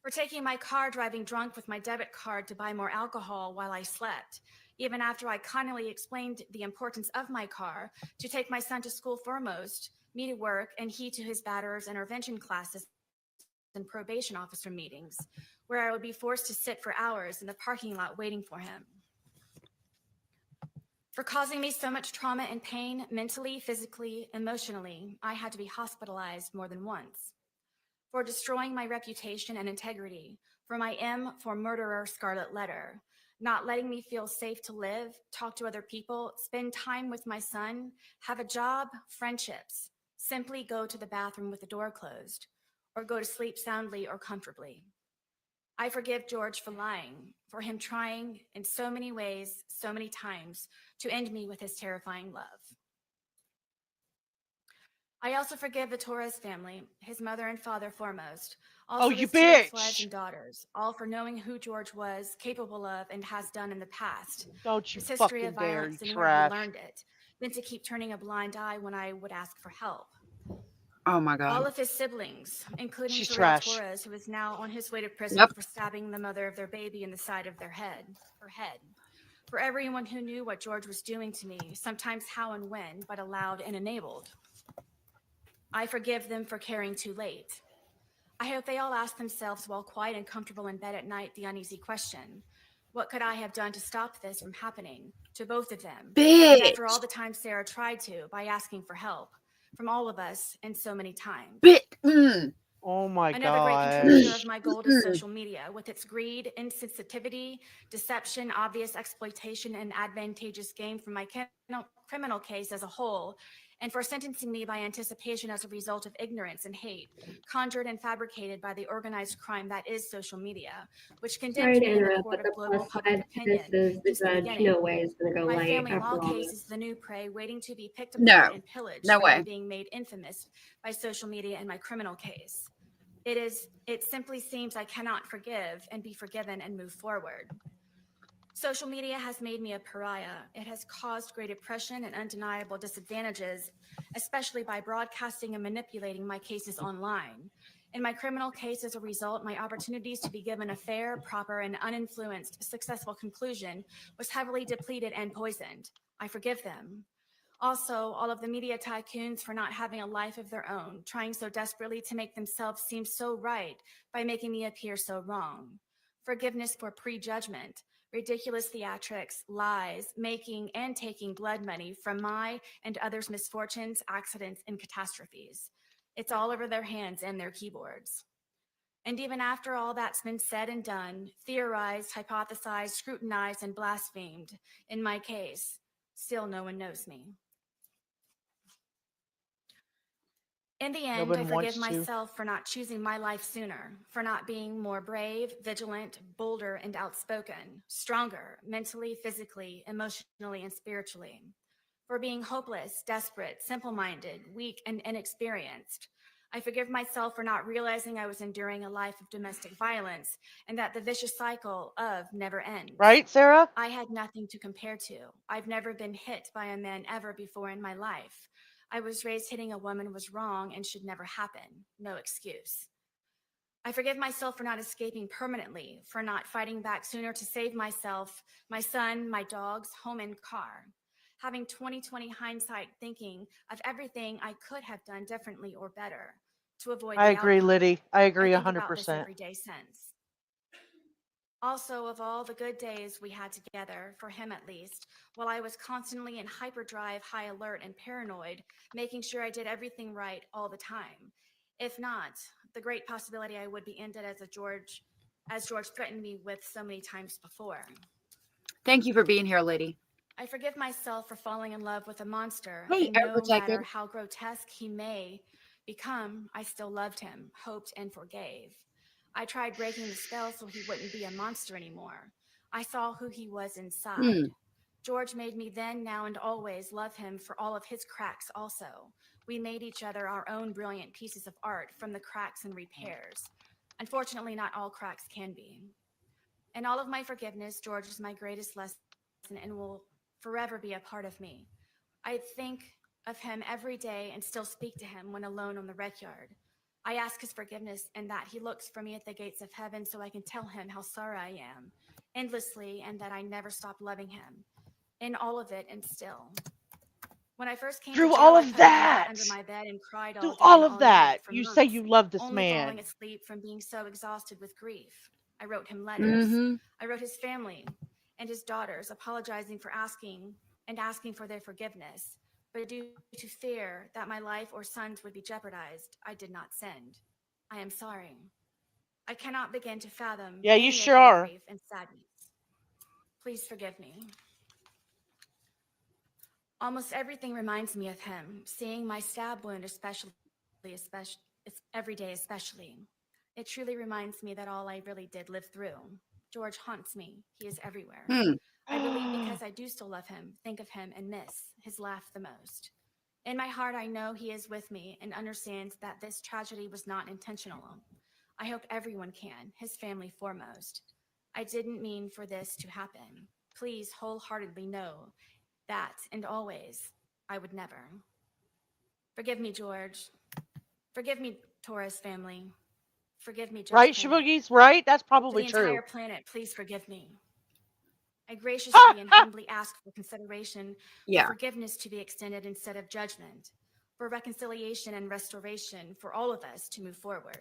[SPEAKER 20] For taking my car driving drunk with my debit card to buy more alcohol while I slept, even after I kindly explained the importance of my car to take my son to school foremost, me to work, and he to his batterers intervention classes and probation officer meetings, where I would be forced to sit for hours in the parking lot waiting for him. For causing me so much trauma and pain, mentally, physically, emotionally, I had to be hospitalized more than once. For destroying my reputation and integrity, for my M for murderer scarlet letter, not letting me feel safe to live, talk to other people, spend time with my son, have a job, friendships, simply go to the bathroom with the door closed, or go to sleep soundly or comfortably. I forgive George for lying, for him trying in so many ways, so many times, to end me with his terrifying love. I also forgive the Torres family, his mother and father foremost, also
[SPEAKER 2] Oh, you
[SPEAKER 20] his 2 ex-wives
[SPEAKER 2] bitch.
[SPEAKER 20] and daughters, all for knowing who George was capable of and has done in the past,
[SPEAKER 2] Don't you
[SPEAKER 20] his history
[SPEAKER 2] fucking
[SPEAKER 20] of
[SPEAKER 2] dare,
[SPEAKER 20] violence
[SPEAKER 2] you
[SPEAKER 20] and where he
[SPEAKER 2] trash.
[SPEAKER 20] learned it, than to keep turning a blind eye when I would ask for help.
[SPEAKER 1] Oh my
[SPEAKER 20] All
[SPEAKER 1] God.
[SPEAKER 20] of his siblings, including
[SPEAKER 2] She's
[SPEAKER 20] Farid
[SPEAKER 2] trash.
[SPEAKER 20] Torres, who is now on his way to prison
[SPEAKER 1] Yep.
[SPEAKER 20] for stabbing the mother of their baby in the side of her head. For everyone who knew what George was doing to me, sometimes how and when, but allowed and enabled. I forgive them for caring too late. I hope they all ask themselves while quiet and comfortable in bed at night the uneasy question, what could I have done to stop this from happening to both of them? And after all
[SPEAKER 1] Bitch.
[SPEAKER 20] the times Sarah tried to by asking for help from all of us and so many times.
[SPEAKER 2] Oh my
[SPEAKER 20] Another great contributor
[SPEAKER 2] gosh.
[SPEAKER 20] of my gold is social media, with its greed, insensitivity, deception, obvious exploitation, and advantageous gain from my criminal case as a whole, and for sentencing me by anticipation as a result of ignorance and hate, conjured and fabricated by the organized crime that is social media, which condemned
[SPEAKER 17] Sorry to
[SPEAKER 20] me in the
[SPEAKER 17] interrupt,
[SPEAKER 20] court
[SPEAKER 17] but
[SPEAKER 20] of
[SPEAKER 17] the
[SPEAKER 20] global
[SPEAKER 17] plus
[SPEAKER 20] public
[SPEAKER 17] side to
[SPEAKER 20] opinion
[SPEAKER 17] this is the
[SPEAKER 20] since the
[SPEAKER 17] judge
[SPEAKER 20] beginning.
[SPEAKER 17] no way is going to go
[SPEAKER 20] My
[SPEAKER 17] light,
[SPEAKER 20] family
[SPEAKER 17] I
[SPEAKER 20] law
[SPEAKER 17] promise.
[SPEAKER 20] case is the new prey waiting to be picked
[SPEAKER 1] No.
[SPEAKER 20] apart and pillaged
[SPEAKER 1] No
[SPEAKER 20] for me
[SPEAKER 1] way.
[SPEAKER 20] being made infamous by social media in my criminal case. It simply seems I cannot forgive and be forgiven and move forward. Social media has made me a pariah. It has caused great oppression and undeniable disadvantages, especially by broadcasting and manipulating my cases online. In my criminal case, as a result, my opportunities to be given a fair, proper, and uninfluenced, successful conclusion was heavily depleted and poisoned. I forgive them. Also, all of the media tycoons for not having a life of their own, trying so desperately to make themselves seem so right by making me appear so wrong. Forgiveness for prejudgment, ridiculous theatrics, lies, making and taking blood money from my and others' misfortunes, accidents, and catastrophes. It's all over their hands and their keyboards. And even after all that's been said and done, theorized, hypothesized, scrutinized, and blasphemed, in my case, still no one knows me. In the end, I
[SPEAKER 2] one
[SPEAKER 20] forgive
[SPEAKER 2] wants to.
[SPEAKER 20] myself for not choosing my life sooner, for not being more brave, vigilant, bolder, and outspoken, stronger, mentally, physically, emotionally, and spiritually, for being hopeless, desperate, simple-minded, weak, and inexperienced. I forgive myself for not realizing I was enduring a life of domestic violence and that the vicious cycle of never ends.
[SPEAKER 2] Right, Sarah?
[SPEAKER 20] I had nothing to compare to. I've never been hit by a man ever before in my life. I was raised hitting a woman was wrong and should never happen. No excuse. I forgive myself for not escaping permanently, for not fighting back sooner to save myself, my son, my dogs, home, and car. Having 20/20 hindsight thinking of everything I could have done differently or better to avoid
[SPEAKER 2] I
[SPEAKER 20] the
[SPEAKER 2] agree,
[SPEAKER 20] outcome.
[SPEAKER 2] Liddy. I agree
[SPEAKER 20] think about this
[SPEAKER 2] 100%.
[SPEAKER 20] every day since. Also, of all the good days we had together, for him at least, while I was constantly in hyperdrive, high alert, and paranoid, making sure I did everything right all the time. If not, the great possibility I would be ended as George threatened me with so many times before.
[SPEAKER 1] Thank you for being here, lady.
[SPEAKER 20] I forgive myself for falling in love with a monster,
[SPEAKER 1] Hey,
[SPEAKER 20] and no matter
[SPEAKER 1] overtaken.
[SPEAKER 20] how grotesque he may become, I still loved him, hoped, and forgave. I tried breaking the spell so he wouldn't be a monster anymore. I saw who he was inside. George made me then, now, and always love him for all of his cracks also. We made each other our own brilliant pieces of art from the cracks and repairs. Unfortunately, not all cracks can be. In all of my forgiveness, George is my greatest lesson and will forever be a part of me. I think of him every day and still speak to him when alone on the rec yard. I ask his forgiveness and that he looks for me at the gates of heaven so I can tell him how sorry I am, endlessly, and that I never stopped loving him. In all of it and still. When I first came to
[SPEAKER 2] Through
[SPEAKER 20] jail,
[SPEAKER 2] all
[SPEAKER 20] I
[SPEAKER 2] of
[SPEAKER 20] put my head
[SPEAKER 2] that,
[SPEAKER 20] under my bed and cried all
[SPEAKER 2] through
[SPEAKER 20] day
[SPEAKER 2] all
[SPEAKER 20] and
[SPEAKER 2] of
[SPEAKER 20] all
[SPEAKER 2] that,
[SPEAKER 20] night for
[SPEAKER 2] you say
[SPEAKER 20] months,
[SPEAKER 2] you love this
[SPEAKER 20] only falling
[SPEAKER 2] man.
[SPEAKER 20] asleep from being so exhausted with grief. I wrote him letters.
[SPEAKER 1] Mm-hmm.
[SPEAKER 20] I wrote his family and his daughters, apologizing for asking for their forgiveness. But due to fear that my life or sons would be jeopardized, I did not send. I am sorry. I cannot begin to fathom
[SPEAKER 2] Yeah, you
[SPEAKER 20] any
[SPEAKER 2] sure
[SPEAKER 20] of their
[SPEAKER 2] are.
[SPEAKER 20] grief and sadness. Please forgive me. Almost everything reminds me of him, seeing my stab wound especially every day especially. It truly reminds me that all I really did live through. George haunts me. He is everywhere. I believe because I do still love him, think of him, and miss his laugh the most. In my heart, I know he is with me and understands that this tragedy was not intentional. I hope everyone can, his family foremost. I didn't mean for this to happen. Please wholeheartedly know that, and always, I would never. Forgive me, George. Forgive me, Torres family. Forgive me, Judge
[SPEAKER 2] Right,
[SPEAKER 20] Planet.
[SPEAKER 2] Shabugi's right. That's
[SPEAKER 20] To
[SPEAKER 2] probably
[SPEAKER 20] the
[SPEAKER 2] true.
[SPEAKER 20] entire planet, please forgive me. I graciously and humbly ask for consideration,
[SPEAKER 1] Yeah.
[SPEAKER 20] for forgiveness to be extended instead of judgment, for reconciliation and restoration for all of us to move forward.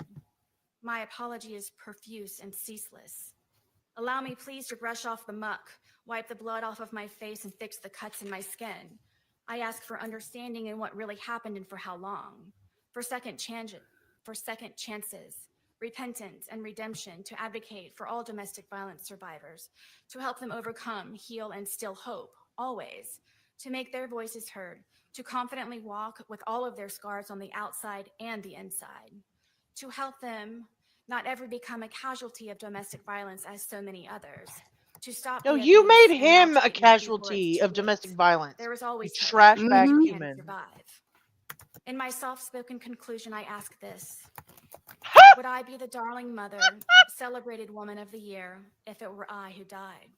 [SPEAKER 20] My apology is profuse and ceaseless. Allow me, please, to brush off the muck, wipe the blood off of my face, and fix the cuts in my skin. I ask for understanding in what really happened and for how long, for second chances, repentance, and redemption, to advocate for all domestic violence survivors, to help them overcome, heal, and still hope, always, to make their voices heard, to confidently walk with all of their scars on the outside and the inside, to help them not ever become a casualty of domestic violence as so many others, to stop
[SPEAKER 2] No,
[SPEAKER 20] the
[SPEAKER 2] you
[SPEAKER 20] abuse
[SPEAKER 2] made
[SPEAKER 20] and
[SPEAKER 2] him
[SPEAKER 20] not
[SPEAKER 2] a
[SPEAKER 20] treat me before it's
[SPEAKER 2] casualty
[SPEAKER 20] too
[SPEAKER 2] of domestic
[SPEAKER 20] late.
[SPEAKER 2] violence.
[SPEAKER 20] There is
[SPEAKER 2] You
[SPEAKER 20] always hope.
[SPEAKER 2] trash bag
[SPEAKER 20] You can
[SPEAKER 2] human.
[SPEAKER 20] survive. In my soft-spoken conclusion, I ask this. Would I be the darling mother, celebrated woman of the year, if it were I who died?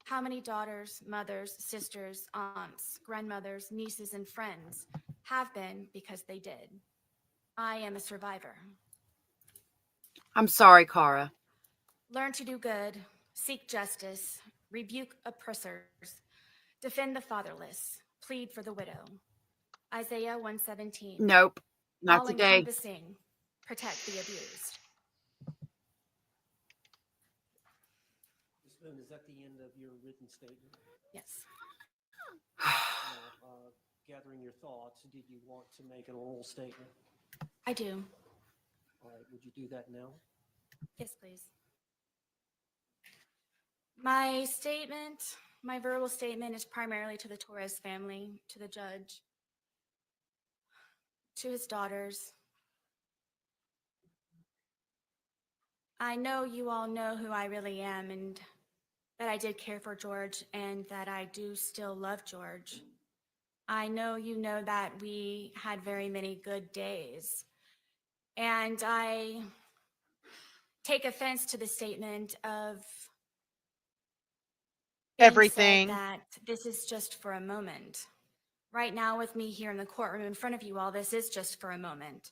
[SPEAKER 20] How many daughters, mothers, sisters, aunts, grandmothers, nieces, and friends have been because they did? I am a survivor.
[SPEAKER 1] I'm sorry, Cara.
[SPEAKER 20] Learn to do good, seek justice, rebuke oppressors, defend the fatherless, plead for the widow. Isaiah 1:17.
[SPEAKER 1] Nope, not today.
[SPEAKER 20] All-encompassing, protect the abused.
[SPEAKER 16] Ms. Boone, is that the end of your written statement?
[SPEAKER 20] Yes.
[SPEAKER 16] Now, gathering your thoughts, did you want to make an oral statement?
[SPEAKER 20] I do.
[SPEAKER 16] All right, would you do that now?
[SPEAKER 20] Yes, please. My statement, my verbal statement is primarily to the Torres family, to the judge, to his daughters. I know you all know who I really am and that I did care for George and that I do still love George. I know you know that we had very many good days. And I take offense to the statement of being
[SPEAKER 2] Everything.
[SPEAKER 20] said that this is just for a moment. Right now with me here in the courtroom in front of you all, this is just for a moment.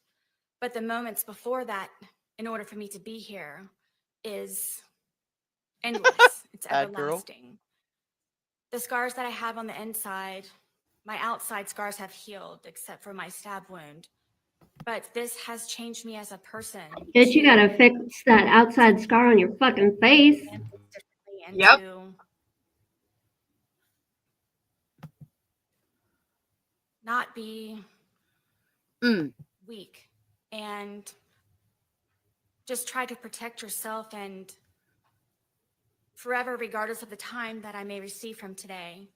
[SPEAKER 20] But the moments before that, in order for me to be here, is endless. It's
[SPEAKER 2] Bad girl.
[SPEAKER 20] everlasting. The scars that I have on the inside, my outside scars have healed, except for my stab wound. But this has changed me as a person.
[SPEAKER 17] Bitch, you gotta fix that outside scar on your fucking face.
[SPEAKER 20] And
[SPEAKER 1] Yep.
[SPEAKER 20] to not be weak and just try to protect yourself and forever, regardless of the time that I may receive from today,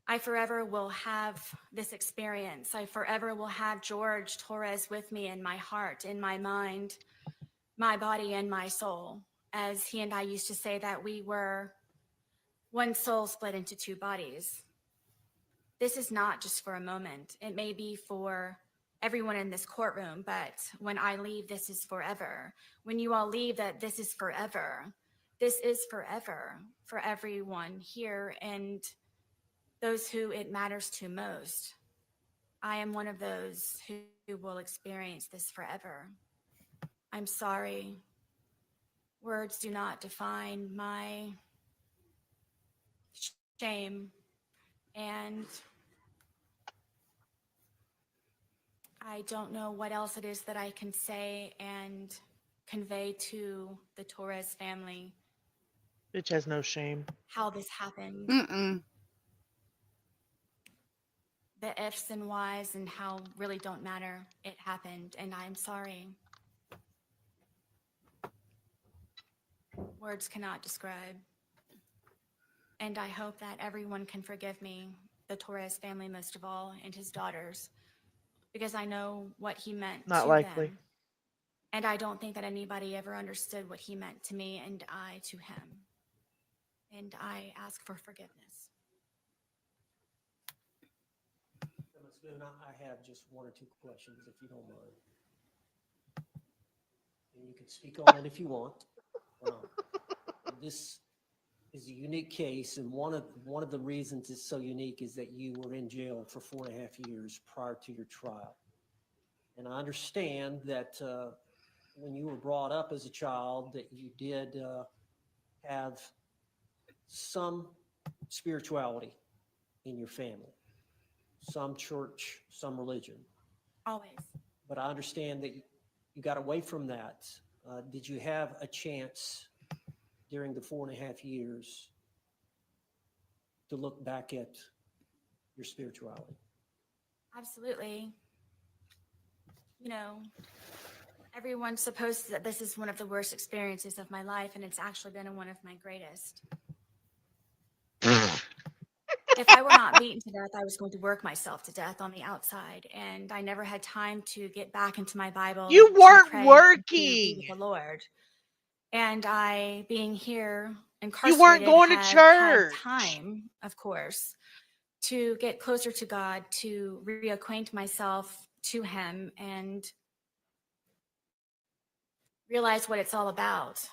[SPEAKER 20] I forever will have this experience. I forever will have George Torres with me in my heart, in my mind, my body, and my soul. As he and I used to say that we were one soul split into two bodies. This is not just for a moment. It may be for everyone in this courtroom, but when I leave, this is forever. When you all leave, that this is forever. This is forever for everyone here and those who it matters to most. I am one of those who will experience this forever. I'm sorry. Words do not define my shame, and I don't know what else it is that I can say and convey to the Torres family
[SPEAKER 2] Bitch has no shame.
[SPEAKER 20] how this happened. The ifs and whys and how really don't matter. It happened, and I'm sorry. Words cannot describe. And I hope that everyone can forgive me, the Torres family most of all, and his daughters, because I know what he meant
[SPEAKER 2] Not
[SPEAKER 20] to
[SPEAKER 2] likely.
[SPEAKER 20] them. And I don't think that anybody ever understood what he meant to me and I to him. And I ask for forgiveness.
[SPEAKER 16] Ms. Boone, I have just one or two questions, if you don't mind. And you can speak on it if you want. This is a unique case, and one of the reasons it's so unique is that you were in jail for 4.5 years prior to your trial. And I understand that when you were brought up as a child, that you did have some spirituality in your family, some church, some religion.
[SPEAKER 20] Always.
[SPEAKER 16] But I understand that you got away from that. Did you have a chance during the 4.5 years to look back at your spirituality?
[SPEAKER 20] Absolutely. You know, everyone supposes that this is one of the worst experiences of my life, and it's actually been one of my greatest. If I were not beaten to death, I was going to work myself to death on the outside, and I never had time to get back into my Bible.
[SPEAKER 2] You
[SPEAKER 20] to
[SPEAKER 2] weren't
[SPEAKER 20] pray,
[SPEAKER 2] working.
[SPEAKER 20] to be with the Lord. And I, being here
[SPEAKER 2] You
[SPEAKER 20] incarcerated,
[SPEAKER 2] weren't going to
[SPEAKER 20] had
[SPEAKER 2] church.
[SPEAKER 20] time, of course, to get closer to God, to reacquaint myself to Him, and realize what it's all about.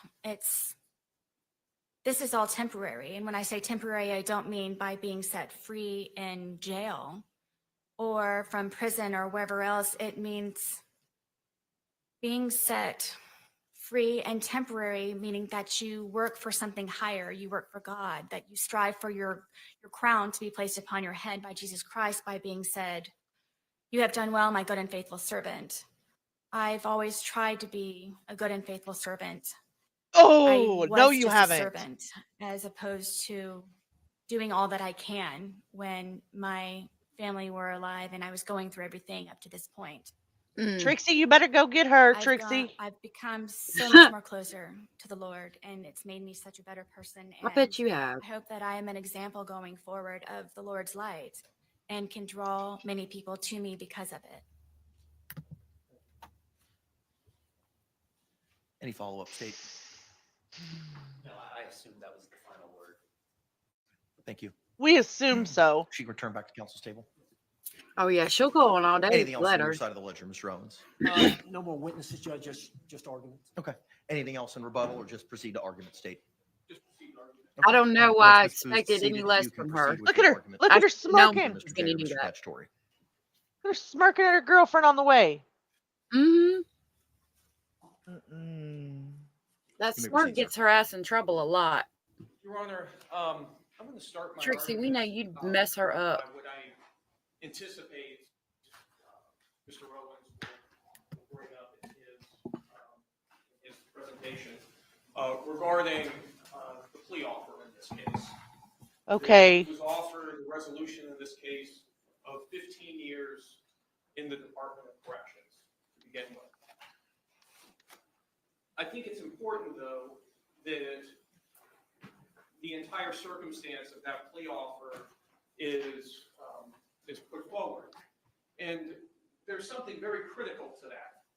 [SPEAKER 20] This is all temporary. And when I say temporary, I don't mean by being set free in jail or from prison or wherever else. It means being set free and temporary, meaning that you work for something higher. You work for God, that you strive for your crown to be placed upon your head by Jesus Christ by being said, "You have done well, my good and faithful servant." I've always tried to be a good and faithful servant.
[SPEAKER 2] Oh,
[SPEAKER 20] I
[SPEAKER 2] no,
[SPEAKER 20] was
[SPEAKER 2] you
[SPEAKER 20] just
[SPEAKER 2] haven't.
[SPEAKER 20] a servant, as opposed to doing all that I can when my family were alive and I was going through everything up to this point.
[SPEAKER 2] Trixie, you better go get her, Trixie.
[SPEAKER 20] I've become so much more closer to the Lord, and it's made me such a better person.
[SPEAKER 1] I bet you
[SPEAKER 20] And
[SPEAKER 1] have.
[SPEAKER 20] I hope that I am an example going forward of the Lord's light and can draw many people to me because of it.
[SPEAKER 6] Any follow-up, State?
[SPEAKER 19] No, I assumed that was the final word.
[SPEAKER 6] Thank you.
[SPEAKER 2] We assume so.
[SPEAKER 6] She can return back to council's table.
[SPEAKER 1] Oh yeah, she'll go on all day.
[SPEAKER 6] Anything else on your
[SPEAKER 1] Letters.
[SPEAKER 6] side of the ledger, Mr. Owens?
[SPEAKER 16] No more witnesses, Judge, just arguments.
[SPEAKER 6] Okay. Anything else in rebuttal, or just proceed to argument, State?
[SPEAKER 5] Just proceed, argument.
[SPEAKER 1] I don't know
[SPEAKER 6] Once
[SPEAKER 1] why I
[SPEAKER 6] Ms. Booth
[SPEAKER 1] expected any
[SPEAKER 6] seated,
[SPEAKER 1] less
[SPEAKER 6] you can
[SPEAKER 1] from
[SPEAKER 6] proceed
[SPEAKER 1] her.
[SPEAKER 6] with
[SPEAKER 2] Look
[SPEAKER 6] your
[SPEAKER 2] at her.
[SPEAKER 6] argument.
[SPEAKER 2] Look at her
[SPEAKER 1] No,
[SPEAKER 2] smirking.
[SPEAKER 6] Mr.
[SPEAKER 1] can you
[SPEAKER 6] Chair,
[SPEAKER 1] do
[SPEAKER 6] Mr.
[SPEAKER 1] that?
[SPEAKER 6] Statutory.
[SPEAKER 2] They're smirking at her girlfriend on the way.
[SPEAKER 1] Mm-hmm. That
[SPEAKER 6] You may
[SPEAKER 1] smirk
[SPEAKER 6] proceed, sir.
[SPEAKER 1] gets her ass in trouble a lot.
[SPEAKER 5] Your Honor, I'm going to start my
[SPEAKER 1] Trixie, we
[SPEAKER 5] argument,
[SPEAKER 1] know you'd mess her up.
[SPEAKER 5] by what I anticipate Mr. Owens will bring up in his presentation regarding the plea offer in this case.
[SPEAKER 2] Okay.
[SPEAKER 5] He was offered a resolution in this case of 15 years in the Department of Corrections to begin with. I think it's important, though, that the entire circumstance of that plea offer is put forward. And there's something very critical to that.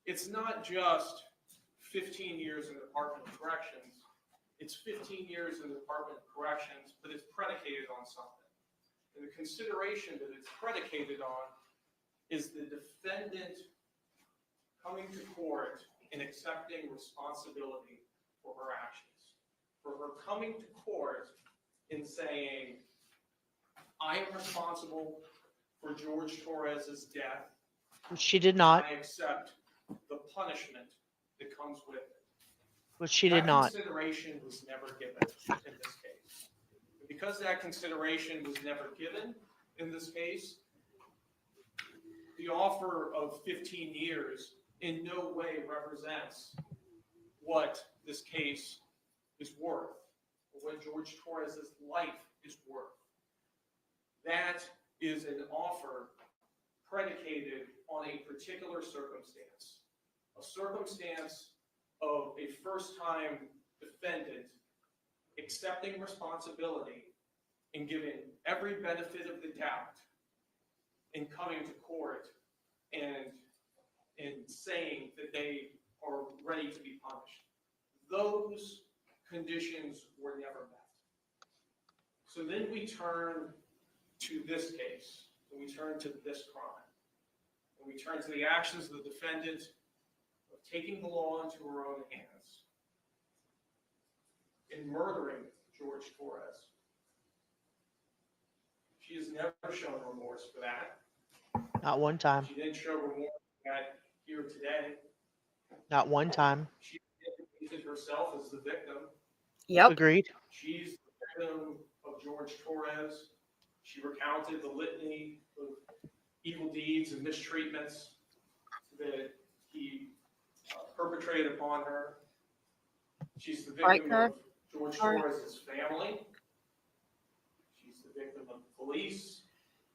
[SPEAKER 5] It's not just 15 years in the Department of Corrections. It's 15 years in the Department of Corrections, but it's predicated on something. And the consideration that it's predicated on is the defendant coming to court and accepting responsibility for her actions. For her coming to court and saying, "I am responsible for George Torres's death.
[SPEAKER 2] She did not.
[SPEAKER 5] I accept the punishment that comes with it."
[SPEAKER 2] Which she did not.
[SPEAKER 5] That consideration was never given in this case. And because that consideration was never given in this case, the offer of 15 years in no way represents what this case is worth, or what George Torres's life is worth. That is an offer predicated on a particular circumstance, a circumstance of a first-time defendant accepting responsibility and giving every benefit of the doubt and coming to court and saying that they are ready to be punished. Those conditions were never met. So then we turn to this case, and we turn to this crime, and we turn to the actions of the defendant of taking the law into her own hands and murdering George Torres. She has never shown remorse for that.
[SPEAKER 2] Not one time.
[SPEAKER 5] She didn't show remorse at here today.
[SPEAKER 2] Not one time.
[SPEAKER 5] She painted herself as the victim.
[SPEAKER 1] Yep.
[SPEAKER 2] Agreed.
[SPEAKER 5] She's the victim of George Torres. She recounted the litany of evil deeds and mistreatments that he perpetrated upon her. She's the
[SPEAKER 1] Right,
[SPEAKER 5] victim
[SPEAKER 1] Kirk?
[SPEAKER 5] of George
[SPEAKER 1] Sorry.
[SPEAKER 5] Torres' family. She's the victim of police.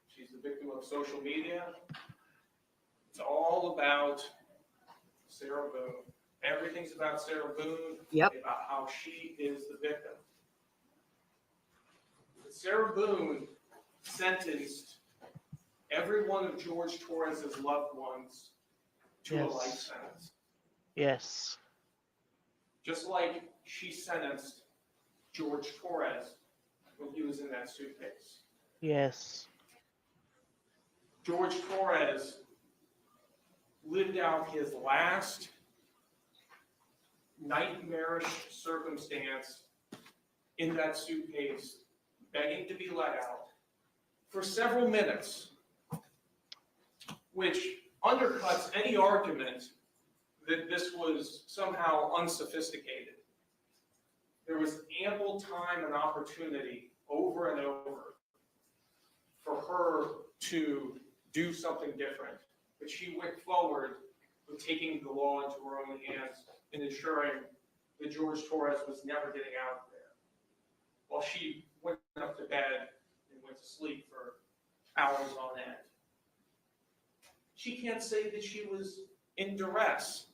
[SPEAKER 5] She's the victim of social media. It's all about Sarah Boone. Everything's about Sarah Boone,
[SPEAKER 1] Yep.
[SPEAKER 5] about how she is the victim. But Sarah Boone sentenced every one of George Torres' loved ones to a
[SPEAKER 2] Yes.
[SPEAKER 5] life sentence.
[SPEAKER 2] Yes.
[SPEAKER 5] Just like she sentenced George Torres when he was in that suitcase.
[SPEAKER 2] Yes.
[SPEAKER 5] George Torres lived out his last nightmarish circumstance in that suitcase, begging to be let out for several minutes, which undercuts any argument that this was somehow unsophisticated. There was ample time and opportunity over and over for her to do something different, but she went forward with taking the law into her own hands and ensuring that George Torres was never getting out of there, while she went up to bed and went to sleep for hours on end. She can't say that she was in duress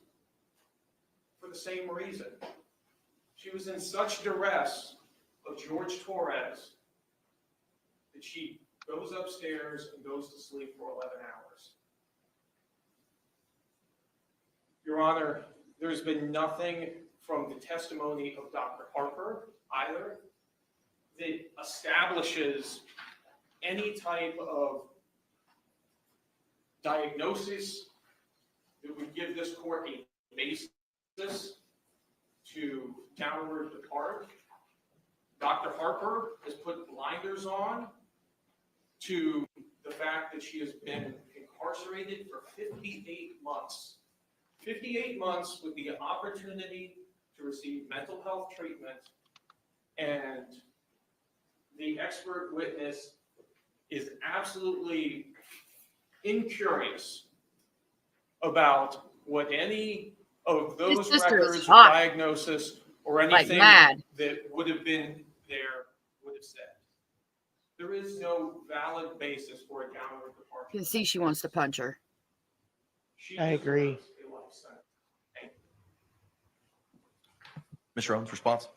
[SPEAKER 5] for the same reason. She was in such duress of George Torres that she goes upstairs and goes to sleep for 11 hours. Your Honor, there's been nothing from the testimony of Dr. Harper either that establishes any type of diagnosis that would give this court a basis to downward depart. Dr. Harper has put blinders on to the fact that she has been incarcerated for 58 months. 58 months with the opportunity to receive mental health treatment, and the expert witness is absolutely incurious about what any of those
[SPEAKER 1] His sister is
[SPEAKER 5] records or
[SPEAKER 1] hot.
[SPEAKER 5] diagnosis or
[SPEAKER 1] Like
[SPEAKER 5] anything
[SPEAKER 1] mad.
[SPEAKER 5] that would have been there would have said. There is no valid basis for a downward departure.
[SPEAKER 1] You can see she wants to punch her.
[SPEAKER 5] She
[SPEAKER 2] I agree.
[SPEAKER 5] deserves a life sentence. Thank you.
[SPEAKER 6] Mr. Owens, response?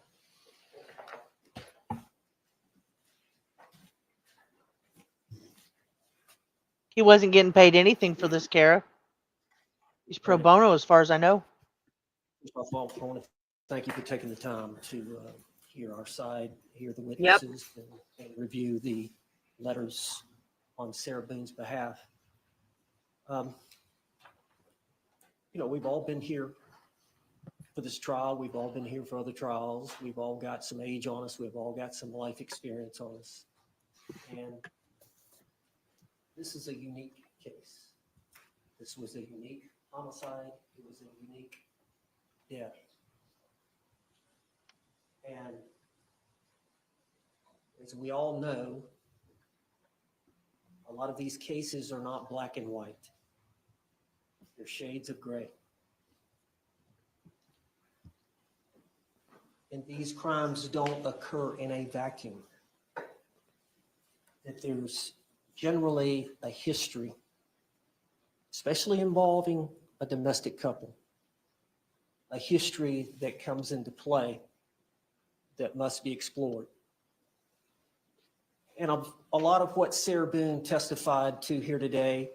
[SPEAKER 2] He wasn't getting paid anything for this, Kara. He's pro bono as far as I know.
[SPEAKER 16] First of all, I want to thank you for taking the time to hear our side, hear the witnesses, and review the letters on Sarah Boone's behalf. You know, we've all been here for this trial. We've all been here for other trials. We've all got some age on us. We've all got some life experience on us. And this is a unique case. This was a unique homicide. It was a unique death. And as we all know, a lot of these cases are not black and white. They're shades of gray. And these crimes don't occur in a vacuum. That there's generally a history, especially involving a domestic couple, a history that comes into play that must be explored. And a lot of what Sarah Boone testified to here today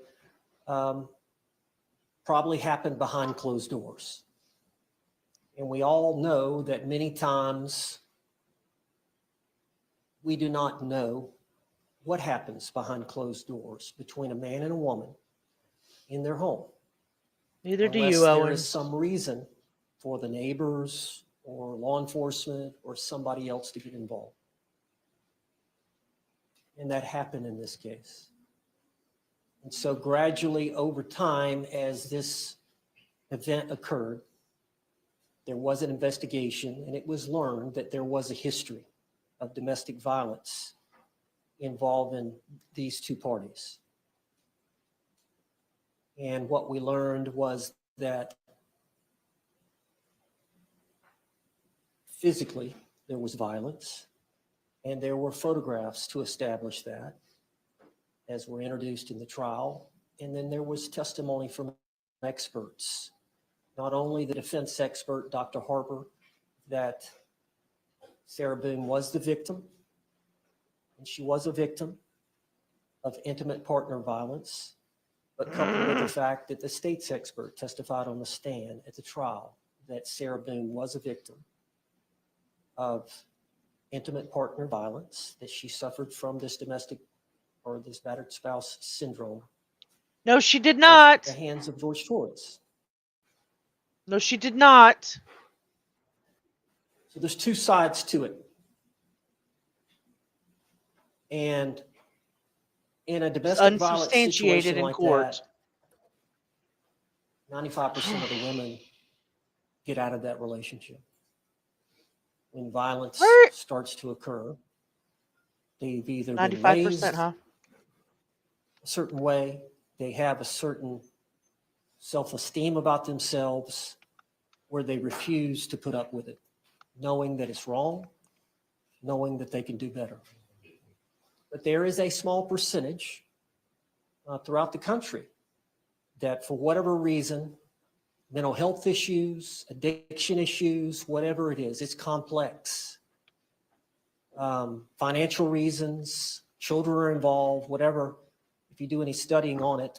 [SPEAKER 16] probably happened behind closed doors. And we all know that many times we do not know what happens behind closed doors between a man and a woman in their home.
[SPEAKER 2] Neither do
[SPEAKER 16] Unless
[SPEAKER 2] you,
[SPEAKER 16] there
[SPEAKER 2] Owen.
[SPEAKER 16] is some reason for the neighbors or law enforcement or somebody else to get involved. And that happened in this case. And so gradually over time, as this event occurred, there was an investigation, and it was learned that there was a history of domestic violence involving these two parties. And what we learned was that physically there was violence, and there were photographs to establish that, as were introduced in the trial. And then there was testimony from experts, not only the defense expert, Dr. Harper, that Sarah Boone was the victim, and she was a victim of intimate partner violence, but coupled with the fact that the state's expert testified on the stand at the trial that Sarah Boone was a victim of intimate partner violence, that she suffered from this domestic or this battered spouse syndrome.
[SPEAKER 2] No, she did not.
[SPEAKER 16] At the hands of George Torres.
[SPEAKER 2] No, she did not.
[SPEAKER 16] So there's two sides to it. And in a domestic violence
[SPEAKER 2] Unsubstantiated
[SPEAKER 16] situation
[SPEAKER 2] in
[SPEAKER 16] like
[SPEAKER 2] court.
[SPEAKER 16] that, 95% of the women get out of that relationship. When violence starts to occur, they've either been
[SPEAKER 2] 95%,
[SPEAKER 16] raised
[SPEAKER 2] huh?
[SPEAKER 16] a certain way, they have a certain self-esteem about themselves where they refuse to put up with it, knowing that it's wrong, knowing that they can do better. But there is a small percentage throughout the country that, for whatever reason, mental health issues, addiction issues, whatever it is, it's complex. Financial reasons, children are involved, whatever. If you do any studying on it,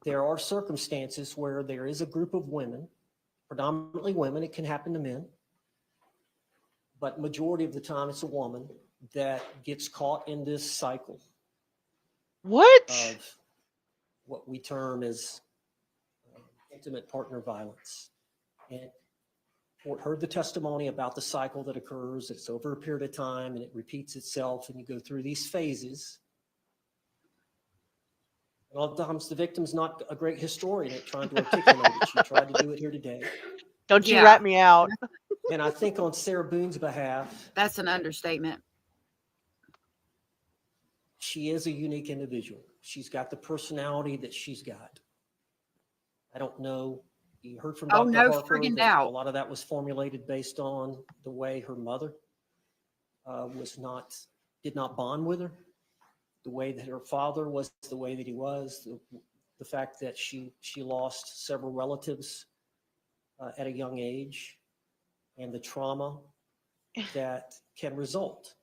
[SPEAKER 16] there are circumstances where there is a group of women, predominantly women, it can happen to men, but majority of the time it's a woman that gets caught in this cycle.
[SPEAKER 2] What?
[SPEAKER 16] Of what we term as intimate partner violence. And court heard the testimony about the cycle that occurs. It's over a period of time and it repeats itself, and you go through these phases. And a lot of times the victim's not a great historian at trying to articulate it. She tried to do it here today.
[SPEAKER 2] Don't you rat me out.
[SPEAKER 16] And I think on Sarah Boone's behalf,
[SPEAKER 1] That's an understatement.
[SPEAKER 16] she is a unique individual. She's got the personality that she's got. I don't know. You heard from
[SPEAKER 1] Oh,
[SPEAKER 16] Dr.
[SPEAKER 1] no
[SPEAKER 16] Harper
[SPEAKER 1] friggin'
[SPEAKER 16] that
[SPEAKER 1] doubt.
[SPEAKER 16] a lot of that was formulated based on the way her mother did not bond with her, the way that her father was the way that he was, the fact that she lost several relatives at a young age, and the trauma that can result.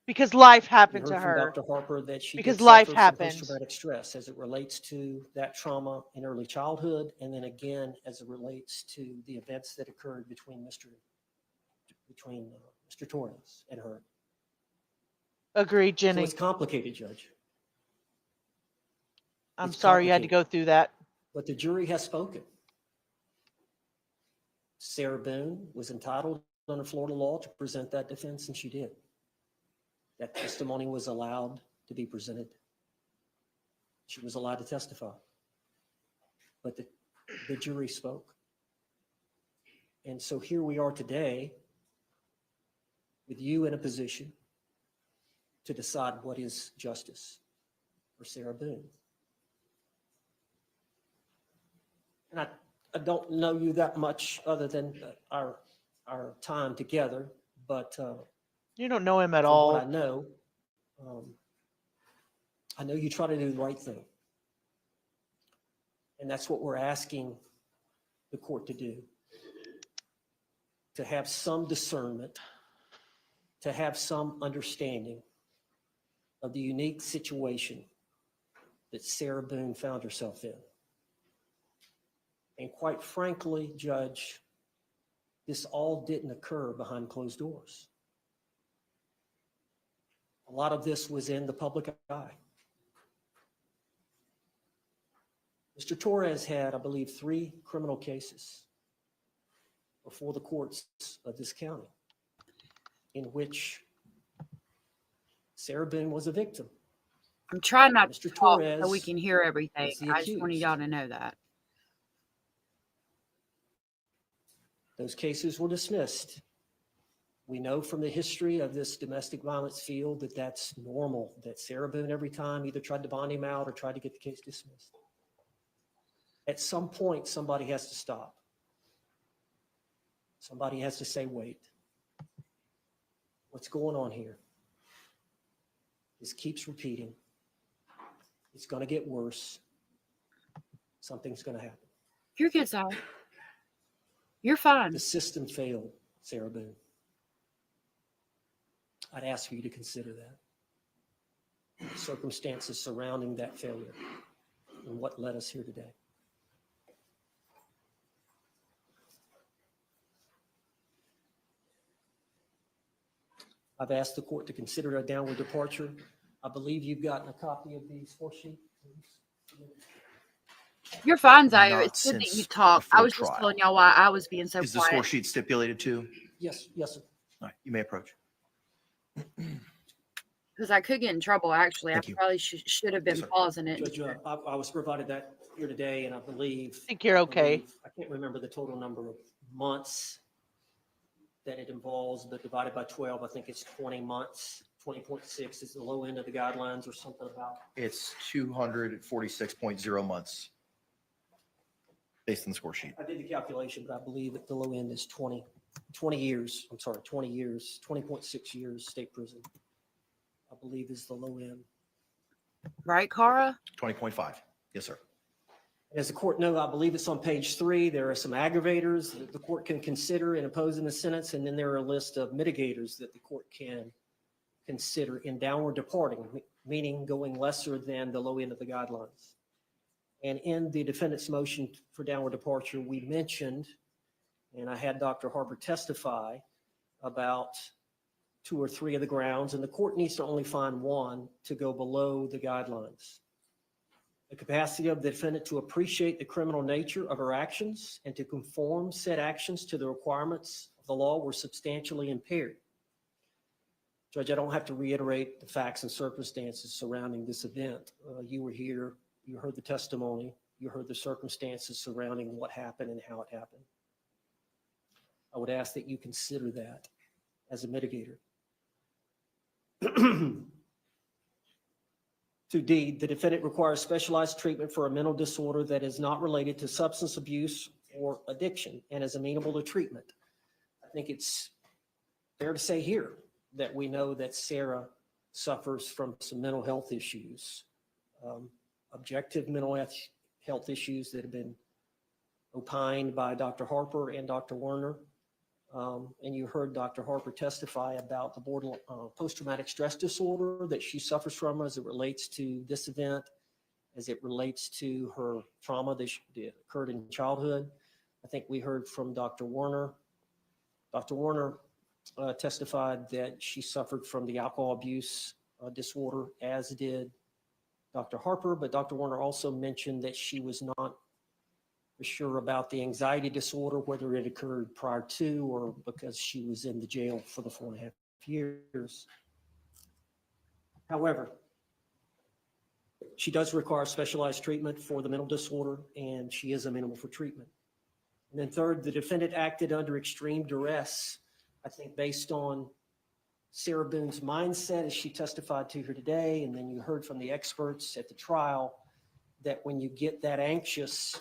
[SPEAKER 2] Because life
[SPEAKER 16] You
[SPEAKER 2] happened
[SPEAKER 16] heard
[SPEAKER 2] to
[SPEAKER 16] from
[SPEAKER 2] her.
[SPEAKER 16] Dr. Harper that she
[SPEAKER 2] Because
[SPEAKER 16] did
[SPEAKER 2] life
[SPEAKER 16] suffer
[SPEAKER 2] happens.
[SPEAKER 16] from post-traumatic stress as it relates to that trauma in early childhood, and then again as it relates to the events that occurred between Mr. Torres and her.
[SPEAKER 2] Agreed,
[SPEAKER 16] So
[SPEAKER 2] Jenny.
[SPEAKER 16] it's complicated, Judge.
[SPEAKER 2] I'm
[SPEAKER 16] It's
[SPEAKER 2] sorry you had to
[SPEAKER 16] complicated.
[SPEAKER 2] go through that.
[SPEAKER 16] But the jury has spoken. Sarah Boone was entitled under Florida law to present that defense, and she did. That testimony was allowed to be presented. She was allowed to testify. But the jury spoke. And so here we are today with you in a position to decide what is justice for Sarah Boone. And I don't know you that much other than our time together, but
[SPEAKER 2] You don't know him at
[SPEAKER 16] from
[SPEAKER 2] all.
[SPEAKER 16] what I know you try to do the right thing. And that's what we're asking the court to do. To have some discernment, to have some understanding of the unique situation that Sarah Boone found herself in. And quite frankly, Judge, this all didn't occur behind closed doors. A lot of this was in the public eye. Mr. Torres had, I believe, 3 criminal cases before the courts of this county in which Sarah Boone was a victim.
[SPEAKER 1] I'm trying not to
[SPEAKER 16] Mr.
[SPEAKER 1] talk so we
[SPEAKER 16] Torres
[SPEAKER 1] can hear everything.
[SPEAKER 16] is the
[SPEAKER 1] I just wanted
[SPEAKER 16] accused.
[SPEAKER 1] y'all to know that.
[SPEAKER 16] Those cases were dismissed. We know from the history of this domestic violence field that that's normal, that Sarah Boone every time either tried to bond him out or tried to get the case dismissed. At some point, somebody has to stop. Somebody has to say, wait, what's going on here? This keeps repeating. It's going to get worse. Something's going to happen.
[SPEAKER 1] You're good, Sally. You're fine.
[SPEAKER 16] The system failed, Sarah Boone. I'd ask for you to consider that. The circumstances surrounding that failure and what led us here today. I've asked the court to consider a downward departure. I believe you've gotten a copy of the score sheet.
[SPEAKER 1] You're fine, Zaire.
[SPEAKER 6] Not
[SPEAKER 1] It's good that you
[SPEAKER 6] since
[SPEAKER 1] talk. I
[SPEAKER 6] before
[SPEAKER 1] was just
[SPEAKER 6] trial.
[SPEAKER 1] telling y'all why I was being so
[SPEAKER 6] Is the
[SPEAKER 1] quiet.
[SPEAKER 6] score sheet stipulated to?
[SPEAKER 16] Yes, yes, sir.
[SPEAKER 6] All right, you may approach.
[SPEAKER 1] Because I could get in trouble, actually.
[SPEAKER 6] Thank
[SPEAKER 1] I
[SPEAKER 6] you.
[SPEAKER 1] probably should have been pausing it.
[SPEAKER 16] Judge, I was provided that here today, and I believe.
[SPEAKER 2] I think you're okay.
[SPEAKER 16] I can't remember the total number of months that it involves, but divided by 12, I think it's 20 months. 20.6 is the low end of the guidelines or something about.
[SPEAKER 6] It's 246.0 months based on the score sheet.
[SPEAKER 16] I did the calculation, but I believe that the low end is 20 years. I'm sorry, 20 years, 20.6 years state prison, I believe is the low end.
[SPEAKER 1] Right, Cara?
[SPEAKER 6] 20.5. Yes, sir.
[SPEAKER 16] As the court knows, I believe it's on page 3. There are some aggravators that the court can consider in opposing the sentence, and then there are a list of mitigators that the court can consider in downward departing, meaning going lesser than the low end of the guidelines. And in the defendant's motion for downward departure, we mentioned, and I had Dr. Harper testify about 2 or 3 of the grounds, and the court needs to only find one to go below the guidelines. The capacity of the defendant to appreciate the criminal nature of her actions and to conform said actions to the requirements of the law were substantially impaired. Judge, I don't have to reiterate the facts and circumstances surrounding this event. You were here, you heard the testimony, you heard the circumstances surrounding what happened and how it happened. I would ask that you consider that as a mitigator. 2D, the defendant requires specialized treatment for a mental disorder that is not related to substance abuse or addiction and is amenable to treatment. I think it's fair to say here that we know that Sarah suffers from some mental health issues, objective mental health issues that have been opined by Dr. Harper and Dr. Werner. And you heard Dr. Harper testify about the borderline post-traumatic stress disorder that she suffers from as it relates to this event, as it relates to her trauma that occurred in childhood. I think we heard from Dr. Werner. Dr. Werner testified that she suffered from the alcohol abuse disorder, as did Dr. Harper, but Dr. Werner also mentioned that she was not sure about the anxiety disorder, whether it occurred prior to or because she was in the jail for the 4.5 years. However, she does require specialized treatment for the mental disorder, and she is amenable for treatment. And then third, the defendant acted under extreme duress, I think based on Sarah Boone's mindset as she testified to her today, and then you heard from the experts at the trial that when you get that anxious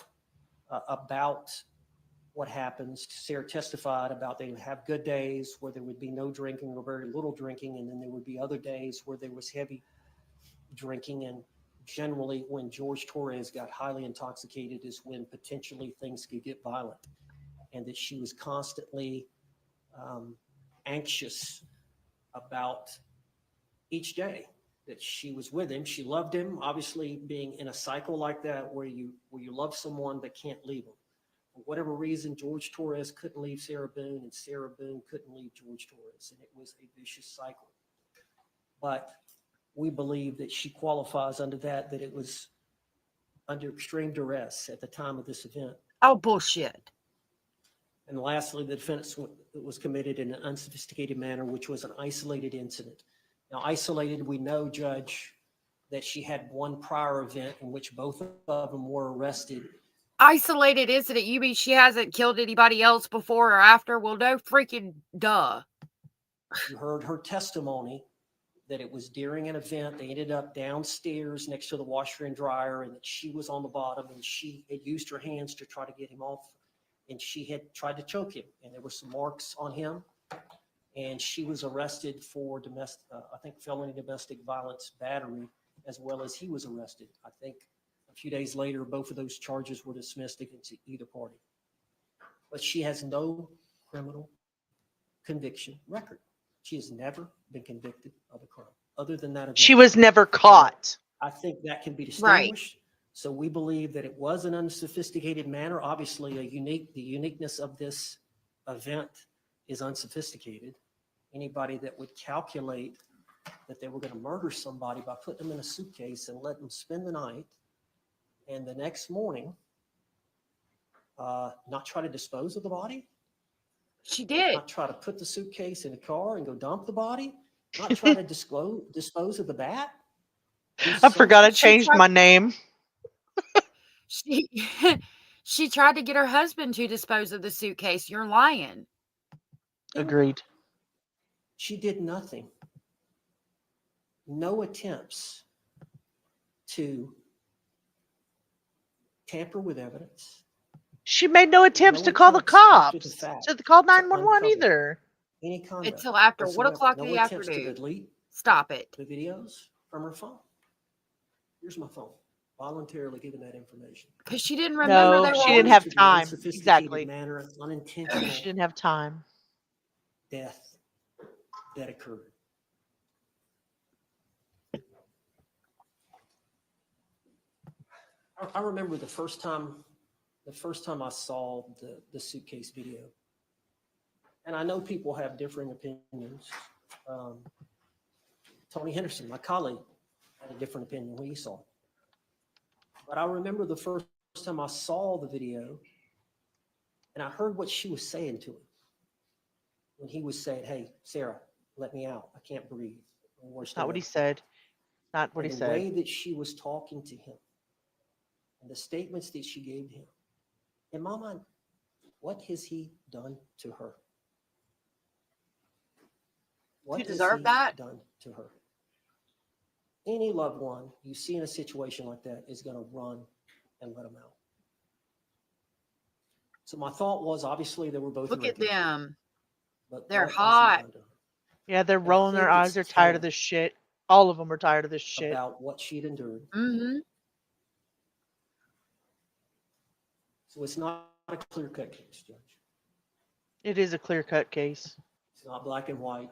[SPEAKER 16] about what happens, Sarah testified about they would have good days where there would be no drinking or very little drinking, and then there would be other days where there was heavy drinking. And generally when George Torres got highly intoxicated is when potentially things could get violent, and that she was constantly anxious about each day that she was with him. She loved him. Obviously, being in a cycle like that where you love someone but can't leave them. For whatever reason, George Torres couldn't leave Sarah Boone, and Sarah Boone couldn't leave George Torres, and it was a vicious cycle. But we believe that she qualifies under that it was under extreme duress at the time of this event.
[SPEAKER 1] Oh, bullshit.
[SPEAKER 16] And lastly, the defense was committed in an unsophisticated manner, which was an isolated incident. Now, isolated, we know, Judge, that she had one prior event in which both of them were arrested.
[SPEAKER 1] Isolated incident. You mean she hasn't killed anybody else before or after? Well, no freaking duh.
[SPEAKER 16] You heard her testimony that it was during an event. They ended up downstairs next to the washer and dryer, and that she was on the bottom, and she had used her hands to try to get him off, and she had tried to choke him, and there were some marks on him, and she was arrested for I think felony domestic violence battery, as well as he was arrested. I think a few days later, both of those charges were dismissed against either party. But she has no criminal conviction record. She has never been convicted of a crime other than that event.
[SPEAKER 2] She was never caught.
[SPEAKER 16] I think that can be
[SPEAKER 1] Right.
[SPEAKER 16] distinguished. So we believe that it was an unsophisticated manner. Obviously, the uniqueness of this event is unsophisticated. Anybody that would calculate that they were going to murder somebody by putting them in a suitcase and let them spend the night, and the next morning, not try to dispose of the body.
[SPEAKER 1] She did.
[SPEAKER 16] Not try to put the suitcase in a car and go dump the body. Not try to dispose of the bat.
[SPEAKER 2] I forgot I changed my name.
[SPEAKER 1] She she tried to get her husband to dispose of the suitcase. You're lying.
[SPEAKER 2] Agreed.
[SPEAKER 16] She did nothing. No attempts to tamper with evidence.
[SPEAKER 2] She made no attempts
[SPEAKER 16] No
[SPEAKER 2] to call the
[SPEAKER 16] attempts after the
[SPEAKER 2] cops,
[SPEAKER 16] fact
[SPEAKER 2] to call
[SPEAKER 16] to
[SPEAKER 2] 911
[SPEAKER 16] uncover
[SPEAKER 2] either.
[SPEAKER 16] Any conduct
[SPEAKER 1] Until after what
[SPEAKER 16] whatsoever.
[SPEAKER 1] o'clock
[SPEAKER 16] No
[SPEAKER 1] in the
[SPEAKER 16] attempts to
[SPEAKER 1] afternoon?
[SPEAKER 16] delete
[SPEAKER 1] Stop it.
[SPEAKER 16] the videos from her phone. Here's my phone. Voluntarily giving that information.
[SPEAKER 1] Because she didn't remember
[SPEAKER 2] No,
[SPEAKER 1] they were
[SPEAKER 2] she
[SPEAKER 1] on
[SPEAKER 2] didn't
[SPEAKER 1] it.
[SPEAKER 2] have
[SPEAKER 16] To the
[SPEAKER 2] time.
[SPEAKER 16] unsophisticated
[SPEAKER 2] Exactly.
[SPEAKER 16] manner,
[SPEAKER 2] She
[SPEAKER 16] unintentional
[SPEAKER 2] didn't have time.
[SPEAKER 16] death that occurred. I remember the first time I saw the suitcase video. And I know people have differing opinions. Tony Henderson, my colleague, had a different opinion when he saw it. But I remember the first time I saw the video, and I heard what she was saying to him. When he was saying, "Hey, Sarah, let me out. I can't breathe."
[SPEAKER 2] That's not what he said. Not what he
[SPEAKER 16] The
[SPEAKER 2] said.
[SPEAKER 16] way that she was talking to him and the statements that she gave him, in my mind, what has he done to her? What
[SPEAKER 1] To
[SPEAKER 16] has
[SPEAKER 1] deserve
[SPEAKER 16] he
[SPEAKER 1] that?
[SPEAKER 16] done to her? Any loved one you see in a situation like that is going to run and let them out. So my thought was, obviously, they were both
[SPEAKER 1] Look at
[SPEAKER 16] irregular,
[SPEAKER 1] them.
[SPEAKER 16] but
[SPEAKER 1] They're
[SPEAKER 16] what has he
[SPEAKER 1] hot.
[SPEAKER 16] done to her?
[SPEAKER 2] Yeah, they're
[SPEAKER 16] And I
[SPEAKER 2] rolling their
[SPEAKER 16] think
[SPEAKER 2] eyes.
[SPEAKER 16] it's
[SPEAKER 2] They're tired of
[SPEAKER 16] telling
[SPEAKER 2] this shit. All of them are tired of this shit.
[SPEAKER 16] about what she'd endured.
[SPEAKER 1] Mm-hmm.
[SPEAKER 16] So it's not a clear-cut case, Judge.
[SPEAKER 2] It is a clear-cut case.
[SPEAKER 16] It's not black and white.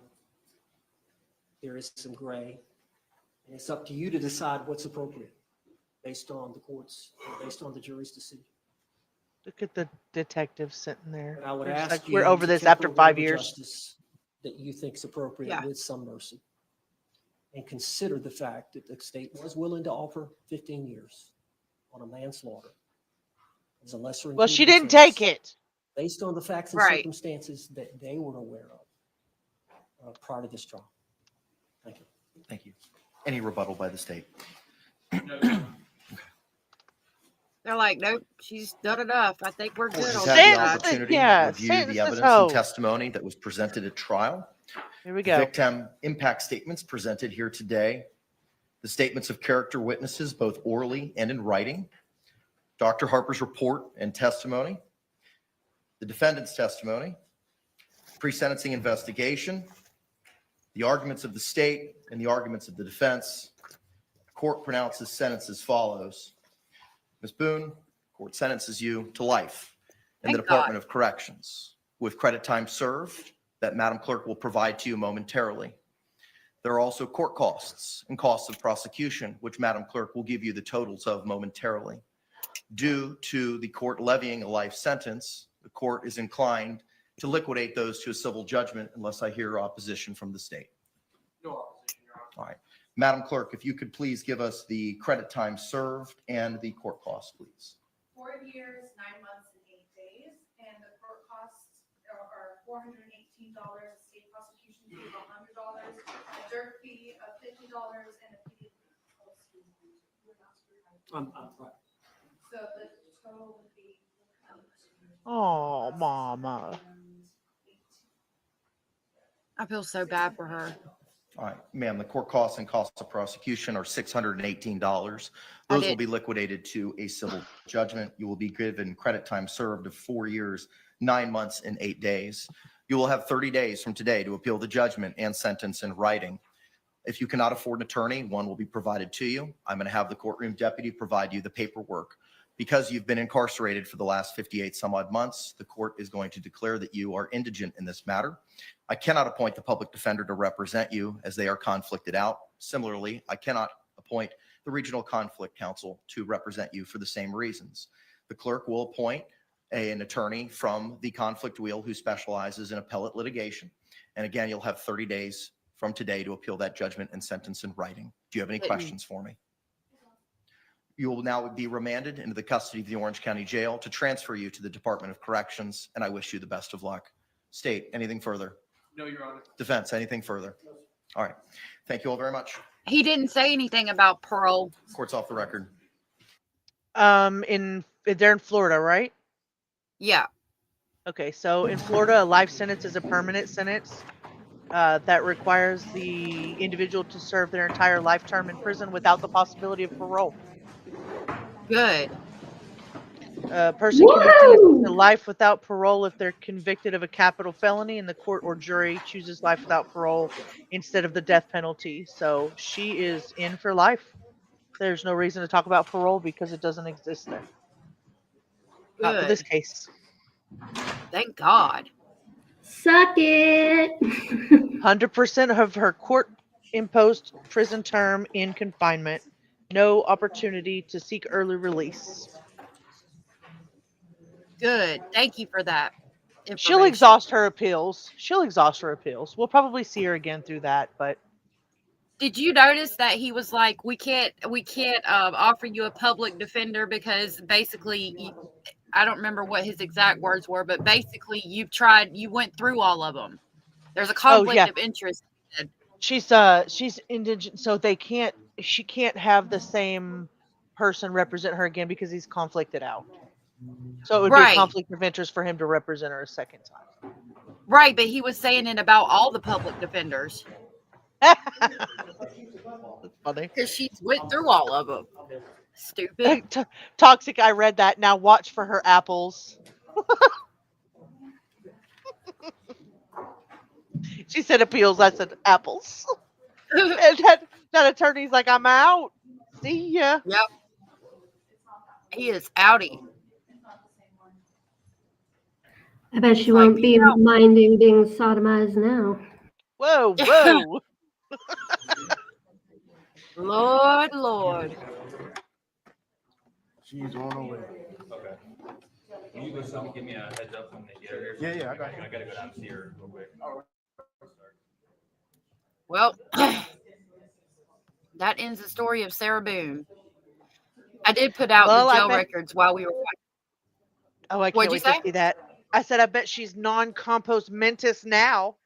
[SPEAKER 16] There is some gray. And it's up to you to decide what's appropriate based on the court's, based on the jury's decision.
[SPEAKER 2] Look at the detective sitting there.
[SPEAKER 16] But I would
[SPEAKER 2] They're just
[SPEAKER 16] ask
[SPEAKER 2] like,
[SPEAKER 16] you
[SPEAKER 2] we're over
[SPEAKER 16] to
[SPEAKER 2] this
[SPEAKER 16] temper
[SPEAKER 2] after 5
[SPEAKER 16] whatever
[SPEAKER 2] years.
[SPEAKER 16] justice that you think is appropriate
[SPEAKER 1] Yeah.
[SPEAKER 16] with some mercy. And consider the fact that the state was willing to offer 15 years on a manslaughter as a lesser
[SPEAKER 2] Well,
[SPEAKER 16] included
[SPEAKER 2] she didn't
[SPEAKER 16] offense
[SPEAKER 2] take it.
[SPEAKER 16] based on the facts and
[SPEAKER 1] Right.
[SPEAKER 16] circumstances that they were aware of prior to this trial. Thank you.
[SPEAKER 6] Thank you. Any rebuttal by the state?
[SPEAKER 1] They're like, nope, she's done enough. I think we're good
[SPEAKER 6] Court has
[SPEAKER 1] on
[SPEAKER 6] had
[SPEAKER 1] this
[SPEAKER 6] the
[SPEAKER 1] side.
[SPEAKER 6] opportunity
[SPEAKER 2] yeah,
[SPEAKER 6] to review
[SPEAKER 2] sentence
[SPEAKER 6] the
[SPEAKER 2] this
[SPEAKER 6] evidence
[SPEAKER 2] hoe.
[SPEAKER 6] and testimony that was presented at trial.
[SPEAKER 2] Here we
[SPEAKER 6] The
[SPEAKER 2] go.
[SPEAKER 6] victim impact statements presented here today. The statements of character witnesses, both orally and in writing. Dr. Harper's report and testimony. The defendant's testimony. Pre-sentencing investigation. The arguments of the state and the arguments of the defense. The court pronounces sentence as follows. Ms. Boone, court sentences you to life in the
[SPEAKER 1] Thank
[SPEAKER 6] Department
[SPEAKER 1] God.
[SPEAKER 6] of Corrections with credit time served that Madam Clerk will provide to you momentarily. There are also court costs and costs of prosecution, which Madam Clerk will give you the totals of momentarily. Due to the court levying a life sentence, the court is inclined to liquidate those to a civil judgment unless I hear opposition from the state.
[SPEAKER 5] No opposition, Your Honor.
[SPEAKER 6] All right. Madam Clerk, if you could please give us the credit time served and the court costs, please.
[SPEAKER 8] 4 years, 9 months, and 8 days, and the court costs are $418, a state prosecution fee of $100, a jerk fee of $50, and a PD
[SPEAKER 16] I'm
[SPEAKER 8] So the total would be.
[SPEAKER 2] Oh, mama.
[SPEAKER 1] I feel so bad for her.
[SPEAKER 6] All right, ma'am, the court costs and costs of prosecution are $618.
[SPEAKER 1] I
[SPEAKER 6] Those will
[SPEAKER 1] did.
[SPEAKER 6] be liquidated to a civil judgment. You will be given credit time served of 4 years, 9 months, and 8 days. You will have 30 days from today to appeal the judgment and sentence in writing. If you cannot afford an attorney, one will be provided to you. I'm going to have the courtroom deputy provide you the paperwork. Because you've been incarcerated for the last 58 some odd months, the court is going to declare that you are indigent in this matter. I cannot appoint the public defender to represent you as they are conflicted out. Similarly, I cannot appoint the regional conflict counsel to represent you for the same reasons. The clerk will appoint an attorney from the conflict wheel who specializes in appellate litigation. And again, you'll have 30 days from today to appeal that judgment and sentence in writing. Do you have any questions for me? You will now be remanded into the custody of the Orange County Jail to transfer you to the Department of Corrections, and I wish you the best of luck. State, anything further?
[SPEAKER 5] No, Your Honor.
[SPEAKER 6] Defense, anything further? All right. Thank you all very much.
[SPEAKER 1] He didn't say anything about parole.
[SPEAKER 6] Court's off the record.
[SPEAKER 2] They're in Florida, right?
[SPEAKER 1] Yeah.
[SPEAKER 2] Okay, so in Florida, a life sentence is a permanent sentence that requires the individual to serve their entire life term in prison without the possibility of parole.
[SPEAKER 1] Good.
[SPEAKER 2] A person can be sentenced to life without parole if they're convicted of a capital felony and the court or jury chooses life without parole instead of the death penalty. So she is in for life. There's no reason to talk about parole because it doesn't exist there. Not for this
[SPEAKER 1] Good.
[SPEAKER 2] case.
[SPEAKER 1] Thank God.
[SPEAKER 17] Suck it.
[SPEAKER 2] 100% of her court-imposed prison term in confinement. No opportunity to seek early release.
[SPEAKER 1] Good. Thank you for that information.
[SPEAKER 2] She'll exhaust her appeals. We'll probably see her again through that, but
[SPEAKER 1] Did you notice that he was like, we can't offer you a public defender because basically, I don't remember what his exact words were, but basically you went through all of them. There's a conflict of interest.
[SPEAKER 2] she's indigent, so she can't have the same person represent her again because he's conflicted out. So it would be a conflict of interest for him to represent her a second time.
[SPEAKER 1] Right, but he was saying it about all the public defenders.
[SPEAKER 2] Funny.
[SPEAKER 1] Because she went through all of them. Stupid.
[SPEAKER 2] Toxic, I read that. Now watch for her apples. She said appeals. I said apples. And that attorney's like, I'm out. See ya.
[SPEAKER 1] Yep. He is outie.
[SPEAKER 17] I bet she won't be minding being sodomized now.
[SPEAKER 2] Whoa, whoa.
[SPEAKER 1] Lord.
[SPEAKER 3] She's on her way.
[SPEAKER 21] Okay. Can you go give me a heads up when they get her here?
[SPEAKER 3] Yeah, I got you.
[SPEAKER 21] I gotta go down and see her real quick.
[SPEAKER 1] Well, that ends the story of Sarah Boone. I did put out the jail records while we were watching.
[SPEAKER 2] Oh, I can't wait to see that. I said, I bet she's non-compost mentis now.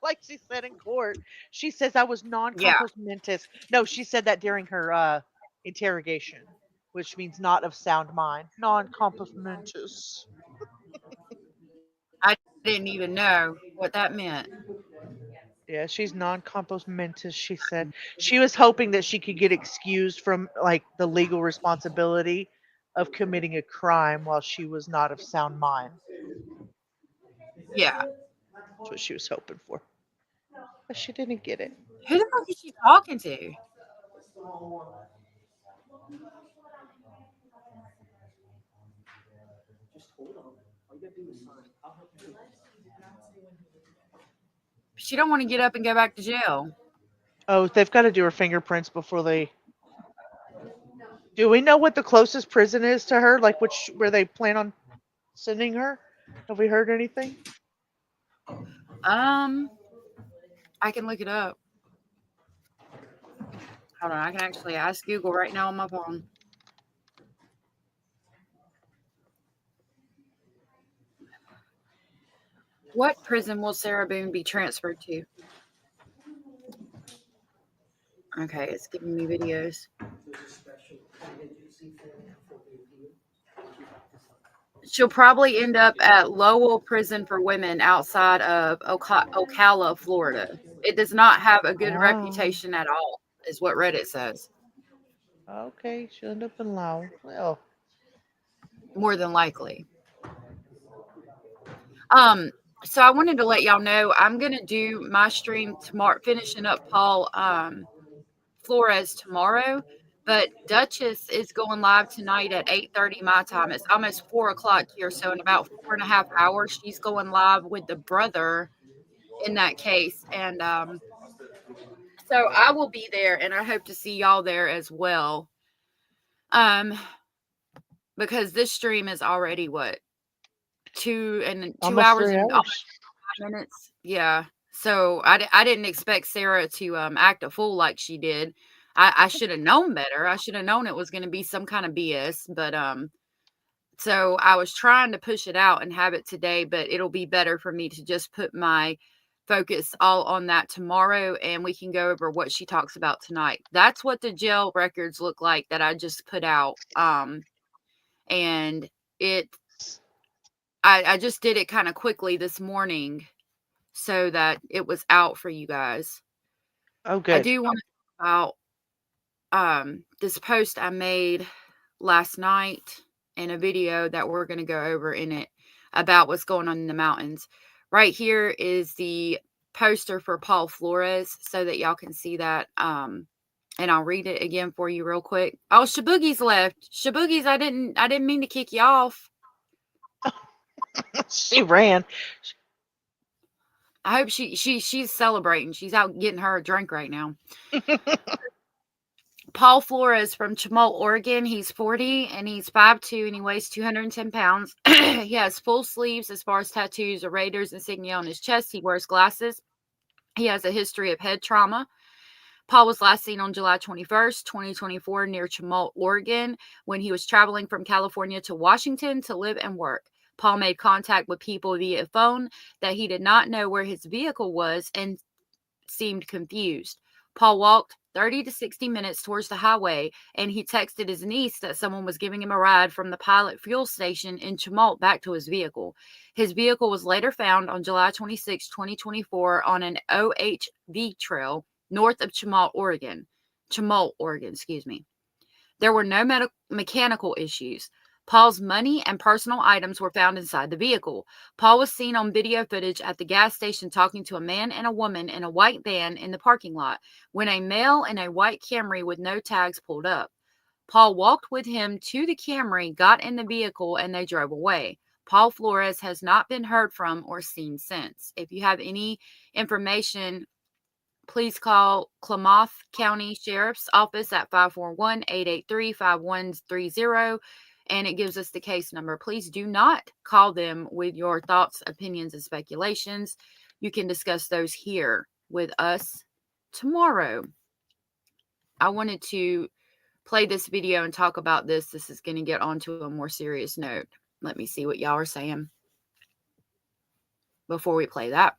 [SPEAKER 2] Like she said in court. She says I was non-compost mentis. No, she said that during her interrogation, which means not of sound mind. Non-compost mentis.
[SPEAKER 1] I didn't even know what that meant.
[SPEAKER 2] Yeah, she's non-compost mentis, she said. She was hoping that she could get excused from like the legal responsibility of committing a crime while she was not of sound mind.
[SPEAKER 1] Yeah.
[SPEAKER 2] That's what she was hoping for. But she didn't get it.
[SPEAKER 1] Who the fuck is she talking to?
[SPEAKER 16] Just hold on. All you gotta do is sign. I'll help you.
[SPEAKER 1] She don't want to get up and go back to jail.
[SPEAKER 2] Oh, they've got to do her fingerprints before they... Do we know what the closest prison is to her? Like where they plan on sending her? Have we heard anything?
[SPEAKER 1] I can look it up. Hold on, I can actually ask Google right now on my phone. What prison will Sarah Boone be transferred to? Okay, it's giving me videos. She'll probably end up at Lowell Prison for Women outside of Ocala, Florida. It does not have a good reputation at all, is what Reddit says.
[SPEAKER 2] Okay, she'll end up in Lowell. Well,
[SPEAKER 1] more than likely. So I wanted to let y'all know I'm gonna do my stream tomorrow, finishing up Paul Flores tomorrow. But Duchess is going live tonight at 8:30 my time. It's almost 4 o'clock here, so in about 4.5 hours, she's going live with the brother in that case. And so I will be there, and I hope to see y'all there as well. Because this stream is already what 2
[SPEAKER 2] almost
[SPEAKER 1] hours
[SPEAKER 2] 3
[SPEAKER 1] and
[SPEAKER 2] hours.
[SPEAKER 1] 5 minutes. Yeah. So I didn't expect Sarah to act a fool like she did. I should have known better. I should have known it was going to be some kind of BS. But so I was trying to push it out and have it today, but it'll be better for me to just put my focus all on that tomorrow, and we can go over what she talks about tonight. That's what the jail records look like that I just put out. And I just did it kind of quickly this morning so that it was out for you guys.
[SPEAKER 2] Oh, good.
[SPEAKER 1] I do want to talk about this post I made last night and a video that we're going to go over in it about what's going on in the mountains. Right here is the poster for Paul Flores so that y'all can see that. And I'll read it again for you real quick. Oh, Shaboogies left. Shaboogies, I didn't mean to kick you off.
[SPEAKER 2] She ran.
[SPEAKER 1] I hope she's celebrating. She's out getting her a drink right now. Paul Flores from Chemult, Oregon. He's 40 and he's 5'2" and he weighs 210 pounds. He has full sleeves as far as tattoos, a Raiders insignia on his chest. He wears glasses. He has a history of head trauma. Paul was last seen on July 21st, 2024 near Chemult, Oregon, when he was traveling from California to Washington to live and work. Paul made contact with people via phone that he did not know where his vehicle was and seemed confused. Paul walked 30 to 60 minutes towards the highway, and he texted his niece that someone was giving him a ride from the Pilot fuel station in Chemult back to his vehicle. His vehicle was later found on July 26, 2024 on an OHV trail north of Chemult, Oregon. There were no mechanical issues. Paul's money and personal items were found inside the vehicle. Paul was seen on video footage at the gas station talking to a man and a woman in a white van in the parking lot when a male in a white Camry with no tags pulled up. Paul walked with him to the Camry, got in the vehicle, and they drove away. Paul Flores has not been heard from or seen since. If you have any information, please call Klamath County Sheriff's Office at 541-883-5130, and it gives us the case number. Please do not call them with your thoughts, opinions, and speculations. You can discuss those here with us tomorrow. I wanted to play this video and talk about this. This is going to get onto a more serious note. Let me see what y'all are saying before we play that.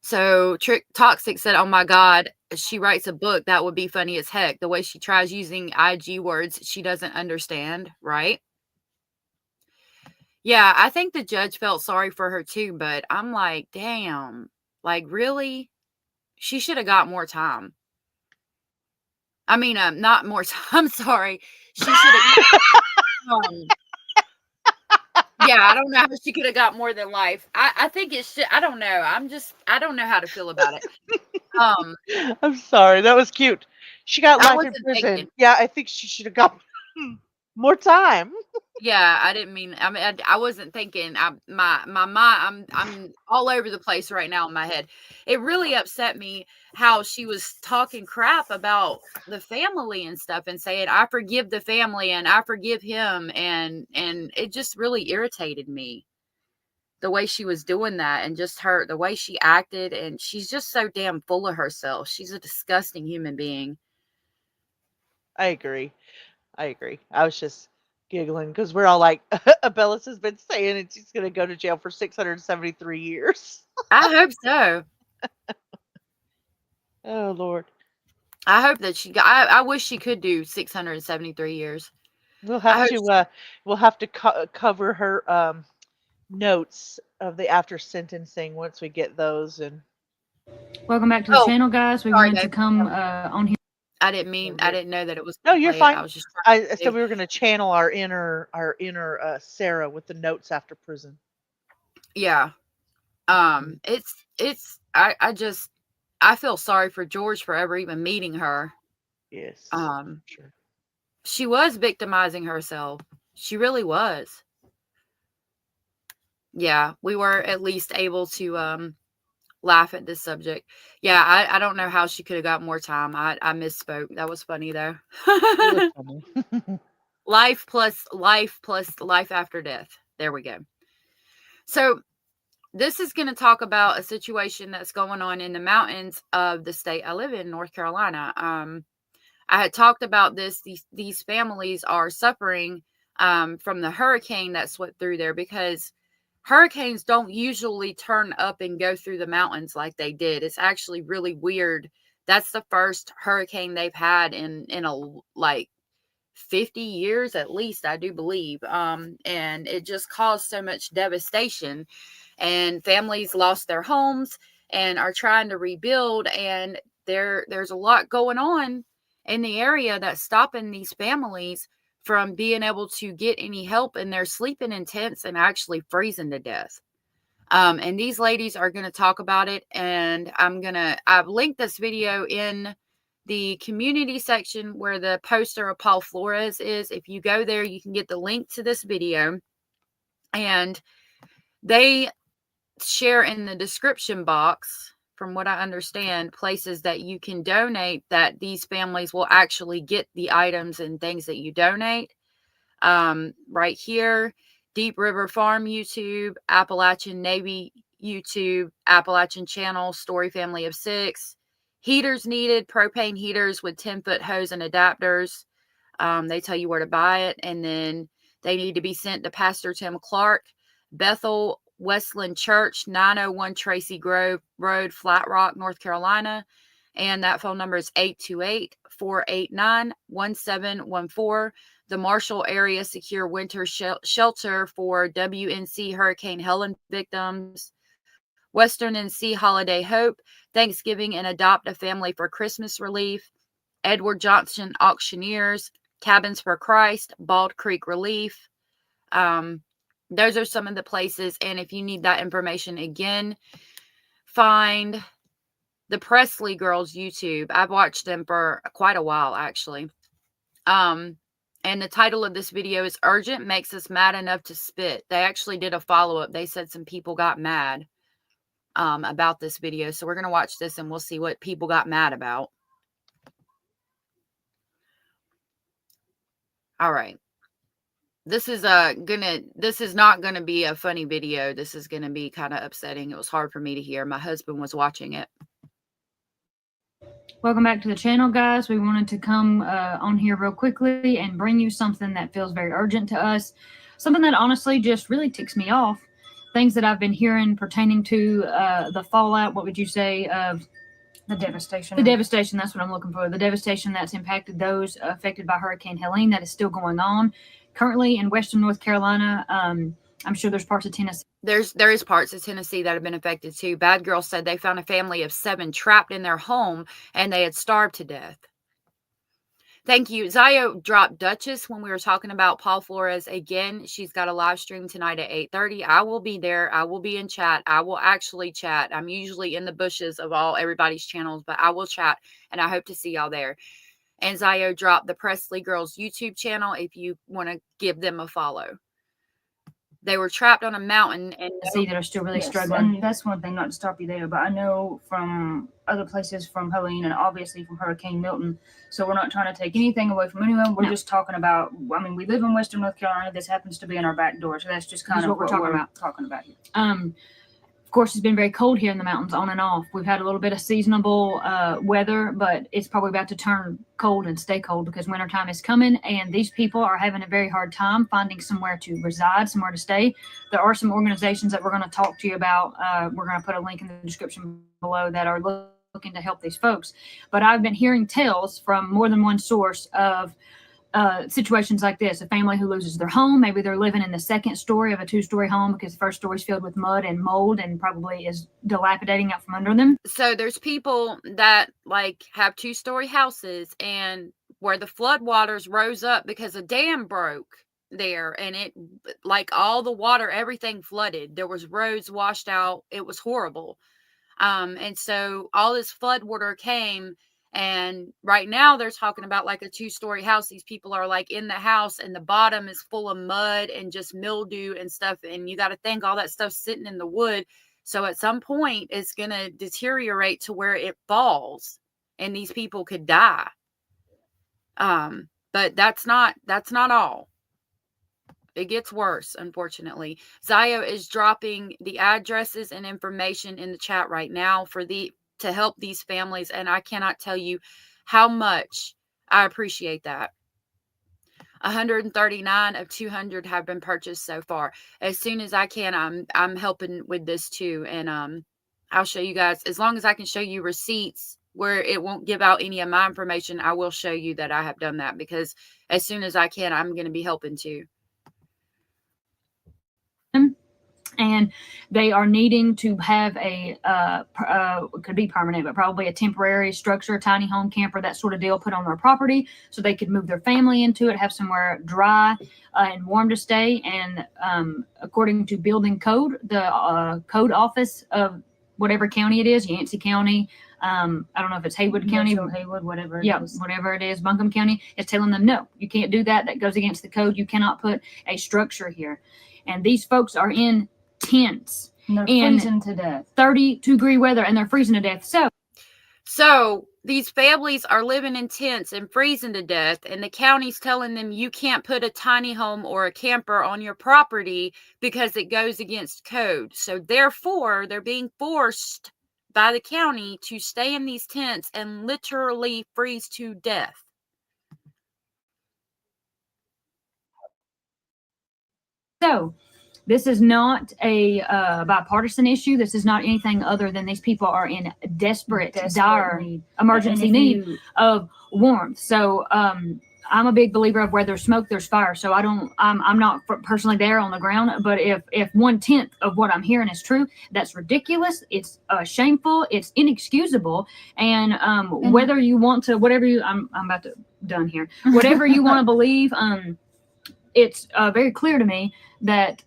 [SPEAKER 1] So Trick Toxic said, "Oh my God, she writes a book. That would be funny as heck. The way she tries using IG words she doesn't understand, right?" Yeah, I think the judge felt sorry for her too, but I'm like, damn, like really? She should have got more time. I mean, not more time. I'm sorry. She should have. Yeah, I don't know how she could have got more than life. I think it should. I don't know. I don't know how to feel about it.
[SPEAKER 2] I'm sorry. That was cute. She got
[SPEAKER 1] I
[SPEAKER 2] life in
[SPEAKER 1] wasn't
[SPEAKER 2] prison.
[SPEAKER 1] thinking.
[SPEAKER 2] Yeah, I think she should have got more time.
[SPEAKER 1] Yeah, I didn't mean. I mean, I wasn't thinking. My mind. I'm all over the place right now in my head. It really upset me how she was talking crap about the family and stuff, and saying I forgive the family and I forgive him, and it just really irritated me the way she was doing that, and just the way she acted, and she's just so damn full of herself. She's a disgusting human being.
[SPEAKER 2] I agree. I was just giggling because we're all like, Abellis has been saying and she's going to go to jail for 673 years.
[SPEAKER 1] I hope so.
[SPEAKER 2] Oh, Lord.
[SPEAKER 1] I hope that I wish she could do 673 years.
[SPEAKER 2] We'll
[SPEAKER 1] I
[SPEAKER 2] have
[SPEAKER 1] hope
[SPEAKER 2] to cover her notes of the after sentencing once we get those. And
[SPEAKER 4] Welcome back to the
[SPEAKER 1] Oh,
[SPEAKER 4] channel, guys. We
[SPEAKER 1] sorry,
[SPEAKER 4] wanted to
[SPEAKER 1] babe.
[SPEAKER 4] come on here.
[SPEAKER 1] I didn't know that it was
[SPEAKER 2] no,
[SPEAKER 1] gonna
[SPEAKER 2] you're
[SPEAKER 1] play it. I
[SPEAKER 2] fine.
[SPEAKER 1] was just
[SPEAKER 2] I
[SPEAKER 1] trying to
[SPEAKER 2] said we were going to channel our inner Sarah with the notes after prison.
[SPEAKER 1] yeah. I feel sorry for George for ever even meeting her.
[SPEAKER 2] Yes. Sure.
[SPEAKER 1] She was victimizing herself. She really was. Yeah, we were at least able to laugh at this subject. Yeah, I don't know how she could have got more time. I misspoke. That was funny though.
[SPEAKER 2] It was funny.
[SPEAKER 1] Life plus life after death. There we go. So this is going to talk about a situation that's going on in the mountains of the state I live in, North Carolina. I had talked about this. These families are suffering from the hurricane that swept through there, because hurricanes don't usually turn up and go through the mountains like they did. It's actually really weird. That's the first hurricane they've had in a like 50 years at least, I do believe. And it just caused so much devastation, and families lost their homes and are trying to rebuild. And there's a lot going on in the area that's stopping these families from being able to get any help, and they're sleeping in tents and actually freezing to death. And these ladies are going to talk about it, and I've linked this video in the community section where the poster of Paul Flores is. If you go there, you can get the link to this video, and they share in the description box, from what I understand, places that you can donate, that these families will actually get the items and things that you donate. Right here, Deep River Farm YouTube, Appalachian Navy YouTube, Appalachian Channel, Story Family of 6. Heaters needed, propane heaters with 10-foot hose and adapters. They tell you where to buy it, and then they need to be sent to Pastor Tim Clark, Bethel Westland Church, 901 Tracy Grove Road, Flat Rock, North Carolina. And that phone number is 828-489-1714. The Marshall Area Secure Winter Shelter for WNC Hurricane Helen victims. Western NC Holiday Hope, Thanksgiving and Adopt a Family for Christmas Relief. Edward Johnson Auctioneers, Cabins for Christ, Bald Creek Relief. Those are some of the places. And if you need that information again, find the Presley Girls YouTube. I've watched them for quite a while, actually. And the title of this video is Urgent Makes Us Mad Enough to Spit. They actually did a follow-up. They said some people got mad about this video. So we're going to watch this and we'll see what people got mad about. All right. This is not gonna be a funny video. This is gonna be kind of upsetting. It was hard for me to hear. My husband was watching it.
[SPEAKER 4] Welcome back to the channel, guys. We wanted to come on here real quickly and bring you something that feels very urgent to us. Something that honestly just really ticks me off. Things that I've been hearing pertaining to the fallout, what would you say, of
[SPEAKER 22] the devastation.
[SPEAKER 4] The devastation, that's what I'm looking for. The devastation that's impacted those affected by Hurricane Helene, that is still going on currently in Western North Carolina. I'm sure there's parts of Tennessee.
[SPEAKER 1] There is parts of Tennessee that have been affected too. Bad Girl said they found a family of 7 trapped in their home and they had starved to death. Thank you. Zio dropped Duchess when we were talking about Paul Flores again. She's got a live stream tonight at 8:30. I will be there. I will be in chat. I will actually chat. I'm usually in the bushes of everybody's channels, but I will chat, and I hope to see y'all there. And Zio dropped the Presley Girls YouTube channel if you want to give them a follow. They were trapped on a mountain and
[SPEAKER 4] see that are still really struggling.
[SPEAKER 22] And that's one thing, not to stop you there, but I know from other places, from Helene and obviously from Hurricane Milton. So we're not trying to take anything away from anyone. We're just talking about, I mean, we live in Western North Carolina. This happens to be in our back door. So that's just kind of what we're talking about here.
[SPEAKER 4] Of course, it's been very cold here in the mountains on and off. We've had a little bit of seasonable weather, but it's probably about to turn cold and stay cold because wintertime is coming, and these people are having a very hard time finding somewhere to reside, somewhere to stay. There are some organizations that we're going to talk to you about. We're going to put a link in the description below that are looking to help these folks. But I've been hearing tales from more than one source of situations like this: a family who loses their home. Maybe they're living in the second story of a 2-story home because the first story is filled with mud and mold and probably is dilapidating out from under them.
[SPEAKER 1] So there's people that like have 2-story houses, and where the flood waters rose up because a dam broke there, and it, like, all the water, everything flooded. There was roads washed out. It was horrible. And so all this flood water came, and right now they're talking about like a 2-story house. These people are like in the house, and the bottom is full of mud and just mildew and stuff. And you got to think all that stuff's sitting in the wood. So at some point it's going to deteriorate to where it falls and these people could die. But that's not all. It gets worse, unfortunately. Zio is dropping the addresses and information in the chat right now to help these families, and I cannot tell you how much I appreciate that. 139 of 200 have been purchased so far. As soon as I can, I'm helping with this too, and I'll show you guys. As long as I can show you receipts where it won't give out any of my information, I will show you that I have done that, because as soon as I can, I'm going to be helping too.
[SPEAKER 4] And they are needing to have could be permanent, but probably a temporary structure, tiny home, camper, that sort of deal, put on their property so they could move their family into it, have somewhere dry and warm to stay. And according to building code, the code office of whatever county it is, Yancey County, I don't know if it's Haywood County,
[SPEAKER 22] Haywood, whatever.
[SPEAKER 4] Whatever it is, Buncombe County, is telling them, no, you can't do that. That goes against the code. You cannot put a structure here. And these folks are in tents
[SPEAKER 22] And they're
[SPEAKER 4] in
[SPEAKER 22] freezing to death.
[SPEAKER 4] 32-degree weather, and they're freezing to death.
[SPEAKER 1] So these families are living in tents and freezing to death, and the county's telling them you can't put a tiny home or a camper on your property because it goes against code. So therefore, they're being forced by the county to stay in these tents and literally freeze to death.
[SPEAKER 4] So this is not a bipartisan issue. This is not anything other than these people are in desperate dire
[SPEAKER 22] need.
[SPEAKER 4] emergency need of warmth. So I'm a big believer of where there's smoke, there's fire. So I'm not personally there on the ground, but if 1/10 of what I'm hearing is true, that's ridiculous. It's shameful. It's inexcusable. And whether you want to, I'm about to done here. Whatever you want to believe, it's very clear to me that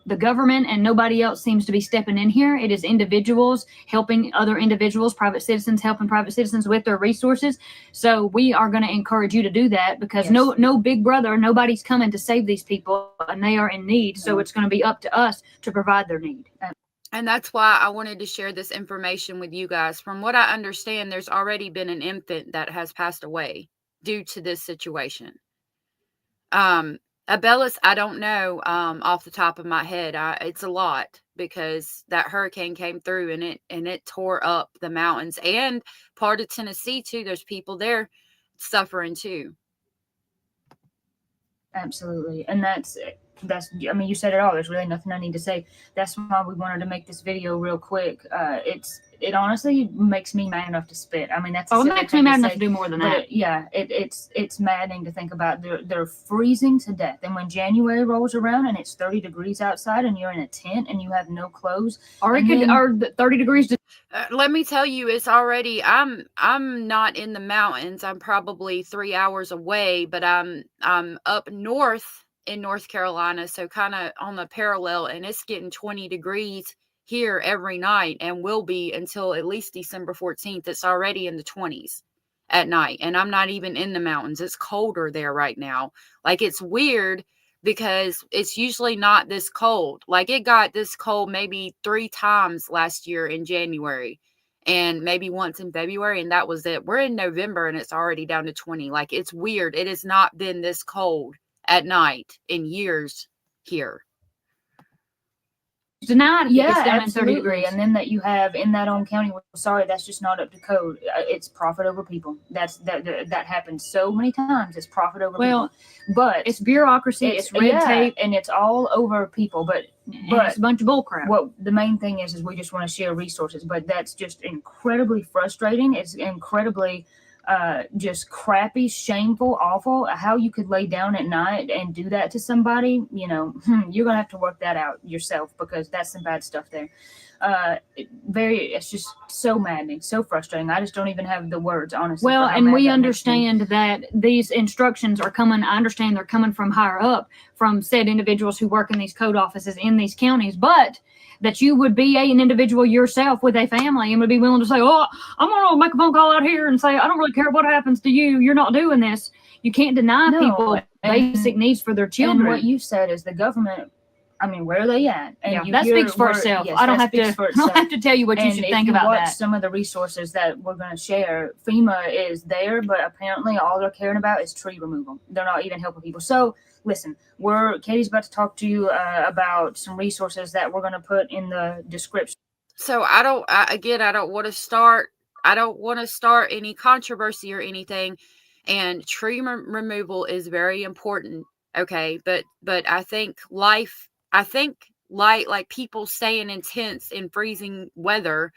[SPEAKER 4] the government and nobody else seems to be stepping in here. It is individuals helping other individuals, private citizens helping private citizens with their resources. So we are going to encourage you to do that, because no big brother, nobody's coming to save these people, and they are in need. So it's going to be up to us to provide their need.
[SPEAKER 1] And that's why I wanted to share this information with you guys. From what I understand, there's already been an infant that has passed away due to this situation. Abellis, I don't know off the top of my head. It's a lot, because that hurricane came through and it tore up the mountains and part of Tennessee too. There's people there suffering too.
[SPEAKER 22] Absolutely. And that's, I mean, you said it all. There's really nothing I need to say. That's why we wanted to make this video real quick. It honestly makes me mad enough to spit. I mean,
[SPEAKER 4] it makes me mad enough to do more than that.
[SPEAKER 22] It's maddening to think about. They're freezing to death. And when January rolls around and it's 30 degrees outside and you're in a tent and you have no clothes,
[SPEAKER 4] or 30 degrees.
[SPEAKER 1] Let me tell you, it's already, I'm not in the mountains. I'm probably 3 hours away, but I'm up north in North Carolina. So kind of on the parallel, and it's getting 20 degrees here every night, and will be until at least December 14th. It's already in the 20s at night, and I'm not even in the mountains. It's colder there right now. Like, it's weird, because it's usually not this cold. Like, it got this cold maybe 3 times last year in January, and maybe once in February, and that was it. We're in November and it's already down to 20. Like, it's weird. It has not been this cold at night in years here.
[SPEAKER 4] denied if it gets
[SPEAKER 22] Yeah,
[SPEAKER 4] down in 30
[SPEAKER 22] absolutely.
[SPEAKER 4] degrees.
[SPEAKER 22] And then that you have in that own county, well, sorry, that's just not up to code. It's profit over people. That happens so many times. It's profit over
[SPEAKER 4] Well,
[SPEAKER 22] people. But
[SPEAKER 4] it's bureaucracy, it's red tape,
[SPEAKER 22] and it's all over people. But
[SPEAKER 4] it's a bunch of bull crap.
[SPEAKER 22] What the main thing is we just want to share resources. But that's just incredibly frustrating. It's incredibly just crappy, shameful, awful. How you could lay down at night and do that to somebody, you know, you're gonna have to work that out yourself, because that's some bad stuff there. It's just so maddening, so frustrating. I just don't even have the words, honestly.
[SPEAKER 4] Well, and we understand that these instructions are coming. I understand they're coming from higher up, from said individuals who work in these code offices in these counties, but that you would be an individual yourself with a family and would be willing to say, oh, I'm going to make a phone call out here and say, I don't really care what happens to you. You're not doing this. You can't deny people basic needs for their children.
[SPEAKER 22] And what you said is the government, I mean, where are they at? And
[SPEAKER 4] that speaks for itself.
[SPEAKER 22] Yes,
[SPEAKER 4] I don't have to tell you what you should think about that.
[SPEAKER 22] Some of the resources that we're going to share, FEMA is there, but apparently all they're caring about is tree removal. They're not even helping people. So listen, Katie's about to talk to you about some resources that we're going to put in the description.
[SPEAKER 1] So I don't want to start any controversy or anything. And tree removal is very important. Okay. But I think like people staying in tents in freezing weather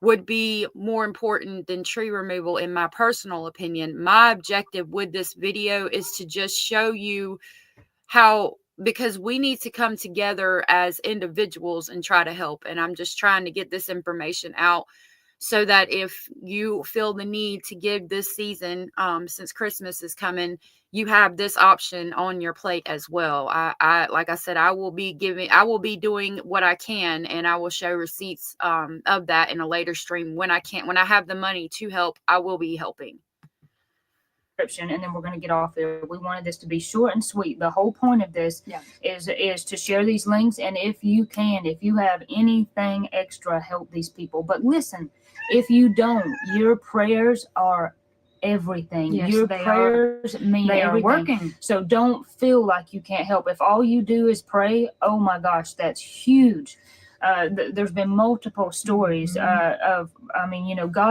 [SPEAKER 1] would be more important than tree removal, in my personal opinion. My objective with this video is to just show you how, because we need to come together as individuals and try to help. And I'm just trying to get this information out so that if you feel the need to give this season, since Christmas is coming, you have this option on your plate as well. I like I said, I will be doing what I can, and I will show receipts of that in a later stream when I have the money to help. I will be helping.
[SPEAKER 22] And then we're going to get off there. We wanted this to be short and sweet. The whole point of this is to share these links, and if you have anything extra, help these people. But listen, if you don't, your prayers are everything.
[SPEAKER 4] Yes,
[SPEAKER 22] Your
[SPEAKER 4] they
[SPEAKER 22] prayers mean
[SPEAKER 4] They are
[SPEAKER 22] everything.
[SPEAKER 4] working.
[SPEAKER 22] So don't feel like you can't help. If all you do is pray, oh my gosh, that's huge. There's been multiple stories God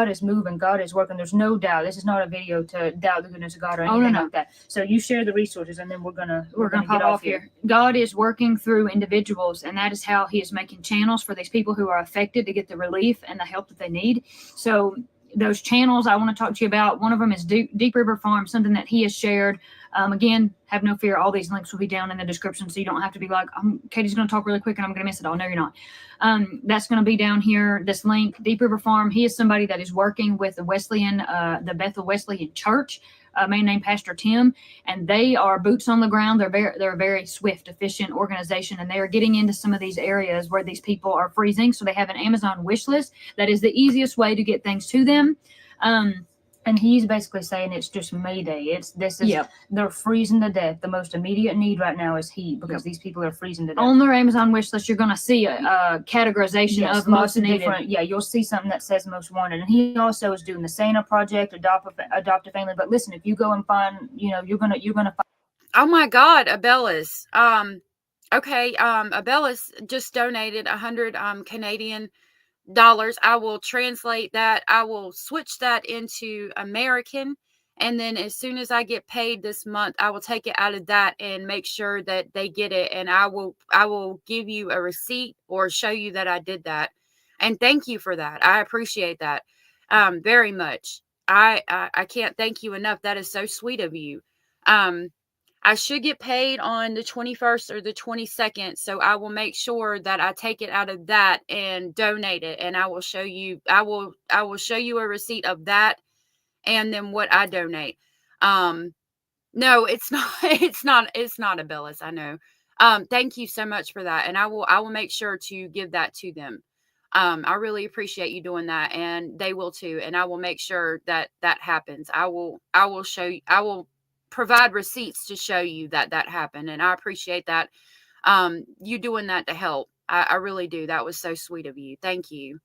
[SPEAKER 22] is moving, God is working. There's no doubt. This is not a video to doubt the goodness of God or anything like that. So you share the resources, and then we're gonna
[SPEAKER 4] pop off here. God is working through individuals, and that is how He is making channels for these people who are affected to get the relief and the help that they need. So those channels I want to talk to you about, one of them is Deep River Farm, something that he has shared. Again, have no fear. All these links will be down in the description, so you don't have to be like, Katie's going to talk really quick and I'm going to miss it all. No, you're not. That's going to be down here. This link, Deep River Farm. He is somebody that is working with the Bethel Wesleyan Church, a man named Pastor Tim, and they are boots on the ground. They're a very swift, efficient organization, and they are getting into some of these areas where these people are freezing. So they have an Amazon wish list. That is the easiest way to get things to them.
[SPEAKER 22] And he's basically saying it's just Mayday. They're freezing to death. The most immediate need right now is heat, because these people are freezing to death.
[SPEAKER 4] On their Amazon wish list, you're going to see a categorization of most needed.
[SPEAKER 22] Yeah, you'll see something that says most wanted. And he also is doing the Santa Project, adopt a family. But listen, if you go and find, you're gonna find.
[SPEAKER 1] Oh my God, Abellis. Okay. Abellis just donated 100 Canadian dollars. I will translate that. I will switch that into American. And then as soon as I get paid this month, I will take it out of that and make sure that they get it. And I will give you a receipt or show you that I did that. And thank you for that. I appreciate that very much. I can't thank you enough. That is so sweet of you. I should get paid on the 21st or the 22nd. So I will make sure that I take it out of that and donate it. And I will show you a receipt of that and then what I donate. No, it's not Abellis. I know. Thank you so much for that. And I will make sure to give that to them. I really appreciate you doing that, and they will too. And I will make sure that happens. I will show you, I will provide receipts to show you that happened. And I appreciate that. You doing that to help. I really do. That was so sweet of you. Thank you.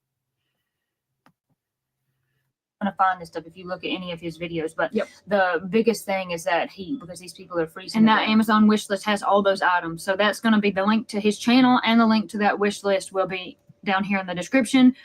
[SPEAKER 22] to find this stuff if you look at any of his videos. But the biggest thing is that because these people are freezing. And that Amazon wish list has all those items. So that's going to be the link to his channel, and the link to that wish list will be down here in the description.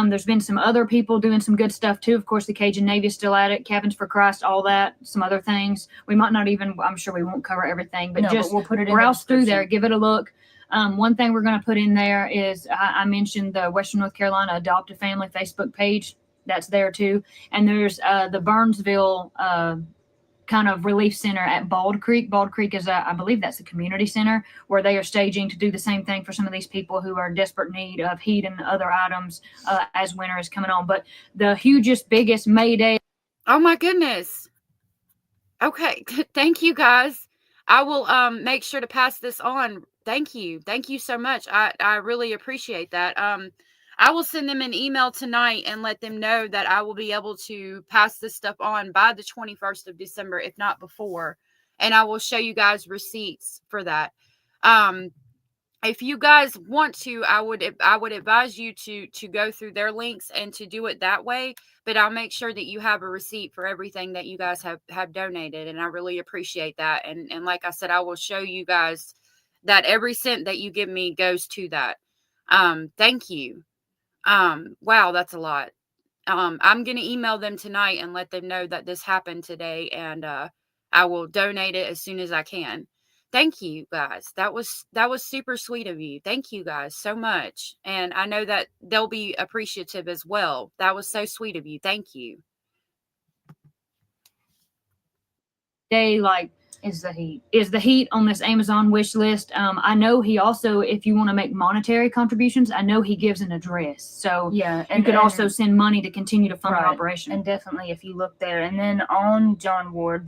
[SPEAKER 22] There's been some other people doing some good stuff too. Of course, the Cajun Navy is still at it. Cabins for Christ, all that, some other things. We might not even, I'm sure we won't cover everything, but just
[SPEAKER 4] we'll put it in
[SPEAKER 22] browse
[SPEAKER 4] the
[SPEAKER 22] through there, give it a look. One thing we're going to put in there is I mentioned the Western North Carolina Adopt a Family Facebook page. That's there too. And there's the Burnsville kind of relief center at Bald Creek. Bald Creek is I believe that's a community center where they are staging to do the same thing for some of these people who are in desperate need of heat and other items as winter is coming on. But the hugest, biggest Mayday.
[SPEAKER 1] Oh my goodness. Okay. Thank you guys. I will make sure to pass this on. Thank you. Thank you so much. I really appreciate that. I will send them an email tonight and let them know that I will be able to pass this stuff on by the 21st of December, if not before. And I will show you guys receipts for that. If you guys want to, I would advise you to go through their links and to do it that way. But I'll make sure that you have a receipt for everything that you guys have donated. And I really appreciate that. And like I said, I will show you guys that every cent that you give me goes to that. Thank you. Wow, that's a lot. I'm going to email them tonight and let them know that this happened today, and I will donate it as soon as I can. Thank you guys. That was super sweet of you. Thank you guys so much. And I know that they'll be appreciative as well. That was so sweet of you. Thank you.
[SPEAKER 22] Day is the heat on this Amazon wish list. I know he also, if you want to make monetary contributions, I know he gives an address. So
[SPEAKER 4] Yeah,
[SPEAKER 22] you could also send money to continue to fund the operation.
[SPEAKER 4] And definitely, if you look there, and then on John Ward,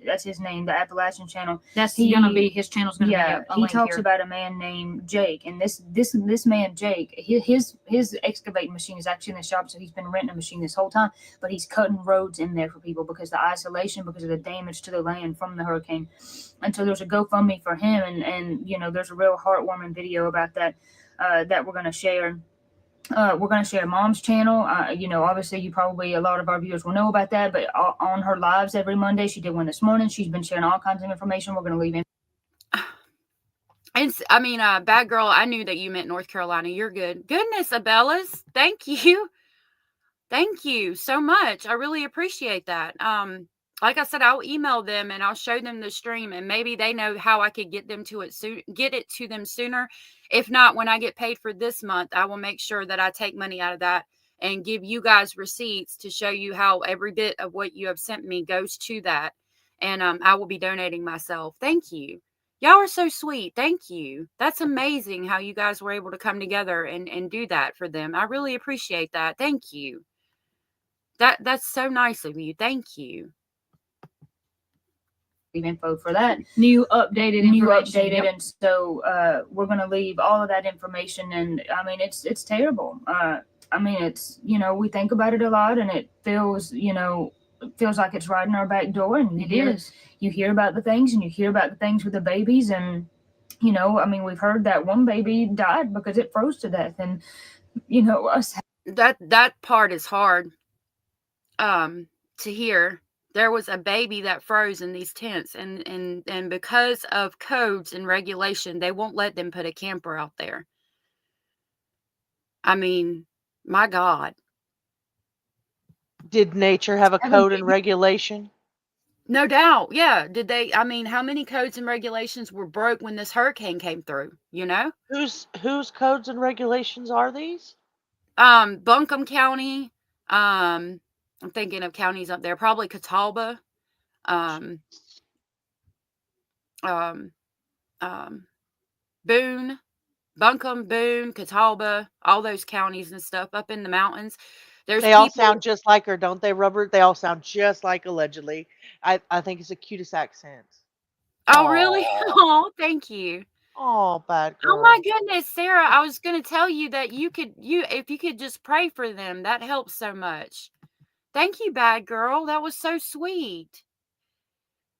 [SPEAKER 4] that's his name, the Appalachian channel.
[SPEAKER 22] That's gonna be his channel's gonna be a
[SPEAKER 4] he
[SPEAKER 22] link
[SPEAKER 4] talks
[SPEAKER 22] here.
[SPEAKER 4] about a man named Jake, and this man Jake, his excavating machine is actually in the shop, so he's been renting a machine this whole time. But he's cutting roads in there for people because the isolation, because of the damage to the land from the hurricane. And so there's a GoFundMe for him, and you know, there's a real heartwarming video about that that we're going to share. We're going to share Mom's channel. You know, obviously, a lot of our viewers will know about that, but on her lives every Monday, she did one this morning. She's been sharing all kinds of information. We're going to leave in.
[SPEAKER 1] And I mean, bad girl, I knew that you meant North Carolina. You're good. Goodness, Abellas. Thank you. Thank you so much. I really appreciate that. Like I said, I'll email them and I'll show them the stream, and maybe they know how I could get them to it get it to them sooner. If not, when I get paid for this month, I will make sure that I take money out of that and give you guys receipts to show you how every bit of what you have sent me goes to that. And I will be donating myself. Thank you. Y'all are so sweet. Thank you. That's amazing how you guys were able to come together and do that for them. I really appreciate that. Thank you. That's so nice of you. Thank you.
[SPEAKER 4] Info for that.
[SPEAKER 22] New updated information. Yep.
[SPEAKER 4] And so we're going to leave all of that information. And I mean, it's terrible. I mean, it's, you know, we think about it a lot, and it feels, you know, feels like it's right in our back door. And you hear about the things, and you hear about the things with the babies, and you know, I mean, we've heard that one baby died because it froze to death, and you know,
[SPEAKER 1] that part is hard to hear. There was a baby that froze in these tents, and because of codes and regulation, they won't let them put a camper out there. I mean, my God.
[SPEAKER 2] Did nature have a code and regulation?
[SPEAKER 1] No doubt. Yeah. Did they? I mean, how many codes and regulations were broke when this hurricane came through? You know?
[SPEAKER 2] Whose codes and regulations are these?
[SPEAKER 1] Buncombe County. I'm thinking of counties up there. Probably Catawba. Boone, Buncombe, Boone, Catawba, all those counties and stuff up in the mountains.
[SPEAKER 2] They all sound just like her, don't they, Robert? They all sound just like, allegedly. I think it's the cutest accent.
[SPEAKER 1] Oh, really? Oh, thank you.
[SPEAKER 2] Oh, bad girl.
[SPEAKER 1] Oh my goodness, Sarah, I was going to tell you that if you could just pray for them, that helps so much. Thank you, bad girl. That was so sweet.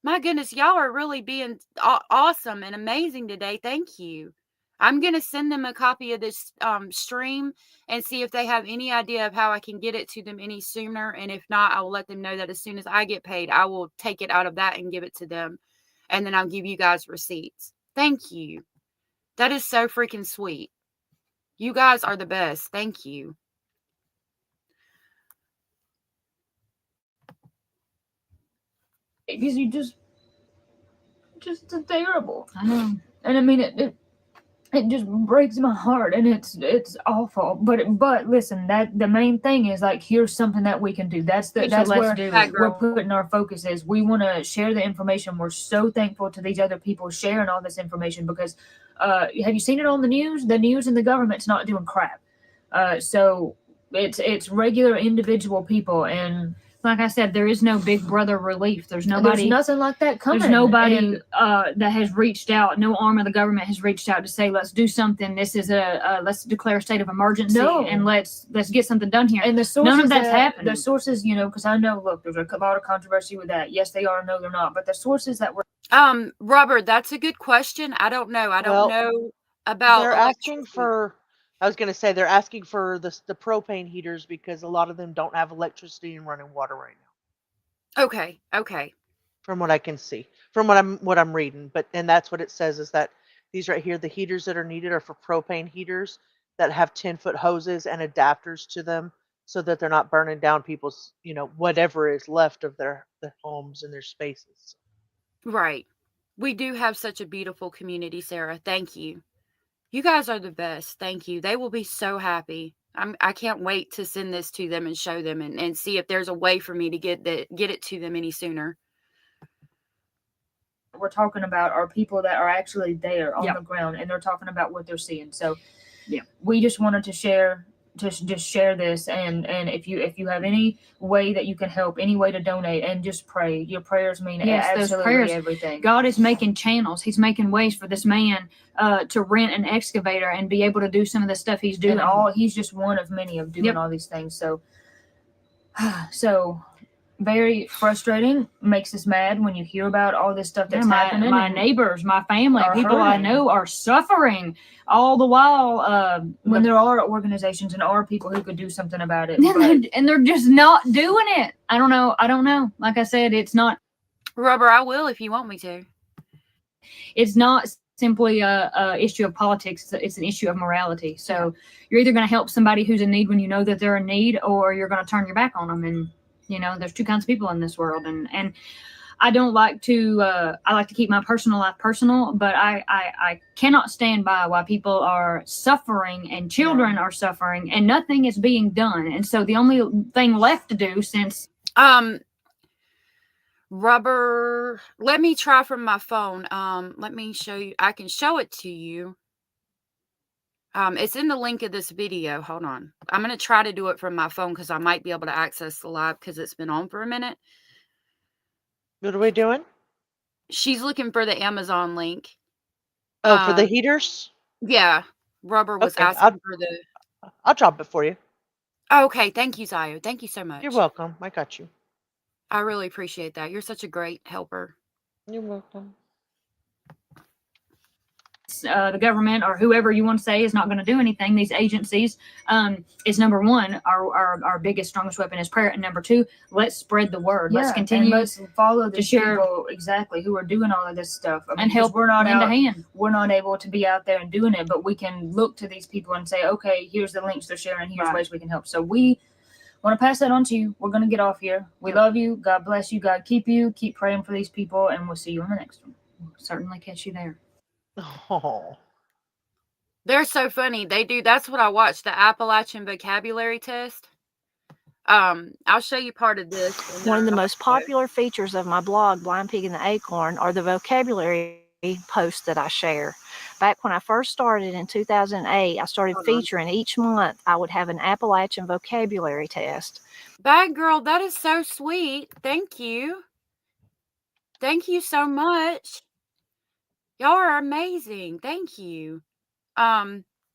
[SPEAKER 1] My goodness, y'all are really being awesome and amazing today. Thank you. I'm going to send them a copy of this stream and see if they have any idea of how I can get it to them any sooner. And if not, I will let them know that as soon as I get paid, I will take it out of that and give it to them. And then I'll give you guys receipts. Thank you. That is so freaking sweet. You guys are the best. Thank you.
[SPEAKER 22] Because you just terrible. I know. And I mean, it just breaks my heart, and it's awful. But listen, that the main thing is like, here's something that we can do. That's where we're putting our focus is. We want to share the information. We're so thankful to these other people sharing all this information because have you seen it on the news? The news and the government's not doing crap. So it's regular individual people, and like I said, there is no big brother relief. There's nobody. There's nothing like that coming. There's nobody that has reached out. No arm of the government has reached out to say, let's do something. This is let's declare a state of emergency and let's get something done here. And the sources, none of that's happening. The sources, because I know, look, there's a lot of controversy with that. Yes, they are. No, they're not. But the sources that were
[SPEAKER 1] Robert, that's a good question. I don't know. I don't know about.
[SPEAKER 2] They're asking for. I was going to say they're asking for the propane heaters because a lot of them don't have electricity and running water right now.
[SPEAKER 1] Okay.
[SPEAKER 2] From what I can see, from what I'm reading, and that's what it says is that these right here, the heaters that are needed are for propane heaters that have 10-foot hoses and adapters to them, so that they're not burning down people's, whatever is left of their homes and their spaces.
[SPEAKER 1] Right. We do have such a beautiful community, Sarah. Thank you. You guys are the best. Thank you. They will be so happy. I can't wait to send this to them and show them and see if there's a way for me to get it to them any sooner.
[SPEAKER 22] We're talking about are people that are actually there on the ground, and they're talking about what they're seeing. So, we just wanted to share. Just share this, and if you have any way that you can help, any way to donate, and just pray. Your prayers mean absolutely everything. God is making channels. He's making ways for this man to rent an excavator and be able to do some of the stuff he's doing. He's just one of many of doing all these things. So very frustrating. Makes us mad when you hear about all this stuff that's happening. My neighbors, my family, people I know are suffering all the while when there are organizations and are people who could do something about it. And they're just not doing it. I don't know. Like I said, it's not.
[SPEAKER 1] Rubber, I will if you want me to.
[SPEAKER 22] It's not simply a issue of politics. It's an issue of morality. So you're either going to help somebody who's in need when you know that they're in need, or you're going to turn your back on them. And there's two kinds of people in this world, and I don't like to. I like to keep my personal life personal, but I cannot stand by why people are suffering and children are suffering and nothing is being done. And so the only thing left to do, since
[SPEAKER 1] Rubber, let me try from my phone. Let me show you. I can show it to you. It's in the link of this video. Hold on. I'm going to try to do it from my phone because I might be able to access the live because it's been on for a minute.
[SPEAKER 2] What are we doing?
[SPEAKER 1] She's looking for the Amazon link.
[SPEAKER 2] Oh, for the heaters?
[SPEAKER 1] Yeah. Rubber was asking for the...
[SPEAKER 2] I'll drop it for you.
[SPEAKER 1] Okay. Thank you, Zayo. Thank you so much.
[SPEAKER 2] You're welcome. I got you.
[SPEAKER 1] I really appreciate that. You're such a great helper.
[SPEAKER 2] You're welcome.
[SPEAKER 22] The government or whoever you want to say is not going to do anything. These agencies is number one. Our biggest, strongest weapon is prayer, and number two, let's spread the word. Let's continue. Let's follow the people exactly who are doing all of this stuff and help. We're not hand to hand. We're not able to be out there and doing it, but we can look to these people and say, okay, here's the links they're sharing. Here's ways we can help. So we want to pass that on to you. We're going to get off here. We love you. God bless you. God keep you. Keep praying for these people, and we'll see you on the next one. We'll certainly catch you there.
[SPEAKER 2] Oh,
[SPEAKER 1] they're so funny. They do. That's what I watched, the Appalachian vocabulary test. I'll show you part of this.
[SPEAKER 9] One of the most popular features of my blog, Blind Pig and the Acorn, are the vocabulary posts that I share. Back when I first started in 2008, I started featuring each month. I would have an Appalachian vocabulary test.
[SPEAKER 1] Bad girl, that is so sweet. Thank you. Thank you so much. Y'all are amazing. Thank you.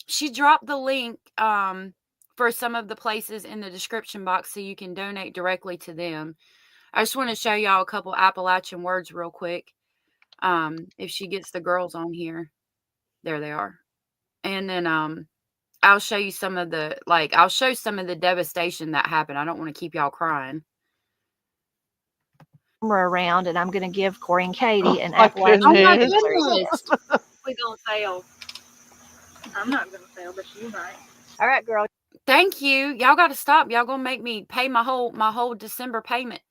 [SPEAKER 1] She dropped the link for some of the places in the description box so you can donate directly to them. I just want to show y'all a couple Appalachian words real quick. If she gets the girls on here. There they are. And then I'll show you some of the I'll show some of the devastation that happened. I don't want to keep y'all crying.
[SPEAKER 9] Around, and I'm going to give Corey and Katie an
[SPEAKER 2] my
[SPEAKER 9] Appalachian.
[SPEAKER 1] Oh my
[SPEAKER 2] goodness.
[SPEAKER 1] goodness.
[SPEAKER 4] We gonna fail. I'm not gonna fail, but you might.
[SPEAKER 9] All right, girl.
[SPEAKER 1] Thank you. Y'all got to stop. Y'all gonna make me pay my whole December payment.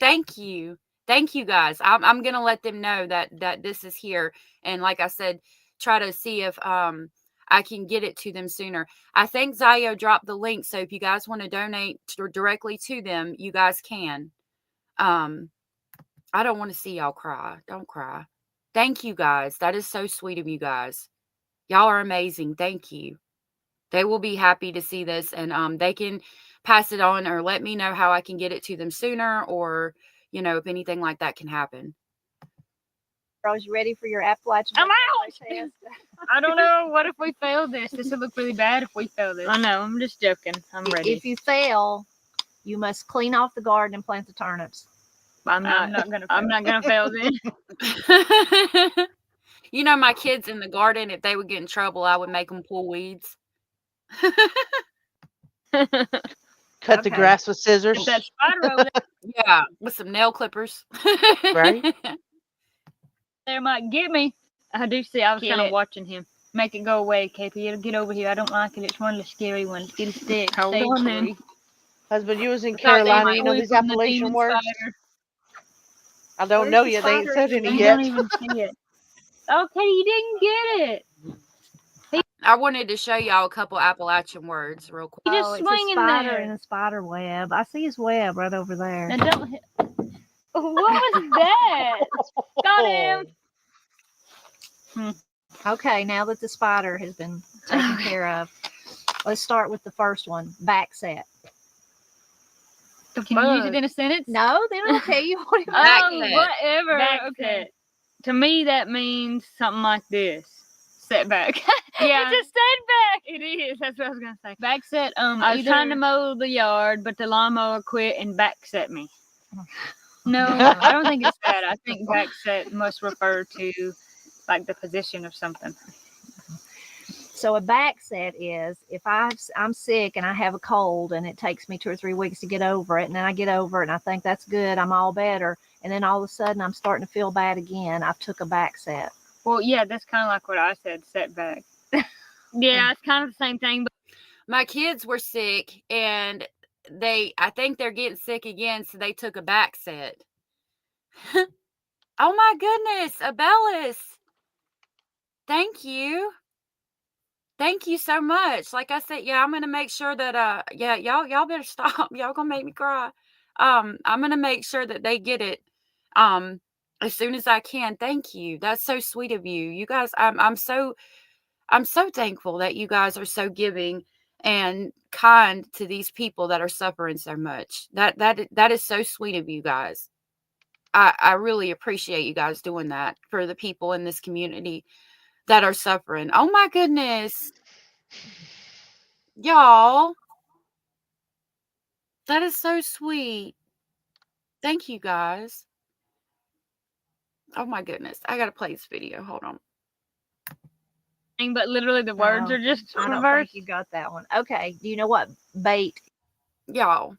[SPEAKER 1] Thank you. Thank you guys. I'm gonna let them know that this is here, and like I said, try to see if I can get it to them sooner. I think Zio dropped the link, so if you guys want to donate directly to them, you guys can. I don't want to see y'all cry. Don't cry. Thank you guys. That is so sweet of you guys. Y'all are amazing. Thank you. They will be happy to see this, and they can pass it on or let me know how I can get it to them sooner, or if anything like that can happen.
[SPEAKER 9] Girls, you ready for your Appalachian?
[SPEAKER 4] I'm out. I don't know. What if we fail this? This would look really bad if we fail this. I know. I'm just joking. I'm ready.
[SPEAKER 9] If you fail, you must clean off the garden and plant the turnips.
[SPEAKER 4] I'm not gonna. I'm not gonna fail this.
[SPEAKER 1] My kids in the garden, if they would get in trouble, I would make them pull weeds.
[SPEAKER 2] Cut the grass with scissors.
[SPEAKER 4] That spider over
[SPEAKER 1] Yeah, with some nail clippers.
[SPEAKER 2] Right?
[SPEAKER 4] there might get me. I do see. I was kind of watching him. Make it go away, KP. It'll get over here. I don't like it. It's one of the scary ones. Get a stick.
[SPEAKER 1] Hold on then.
[SPEAKER 2] Husband, you was in Carolina. You know these Appalachian words? I don't know yet. They ain't said any
[SPEAKER 4] You
[SPEAKER 2] yet.
[SPEAKER 4] don't even see it. Okay, you didn't get it.
[SPEAKER 1] I wanted to show y'all a couple Appalachian words real quick.
[SPEAKER 4] He just
[SPEAKER 9] it's
[SPEAKER 4] swinging
[SPEAKER 9] a spider
[SPEAKER 4] there.
[SPEAKER 9] in a spider web. I see his web right over there.
[SPEAKER 4] Now don't hit. What was that? Got him.
[SPEAKER 9] Okay, now that the spider has been taken care of, let's start with the first one, back set.
[SPEAKER 4] Can you use it in a sentence?
[SPEAKER 9] No, then I'll tell you what it
[SPEAKER 4] whatever. Okay. To me, that means something like this. Setback. Yeah. It's a setback. It is. That's what I was going to say. Back set. I was trying to mow the yard, but the lawnmower quit and back set me. No, I don't think it's that. I think back set must refer to like the position of something.
[SPEAKER 9] So a back set is if I'm sick and I have a cold and it takes me 2 or 3 weeks to get over it, and then I get over it and I think that's good, I'm all better, and then all of a sudden I'm starting to feel bad again, I've took a back set.
[SPEAKER 4] Well, yeah, that's kind of like what I said, setback. Yeah, it's kind of the same thing. But
[SPEAKER 1] my kids were sick, and I think they're getting sick again, so they took a back set. Oh my goodness, Abellis. Thank you. Thank you so much. Like I said, yeah, I'm gonna make sure that y'all better stop. Y'all gonna make me cry. I'm gonna make sure that they get it as soon as I can. Thank you. That's so sweet of you. You guys, I'm so thankful that you guys are so giving and kind to these people that are suffering so much. That is so sweet of you guys. I really appreciate you guys doing that for the people in this community that are suffering. Oh my goodness. Y'all. That is so sweet. Thank you guys. Oh my goodness. I gotta play this video. Hold on.
[SPEAKER 4] But literally the words are just
[SPEAKER 9] I don't
[SPEAKER 4] reversed.
[SPEAKER 9] think you got that one. Okay, do you know what bait?
[SPEAKER 1] Y'all.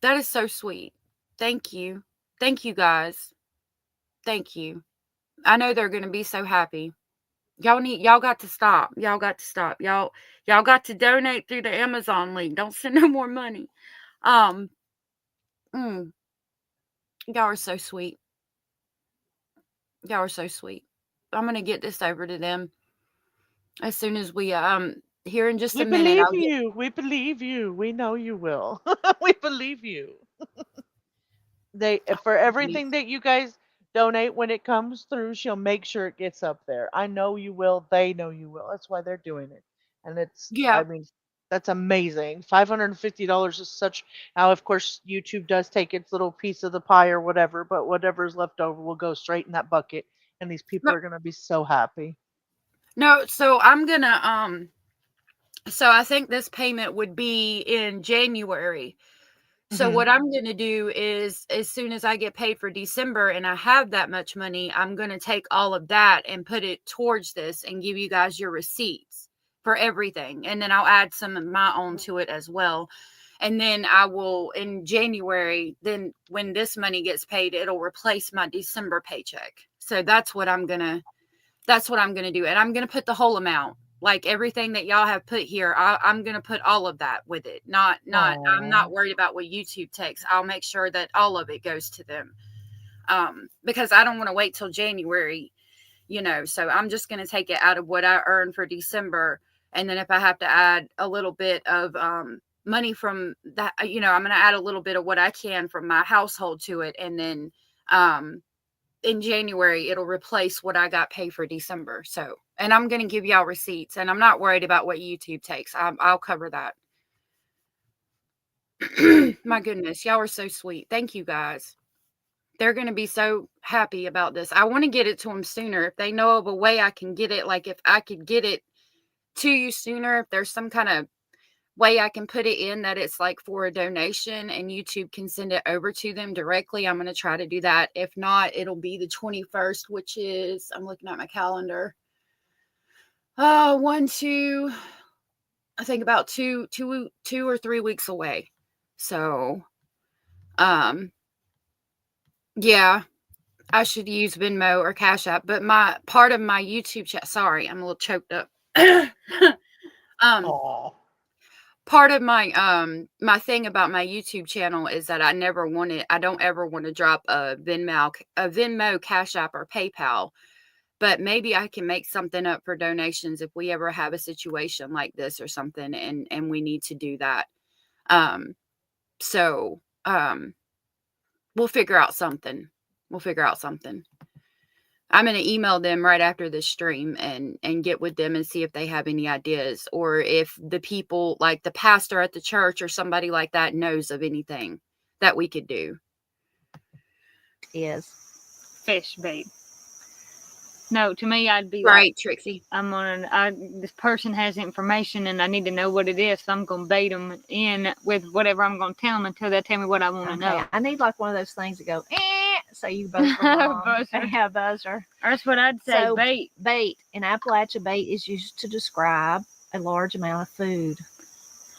[SPEAKER 1] That is so sweet. Thank you. Thank you guys. Thank you. I know they're gonna be so happy. Y'all got to stop. Y'all got to stop. Y'all got to donate through the Amazon link. Don't send no more money. Y'all are so sweet. Y'all are so sweet. I'm gonna get this over to them as soon as we here in just a minute.
[SPEAKER 2] We believe you. We know you will. We believe you. For everything that you guys donate when it comes through, she'll make sure it gets up there. I know you will. They know you will. That's why they're doing it. And I mean, that's amazing. $550 is such. Now, of course, YouTube does take its little piece of the pie or whatever, but whatever's left over will go straight in that bucket. And these people are going to be so happy.
[SPEAKER 1] No, so I'm gonna so I think this payment would be in January. So
[SPEAKER 2] Mhm.
[SPEAKER 1] what I'm going to do is as soon as I get paid for December and I have that much money, I'm going to take all of that and put it towards this and give you guys your receipts for everything. And then I'll add some of my own to it as well. And then I will in January, then when this money gets paid, it'll replace my December paycheck. So that's what I'm going to do. And I'm going to put the whole amount. Like everything that y'all have put here, I'm going to put all of that with it. I'm not worried about what YouTube takes. I'll make sure that all of it goes to them. Because I don't want to wait till January, so I'm just going to take it out of what I earn for December. And then if I have to add a little bit of, money from that, I'm going to add a little bit of what I can from my household to it. And then, in January, it'll replace what I got paid for December. So, and I'm going to give y'all receipts, and I'm not worried about what YouTube takes. I'll cover that. My goodness, y'all are so sweet. Thank you guys. They're going to be so happy about this. I want to get it to them sooner. If they know of a way I can get it, like if I could get it to you sooner, if there's some kind of way I can put it in that it's like for a donation and YouTube can send it over to them directly, I'm going to try to do that. If not, it'll be the 21st, which is, I'm looking at my calendar. I think about two or 3 weeks away. So, yeah, I should use Venmo or Cash App, but part of my YouTube chat, sorry, I'm a little choked up.
[SPEAKER 2] Aw.
[SPEAKER 1] Part of my my thing about my YouTube channel is that I don't ever want to drop a Venmo, Cash App, or PayPal. But maybe I can make something up for donations if we ever have a situation like this or something and we need to do that. So we'll figure out something. I'm going to email them right after this stream and get with them and see if they have any ideas, or if the people like the pastor at the church or somebody like that knows of anything that we could do.
[SPEAKER 4] Is fish bait. No, to me, I'd be
[SPEAKER 1] Right,
[SPEAKER 4] like,
[SPEAKER 1] Trixie.
[SPEAKER 4] This person has information and I need to know what it is. So I'm going to bait them in with whatever I'm going to tell them until they tell me what I want to know.
[SPEAKER 9] I need like one of those things that go, so you buzz for mom.
[SPEAKER 4] Buzzer.
[SPEAKER 9] Yeah, buzzer.
[SPEAKER 4] That's what I'd say,
[SPEAKER 9] So,
[SPEAKER 4] bait.
[SPEAKER 9] Bait. In Appalachia, bait is used to describe a large amount of food.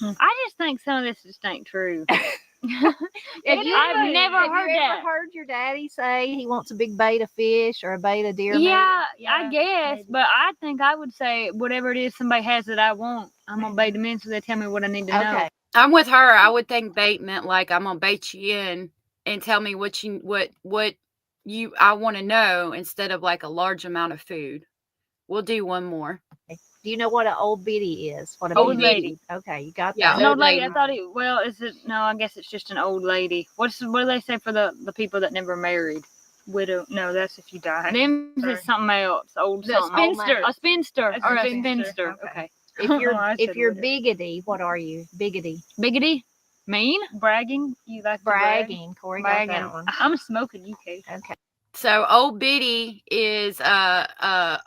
[SPEAKER 4] I just think some of this just ain't true.
[SPEAKER 9] I've
[SPEAKER 4] never heard
[SPEAKER 9] you
[SPEAKER 4] that.
[SPEAKER 9] ever heard your daddy say he wants a big bait of fish or a bait of deer meat?
[SPEAKER 4] Yeah, I guess, but I think I would say whatever it is somebody has that I want, I'm gonna bait them in so they tell me what I need to know.
[SPEAKER 1] I'm with her. I would think bait meant like I'm gonna bait you in and tell me what I want to know instead of like a large amount of food. We'll do one more.
[SPEAKER 9] Do you know what an old biddy is? What a
[SPEAKER 4] Old
[SPEAKER 9] biddy?
[SPEAKER 4] lady.
[SPEAKER 9] Okay, you got
[SPEAKER 1] Yeah,
[SPEAKER 9] that.
[SPEAKER 4] An old
[SPEAKER 1] old
[SPEAKER 4] lady.
[SPEAKER 1] lady.
[SPEAKER 4] I thought it. Well, is it? No, I guess it's just an old lady. What do they say for the people that never married? Widow. No, that's if you die. Them is something else. Old
[SPEAKER 9] The
[SPEAKER 4] something.
[SPEAKER 9] spinster.
[SPEAKER 4] A spinster.
[SPEAKER 9] That's
[SPEAKER 4] or
[SPEAKER 9] a
[SPEAKER 4] a
[SPEAKER 9] spinster.
[SPEAKER 4] spinster.
[SPEAKER 9] Okay.
[SPEAKER 4] Okay.
[SPEAKER 9] If you're biggity, what are you? Biggity.
[SPEAKER 4] Biggity. Mean. Bragging. You like
[SPEAKER 9] Bragging. Corey got
[SPEAKER 4] bragging.
[SPEAKER 9] that one.
[SPEAKER 4] I'm smoking you, Kate.
[SPEAKER 9] Okay.
[SPEAKER 1] So old biddy is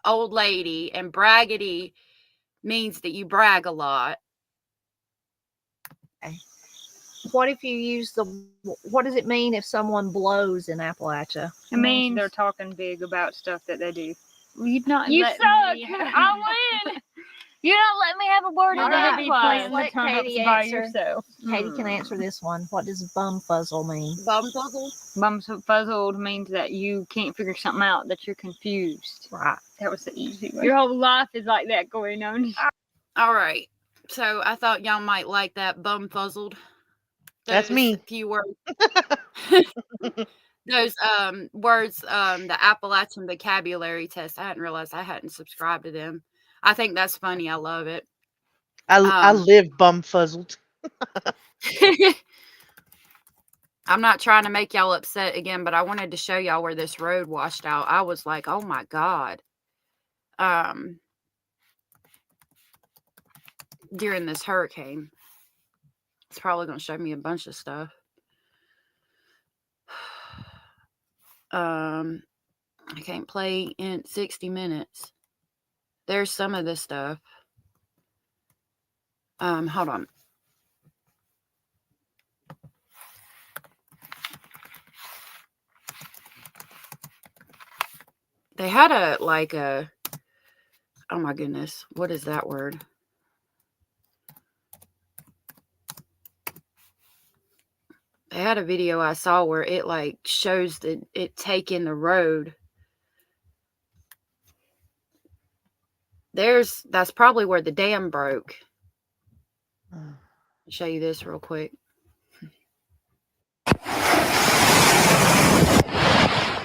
[SPEAKER 1] old lady, and braggity means that you brag a lot.
[SPEAKER 9] Okay. What if you use what does it mean if someone blows in Appalachia?
[SPEAKER 4] It means they're talking big about stuff that they do. You suck.
[SPEAKER 9] me-
[SPEAKER 4] I win. You don't let me have a word
[SPEAKER 9] All
[SPEAKER 4] in
[SPEAKER 9] right,
[SPEAKER 4] the
[SPEAKER 9] let
[SPEAKER 4] turn ups
[SPEAKER 9] Katie
[SPEAKER 4] by
[SPEAKER 9] answer.
[SPEAKER 4] yourself.
[SPEAKER 9] Katie can answer this one. What does bumfuzzle mean?
[SPEAKER 1] Bumfuzzled
[SPEAKER 4] means that you can't figure something out, that you're confused.
[SPEAKER 9] Right.
[SPEAKER 4] That was the easy one. Your whole life is like that going on.
[SPEAKER 1] All right. So I thought y'all might like that bumfuzzled.
[SPEAKER 2] That's me.
[SPEAKER 1] Few words. Those words, the Appalachian vocabulary test. I hadn't realized I hadn't subscribed to them. I think that's funny. I love it.
[SPEAKER 2] I live bumfuzzled.
[SPEAKER 1] I'm not trying to make y'all upset again, but I wanted to show y'all where this road washed out. I was like, oh my God. During this hurricane. It's probably going to show me a bunch of stuff. I can't play in 60 minutes. There's some of this stuff. Hold on. They had oh my goodness, what is that word? They had a video I saw where it shows it taking the road. That's probably where the dam broke. I'll show you this real quick.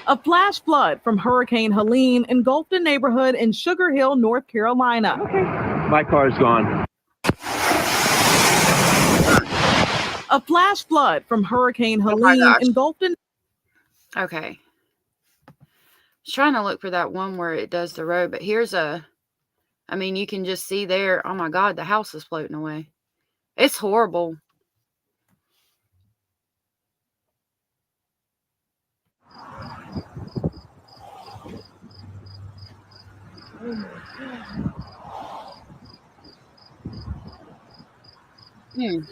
[SPEAKER 10] A flash flood from Hurricane Helene engulfed a neighborhood in Sugar Hill, North Carolina.
[SPEAKER 11] My car's gone.
[SPEAKER 10] A flash flood from Hurricane
[SPEAKER 1] Oh my
[SPEAKER 10] Helene
[SPEAKER 1] gosh.
[SPEAKER 10] engulfed an
[SPEAKER 1] Okay. I was trying to look for that one where it does the road, but here's I mean, you can just see there. Oh my God, the house is floating away. It's horrible. And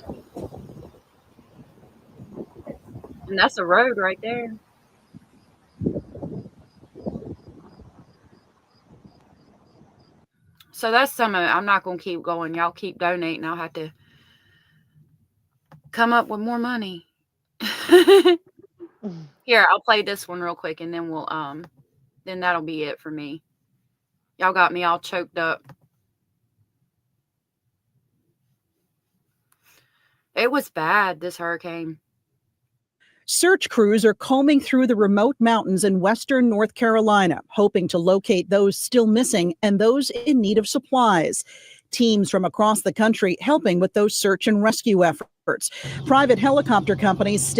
[SPEAKER 1] that's a road right there. So that's some of it. I'm not going to keep going. Y'all keep donating. I'll have to come up with more money. Here, I'll play this one real quick and then then that'll be it for me. Y'all got me all choked up. It was bad, this hurricane.
[SPEAKER 10] Search crews are combing through the remote mountains in western North Carolina, hoping to locate those still missing and those in need of supplies. Teams from across the country helping with those search and rescue efforts. Private helicopter companies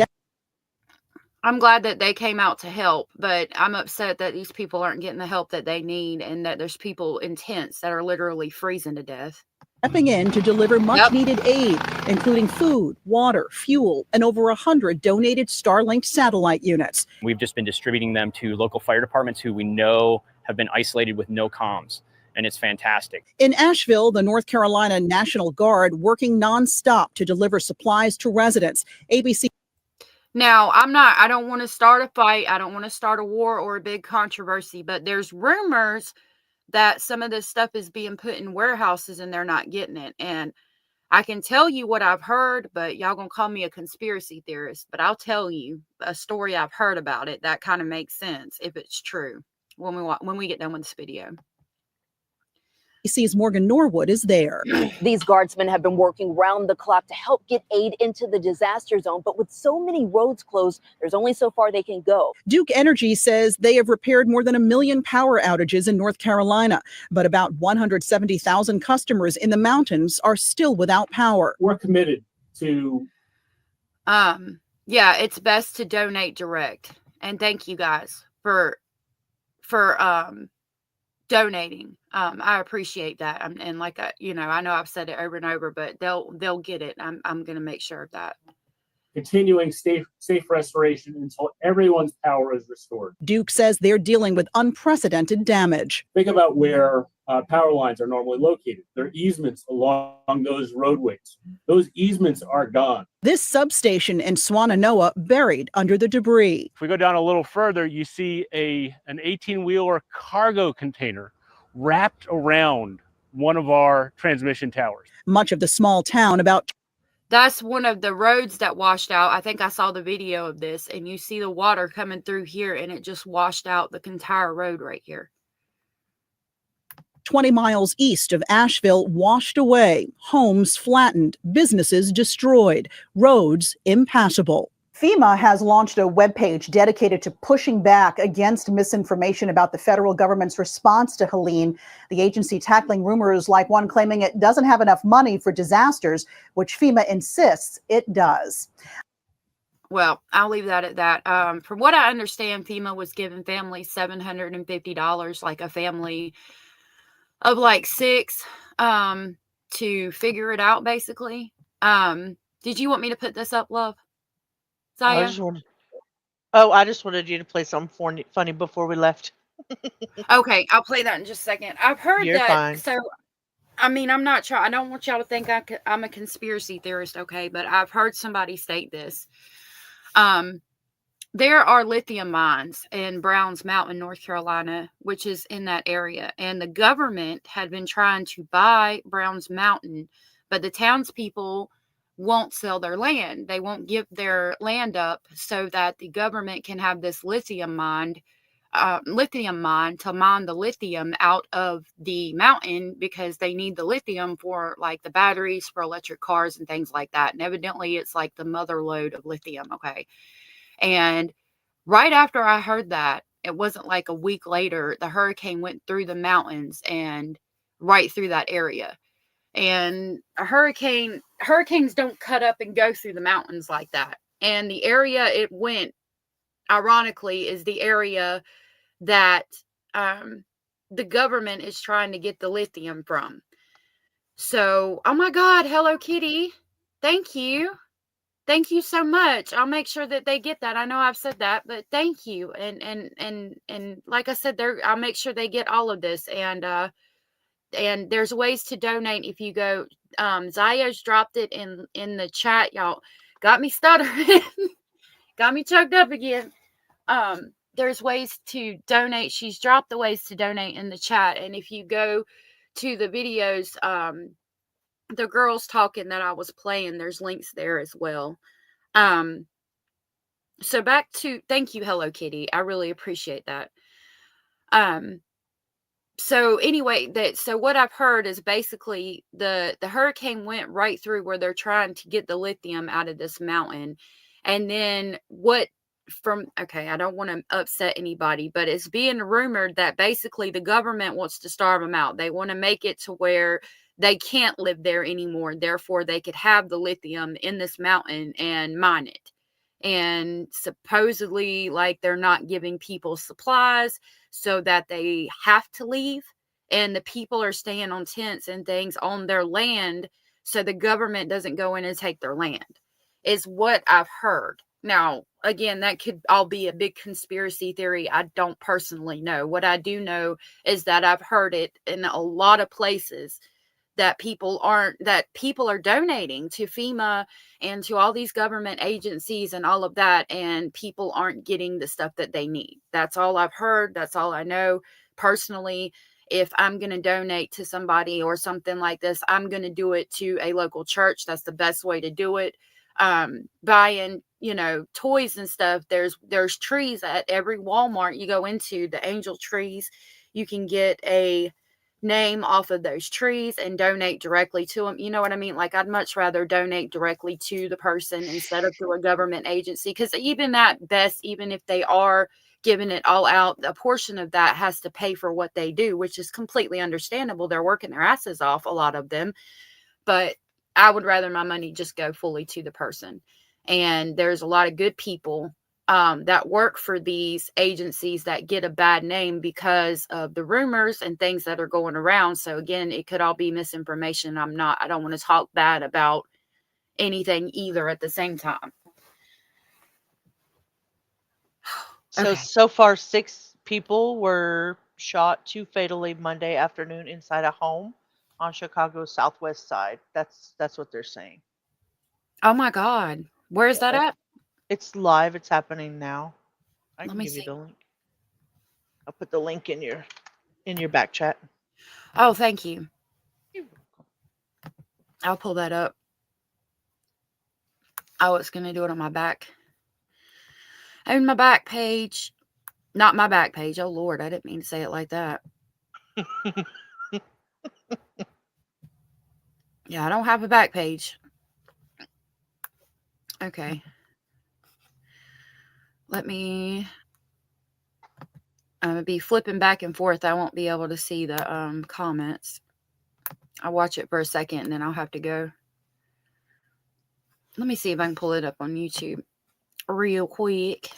[SPEAKER 1] I'm glad that they came out to help, but I'm upset that these people aren't getting the help that they need and that there's people in tents that are literally freezing to death.
[SPEAKER 10] stepping in to deliver much-needed aid, including food, water, fuel, and over 100 donated Starlink satellite units.
[SPEAKER 23] We've just been distributing them to local fire departments who we know have been isolated with no comms, and it's fantastic.
[SPEAKER 10] In Asheville, the North Carolina National Guard working nonstop to deliver supplies to residents. ABC.
[SPEAKER 1] Now, I don't want to start a fight. I don't want to start a war or a big controversy, but there's rumors that some of this stuff is being put in warehouses and they're not getting it. And I can tell you what I've heard, but y'all gonna call me a conspiracy theorist, but I'll tell you a story I've heard about it that kind of makes sense if it's true when we get done with this video.
[SPEAKER 10] ABC's Morgan Norwood is there.
[SPEAKER 24] These guardsmen have been working round the clock to help get aid into the disaster zone, but with so many roads closed, there's only so far they can go.
[SPEAKER 10] Duke Energy says they have repaired more than 1 million power outages in North Carolina, but about 170,000 customers in the mountains are still without power.
[SPEAKER 11] We're committed to.
[SPEAKER 1] Yeah, it's best to donate direct, and thank you guys for donating. I appreciate that. And like, I know I've said it over and over, but they'll get it. I'm going to make sure of that.
[SPEAKER 11] Continuing safe restoration until everyone's power is restored.
[SPEAKER 10] Duke says they're dealing with unprecedented damage.
[SPEAKER 11] Think about where power lines are normally located. There are easements along those roadways. Those easements are gone.
[SPEAKER 10] This substation in Swannanoa buried under the debris.
[SPEAKER 11] If we go down a little further, you see an 18-wheeler cargo container wrapped around one of our transmission towers.
[SPEAKER 10] Much of the small town
[SPEAKER 1] That's one of the roads that washed out. I think I saw the video of this, and you see the water coming through here, and it just washed out the entire road right here.
[SPEAKER 10] 20 miles east of Asheville washed away, homes flattened, businesses destroyed, roads impassable. FEMA has launched a webpage dedicated to pushing back against misinformation about the federal government's response to Helene, the agency tackling rumors like one claiming it doesn't have enough money for disasters, which FEMA insists it does.
[SPEAKER 1] Well, I'll leave that at that. From what I understand, FEMA was giving families $750, like a family of like 6, to figure it out, basically. Did you want me to put this up, love?
[SPEAKER 2] I just wanted you to play something funny before we left.
[SPEAKER 1] Okay, I'll play that in just a second. I've heard
[SPEAKER 2] You're
[SPEAKER 1] that.
[SPEAKER 2] fine.
[SPEAKER 1] So, I mean, I'm not trying. I don't want y'all to think I'm a conspiracy theorist, okay? But I've heard somebody state this. there are lithium mines in Browns Mountain, North Carolina, which is in that area. And the government had been trying to buy Browns Mountain, but the townspeople won't sell their land. They won't give their land up so that the government can have this lithium mine to mine the lithium out of the mountain, because they need the lithium for like the batteries for electric cars and things like that. And evidently it's like the mother lode of lithium. Okay. And right after I heard that, it wasn't like a week later, the hurricane went through the mountains and right through that area. And hurricanes don't cut up and go through the mountains like that. And the area it went, ironically, is the area that the government is trying to get the lithium from. So, oh my God, Hello Kitty. Thank you. Thank you so much. I'll make sure that they get that. I know I've said that, but thank you. And like I said, I'll make sure they get all of this. And there's ways to donate if you go. Zaya's dropped it in the chat. Y'all got me stuttering. Got me choked up again. There's ways to donate. She's dropped the ways to donate in the chat. And if you go to the videos, the girls talking that I was playing, there's links there as well. So back to, thank you, Hello Kitty. I really appreciate that. So anyway, so what I've heard is basically the hurricane went right through where they're trying to get the lithium out of this mountain. And then okay, I don't want to upset anybody, but it's being rumored that basically the government wants to starve them out. They want to make it to where they can't live there anymore. Therefore, they could have the lithium in this mountain and mine it. And supposedly, like, they're not giving people supplies so that they have to leave. And the people are staying on tents and things on their land so the government doesn't go in and take their land, is what I've heard. Now, again, that could all be a big conspiracy theory. I don't personally know. What I do know is that I've heard it in a lot of places that people are donating to FEMA and to all these government agencies and all of that, and people aren't getting the stuff that they need. That's all I've heard. That's all I know. Personally, if I'm going to donate to somebody or something like this, I'm going to do it to a local church. That's the best way to do it. Buying, toys and stuff. There's trees at every Walmart you go into, the angel trees. You can get a name off of those trees and donate directly to them. You know what I mean? Like, I'd much rather donate directly to the person instead of through a government agency, because even at best, even if they are giving it all out, a portion of that has to pay for what they do, which is completely understandable. They're working their asses off, a lot of them, but I would rather my money just go fully to the person. And there's a lot of good people that work for these agencies that get a bad name because of the rumors and things that are going around. So again, it could all be misinformation. I don't want to talk bad about anything either at the same time.
[SPEAKER 2] So far, 6 people were shot, 2 fatally Monday afternoon inside a home on Chicago's southwest side. That's what they're saying.
[SPEAKER 1] Oh my God. Where is that at?
[SPEAKER 2] It's live. It's happening now. I
[SPEAKER 1] Let
[SPEAKER 2] can
[SPEAKER 1] me
[SPEAKER 2] give you
[SPEAKER 1] see.
[SPEAKER 2] the link. I'll put the link in your back chat.
[SPEAKER 1] Oh, thank you. I'll pull that up. I was going to do it on my back. On my back page. Not my back page. Oh, Lord. I didn't mean to say it like that. Yeah, I don't have a back page. Okay. I'm going to be flipping back and forth. I won't be able to see the comments. I'll watch it for a second and then I'll have to go. Let me see if I can pull it up on YouTube real quick.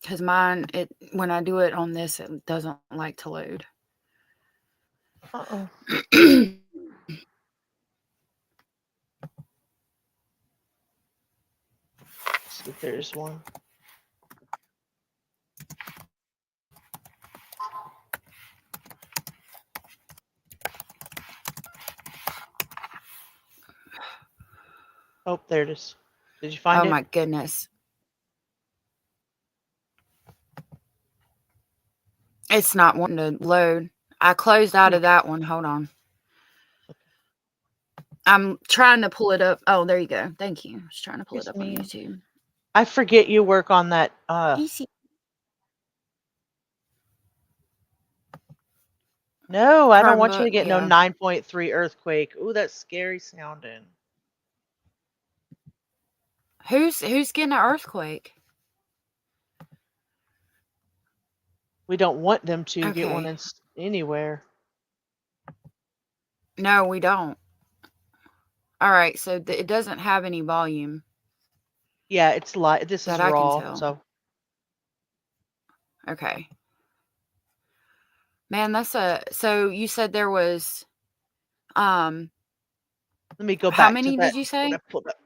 [SPEAKER 1] Because mine, when I do it on this, it doesn't like to load.
[SPEAKER 2] Uh-oh. See if there's one. Oh, there it is. Did you find
[SPEAKER 1] Oh
[SPEAKER 2] it?
[SPEAKER 1] my goodness. It's not wanting to load. I closed out of that one. Hold on. I'm trying to pull it up. Oh, there you go. Thank you. I was trying to pull it up on YouTube.
[SPEAKER 2] I forget you work on that.
[SPEAKER 1] Easy.
[SPEAKER 2] No, I don't want you to
[SPEAKER 1] Chromebook,
[SPEAKER 2] get no
[SPEAKER 1] yeah.
[SPEAKER 2] 9.3 earthquake. Ooh, that's scary sounding.
[SPEAKER 1] Who's getting an earthquake?
[SPEAKER 2] We don't want them to get one
[SPEAKER 1] Okay.
[SPEAKER 2] anywhere.
[SPEAKER 1] No, we don't. All right, so it doesn't have any volume
[SPEAKER 2] Yeah, it's light. This
[SPEAKER 1] that
[SPEAKER 2] is
[SPEAKER 1] I can
[SPEAKER 2] raw,
[SPEAKER 1] tell.
[SPEAKER 2] so
[SPEAKER 1] Okay. Man, so you said there was
[SPEAKER 2] let me go
[SPEAKER 1] how
[SPEAKER 2] back to
[SPEAKER 1] many
[SPEAKER 2] that.
[SPEAKER 1] did you
[SPEAKER 2] What
[SPEAKER 1] say?
[SPEAKER 2] I pulled up.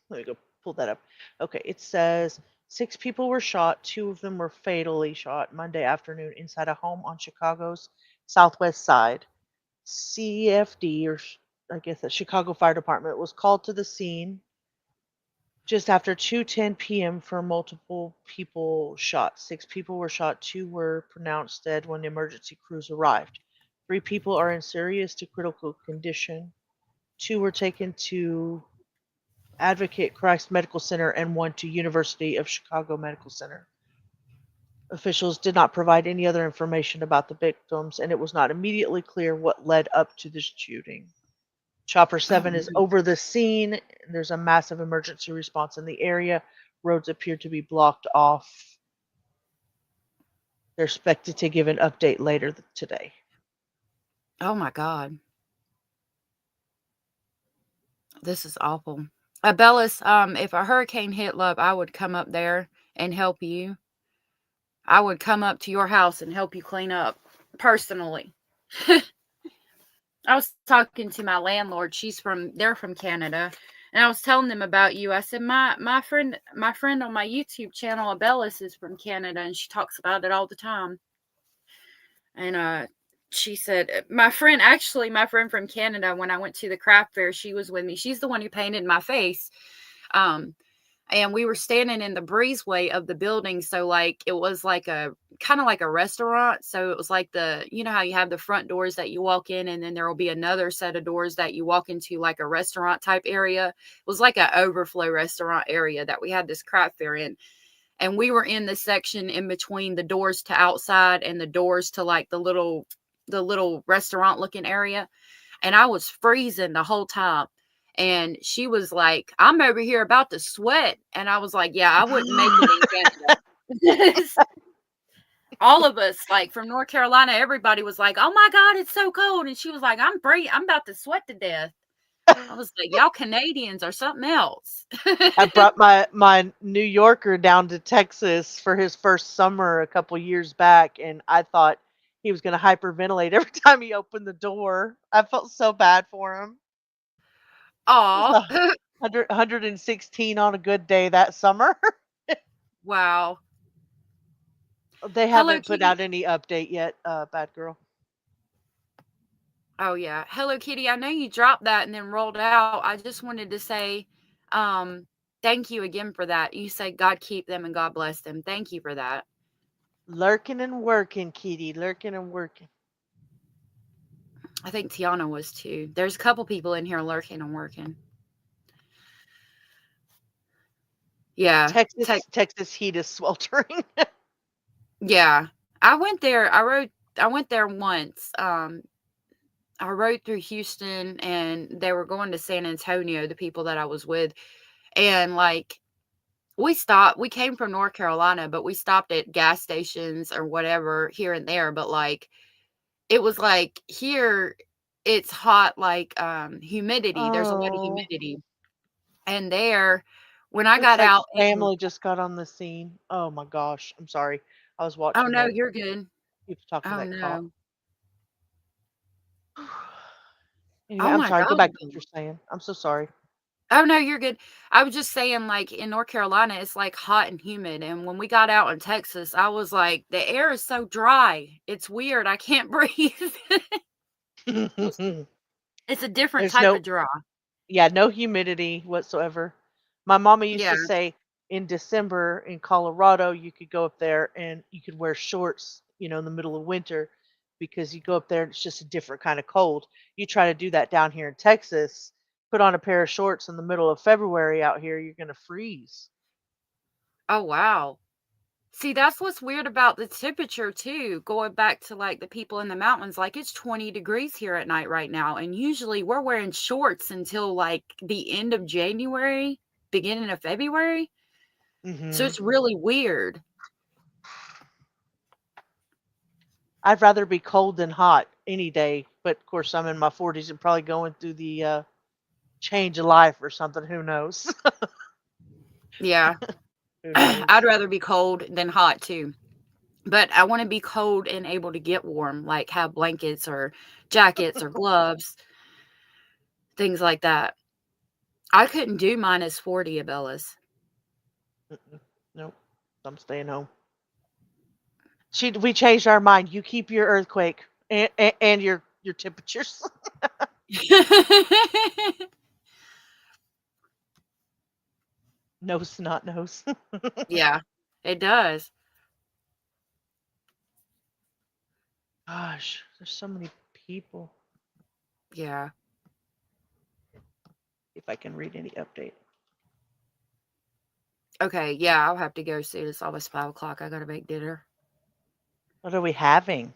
[SPEAKER 2] Let me go pull that up. Okay, it says 6 people were shot. 2 of them were fatally shot Monday afternoon inside a home on Chicago's southwest side. CFD, or I guess the Chicago Fire Department, was called to the scene just after 2:10 p.m. for multiple people shot. 6 people were shot. 2 were pronounced dead when emergency crews arrived. 3 people are in serious to critical condition. 2 were taken to Advocate Christ Medical Center and 1 to University of Chicago Medical Center. Officials did not provide any other information about the victims, and it was not immediately clear what led up to this shooting. Chopper 7 is over the scene. There's a massive emergency response in the area. Roads appear to be blocked off. They're expected to give an update later today.
[SPEAKER 1] Oh my God. This is awful. Bellis, if a hurricane hit Love, I would come up there and help you. I would come up to your house and help you clean up personally. I was talking to my landlord. They're from Canada. And I was telling them about you. I said, my friend on my YouTube channel, Bellis, is from Canada, and she talks about it all the time. And she said, my friend from Canada, when I went to the craft fair, she was with me. She's the one who painted my face. And we were standing in the breezeway of the building. So like, it was like kind of like a restaurant. So it was like you know how you have the front doors that you walk in, and then there will be another set of doors that you walk into, like a restaurant type area. It was like an overflow restaurant area that we had this craft fair in. And we were in the section in between the doors to outside and the doors to like the little restaurant looking area. And I was freezing the whole time. And she was like, I'm over here about to sweat. And I was like, yeah, I wouldn't make it in Canada. All of us, like from North Carolina, everybody was like, oh my God, it's so cold. And she was like, I'm about to sweat to death. I was like, y'all Canadians are something else.
[SPEAKER 2] I brought my New Yorker down to Texas for his first summer a couple years back, and I thought he was going to hyperventilate every time he opened the door. I felt so bad for him.
[SPEAKER 1] Aw.
[SPEAKER 2] 116 on a good day that summer.
[SPEAKER 1] Wow.
[SPEAKER 2] They
[SPEAKER 1] Hello
[SPEAKER 2] haven't put
[SPEAKER 1] Kitty.
[SPEAKER 2] out any update yet, bad girl.
[SPEAKER 1] Oh yeah. Hello Kitty. I know you dropped that and then rolled out. I just wanted to say thank you again for that. You say God keep them and God bless them. Thank you for that.
[SPEAKER 2] Lurking and working, Kitty. Lurking and working.
[SPEAKER 1] I think Tiana was too. There's a couple people in here lurking and working. Yeah.
[SPEAKER 2] Texas heat is sweltering.
[SPEAKER 1] Yeah. I went there. I went there once. I rode through Houston, and they were going to San Antonio, the people that I was with. And like, we came from North Carolina, but we stopped at gas stations or whatever here and there. But like, it was like here, it's hot, like humidity. There's a lot of humidity. And there, when I
[SPEAKER 2] Looks
[SPEAKER 1] got
[SPEAKER 2] like
[SPEAKER 1] out
[SPEAKER 2] family just got on the scene. Oh my gosh. I'm sorry. I was
[SPEAKER 1] oh
[SPEAKER 2] watching
[SPEAKER 1] no,
[SPEAKER 2] that.
[SPEAKER 1] you're good.
[SPEAKER 2] Keeps talking
[SPEAKER 1] Oh
[SPEAKER 2] that cop.
[SPEAKER 1] no.
[SPEAKER 2] Anyway,
[SPEAKER 1] Oh
[SPEAKER 2] I'm
[SPEAKER 1] my
[SPEAKER 2] sorry. Go
[SPEAKER 1] God.
[SPEAKER 2] back to what you're saying. I'm so sorry.
[SPEAKER 1] Oh no, you're good. I was just saying, like in North Carolina, it's like hot and humid. And when we got out in Texas, I was like, the air is so dry. It's weird. I can't breathe. It's a different
[SPEAKER 2] There's
[SPEAKER 1] type
[SPEAKER 2] no
[SPEAKER 1] of dry.
[SPEAKER 2] Yeah, no humidity whatsoever. My mama used
[SPEAKER 1] Yeah.
[SPEAKER 2] to say in December in Colorado, you could go up there and you could wear shorts, in the middle of winter because you go up there and it's just a different kind of cold. You try to do that down here in Texas, put on a pair of shorts in the middle of February out here, you're going to freeze.
[SPEAKER 1] Oh, wow. See, that's what's weird about the temperature too. Going back to like the people in the mountains, like it's 20 degrees here at night right now. And usually we're wearing shorts until like the end of January, beginning of February. So it's really weird.
[SPEAKER 2] I'd rather be cold than hot any day, but of course I'm in my 40s and probably going through the change of life or something. Who knows?
[SPEAKER 1] Yeah.
[SPEAKER 2] Who knows?
[SPEAKER 1] I'd rather be cold than hot too. But I want to be cold and able to get warm, like have blankets or jackets or gloves, things like that. I couldn't do minus 40, Abellas.
[SPEAKER 2] Nope. I'm staying home. We changed our mind. You keep your earthquake and your temperatures. No snot nose.
[SPEAKER 1] Yeah, it does.
[SPEAKER 2] Gosh, there's so many people.
[SPEAKER 1] Yeah.
[SPEAKER 2] If I can read any update.
[SPEAKER 1] Okay, yeah, I'll have to go soon. It's almost 5 o'clock. I gotta make dinner.
[SPEAKER 2] What are we having?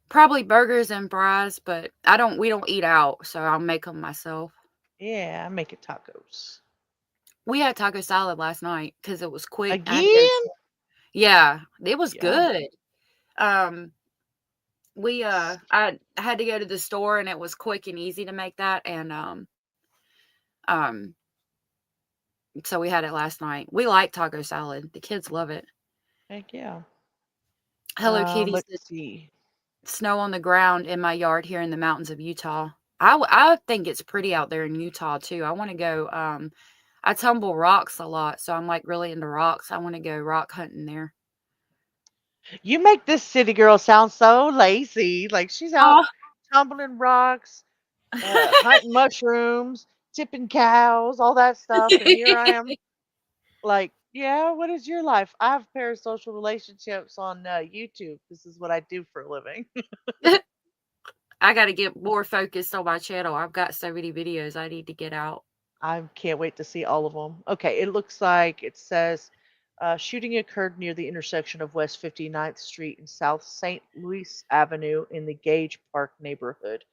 [SPEAKER 1] Probably burgers and fries, but we don't eat out, so I'll make them myself.
[SPEAKER 2] Yeah, I'm making tacos.
[SPEAKER 1] We had taco salad last night because it was quick.
[SPEAKER 2] Again?
[SPEAKER 1] Yeah, it was
[SPEAKER 2] Yum.
[SPEAKER 1] good. I had to go to the store and it was quick and easy to make that, and so we had it last night. We like taco salad. The kids love it.
[SPEAKER 2] Heck yeah.
[SPEAKER 1] Hello Kitty said,
[SPEAKER 2] Let's see.
[SPEAKER 1] snow on the ground in my yard here in the mountains of Utah. I think it's pretty out there in Utah too. I want to go. I tumble rocks a lot, so I'm like really into rocks. I want to go rock hunting there.
[SPEAKER 2] You make this city girl sound so lazy. Like she's out tumbling rocks, hunting mushrooms, tipping cows, all that stuff. And here I am, like, yeah, what is your life? I have parasocial relationships on YouTube. This is what I do for a living.
[SPEAKER 1] I got to get more focused on my channel. I've got so many videos I need to get out.
[SPEAKER 2] I can't wait to see all of them. Okay, it looks like it says shooting occurred near the intersection of West 59th Street and South St. Louis Avenue in the Gage Park neighborhood.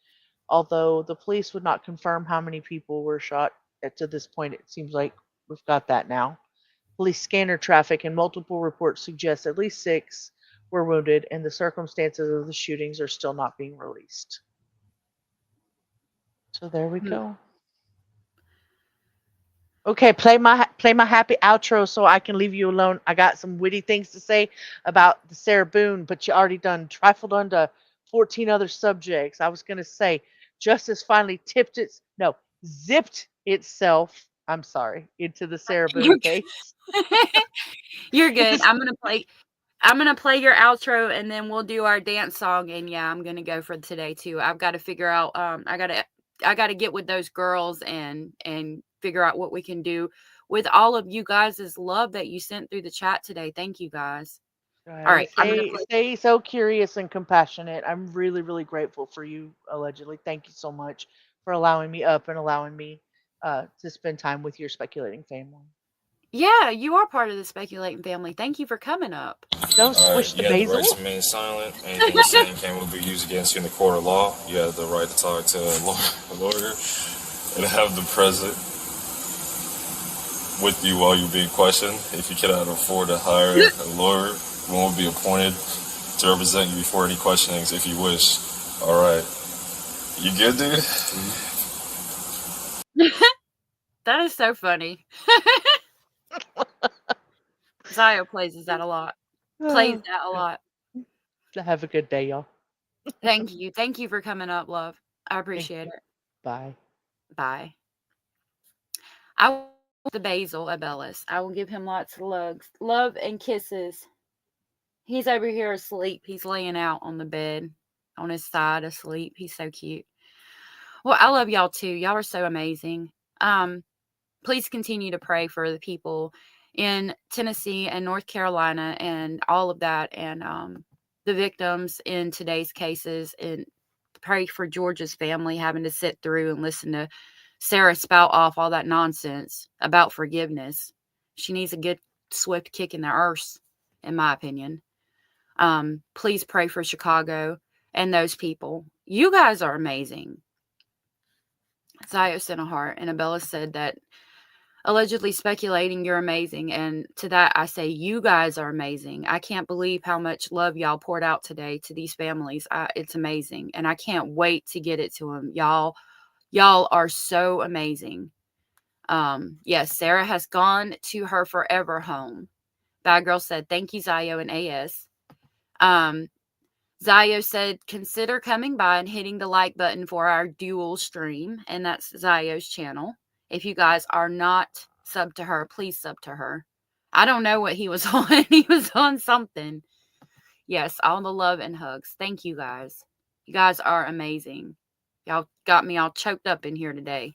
[SPEAKER 2] Although the police would not confirm how many people were shot to this point, it seems like we've got that now. Police scanner traffic and multiple reports suggest at least 6 were wounded, and the circumstances of the shootings are still not being released. So there we go. Okay, play my happy outro so I can leave you alone. I got some witty things to say about the Sarah Boone, but you already done trifled onto 14 other subjects. I was gonna say justice finally zipped itself. I'm sorry, into the Sarah Boone case.
[SPEAKER 1] You're good. I'm gonna play your outro and then we'll do our dance song. And yeah, I'm gonna go for today too. I've got to figure out. I gotta get with those girls and figure out what we can do with all of you guys' love that you sent through the chat today. Thank you guys. All right,
[SPEAKER 2] Stay so curious and compassionate. I'm really, really grateful for you, allegedly. Thank you so much for allowing me up and allowing me to spend time with your speculating family.
[SPEAKER 1] Yeah, you are part of the speculating family. Thank you for coming up.
[SPEAKER 2] Don't squish the basil.
[SPEAKER 12] You have the right to remain silent. Anything you say can be used against you in the court of law. You have the right to talk to a lawyer and have the present with you while you're being questioned. If you cannot afford to hire a lawyer, one will be appointed to represent you before any questionings if you wish. All right. You good, dude?
[SPEAKER 1] That is so funny. Zio plays that a lot.
[SPEAKER 2] Have a good day, y'all.
[SPEAKER 1] Thank you. Thank you for coming up, love. I appreciate it.
[SPEAKER 2] Bye.
[SPEAKER 1] Bye. I will the basil Abellis. I will give him lots of love and kisses. He's over here asleep. He's laying out on the bed on his side asleep. He's so cute. Well, I love y'all too. Y'all are so amazing. Please continue to pray for the people in Tennessee and North Carolina and all of that, and the victims in today's cases, and pray for Georgia's family having to sit through and listen to Sarah spout off all that nonsense about forgiveness. She needs a good swift kick in the arse, in my opinion. Please pray for Chicago and those people. You guys are amazing. Zio sent a heart, and Abella said that allegedly speculating you're amazing. And to that, I say, you guys are amazing. I can't believe how much love y'all poured out today to these families. It's amazing. And I can't wait to get it to them. Y'all are so amazing. Yes, Sarah has gone to her forever home. Bad Girl said, thank you, Zio and AS. Zio said, consider coming by and hitting the like button for our dual stream. And that's Zio's channel. If you guys are not subbed to her, please sub to her. I don't know what he was on. He was on something. Yes, all the love and hugs. Thank you guys. You guys are amazing. Y'all got me all choked up in here today.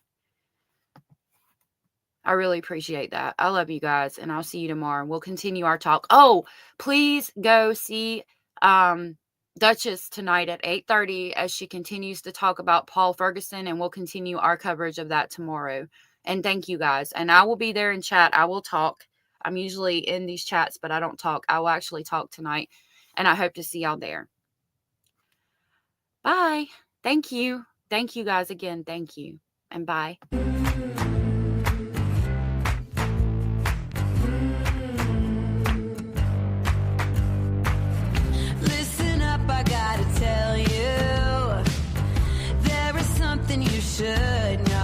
[SPEAKER 1] I really appreciate that. I love you guys, and I'll see you tomorrow. We'll continue our talk. Oh, please go see Duchess tonight at 8:30 as she continues to talk about Paul Ferguson, and we'll continue our coverage of that tomorrow. And thank you guys. And I will be there in chat. I will talk. I'm usually in these chats, but I don't talk. I will actually talk tonight, and I hope to see y'all there. Bye. Thank you. Thank you guys again. Thank you. And bye.
[SPEAKER 7] Listen up, I gotta tell you, there is something you should know.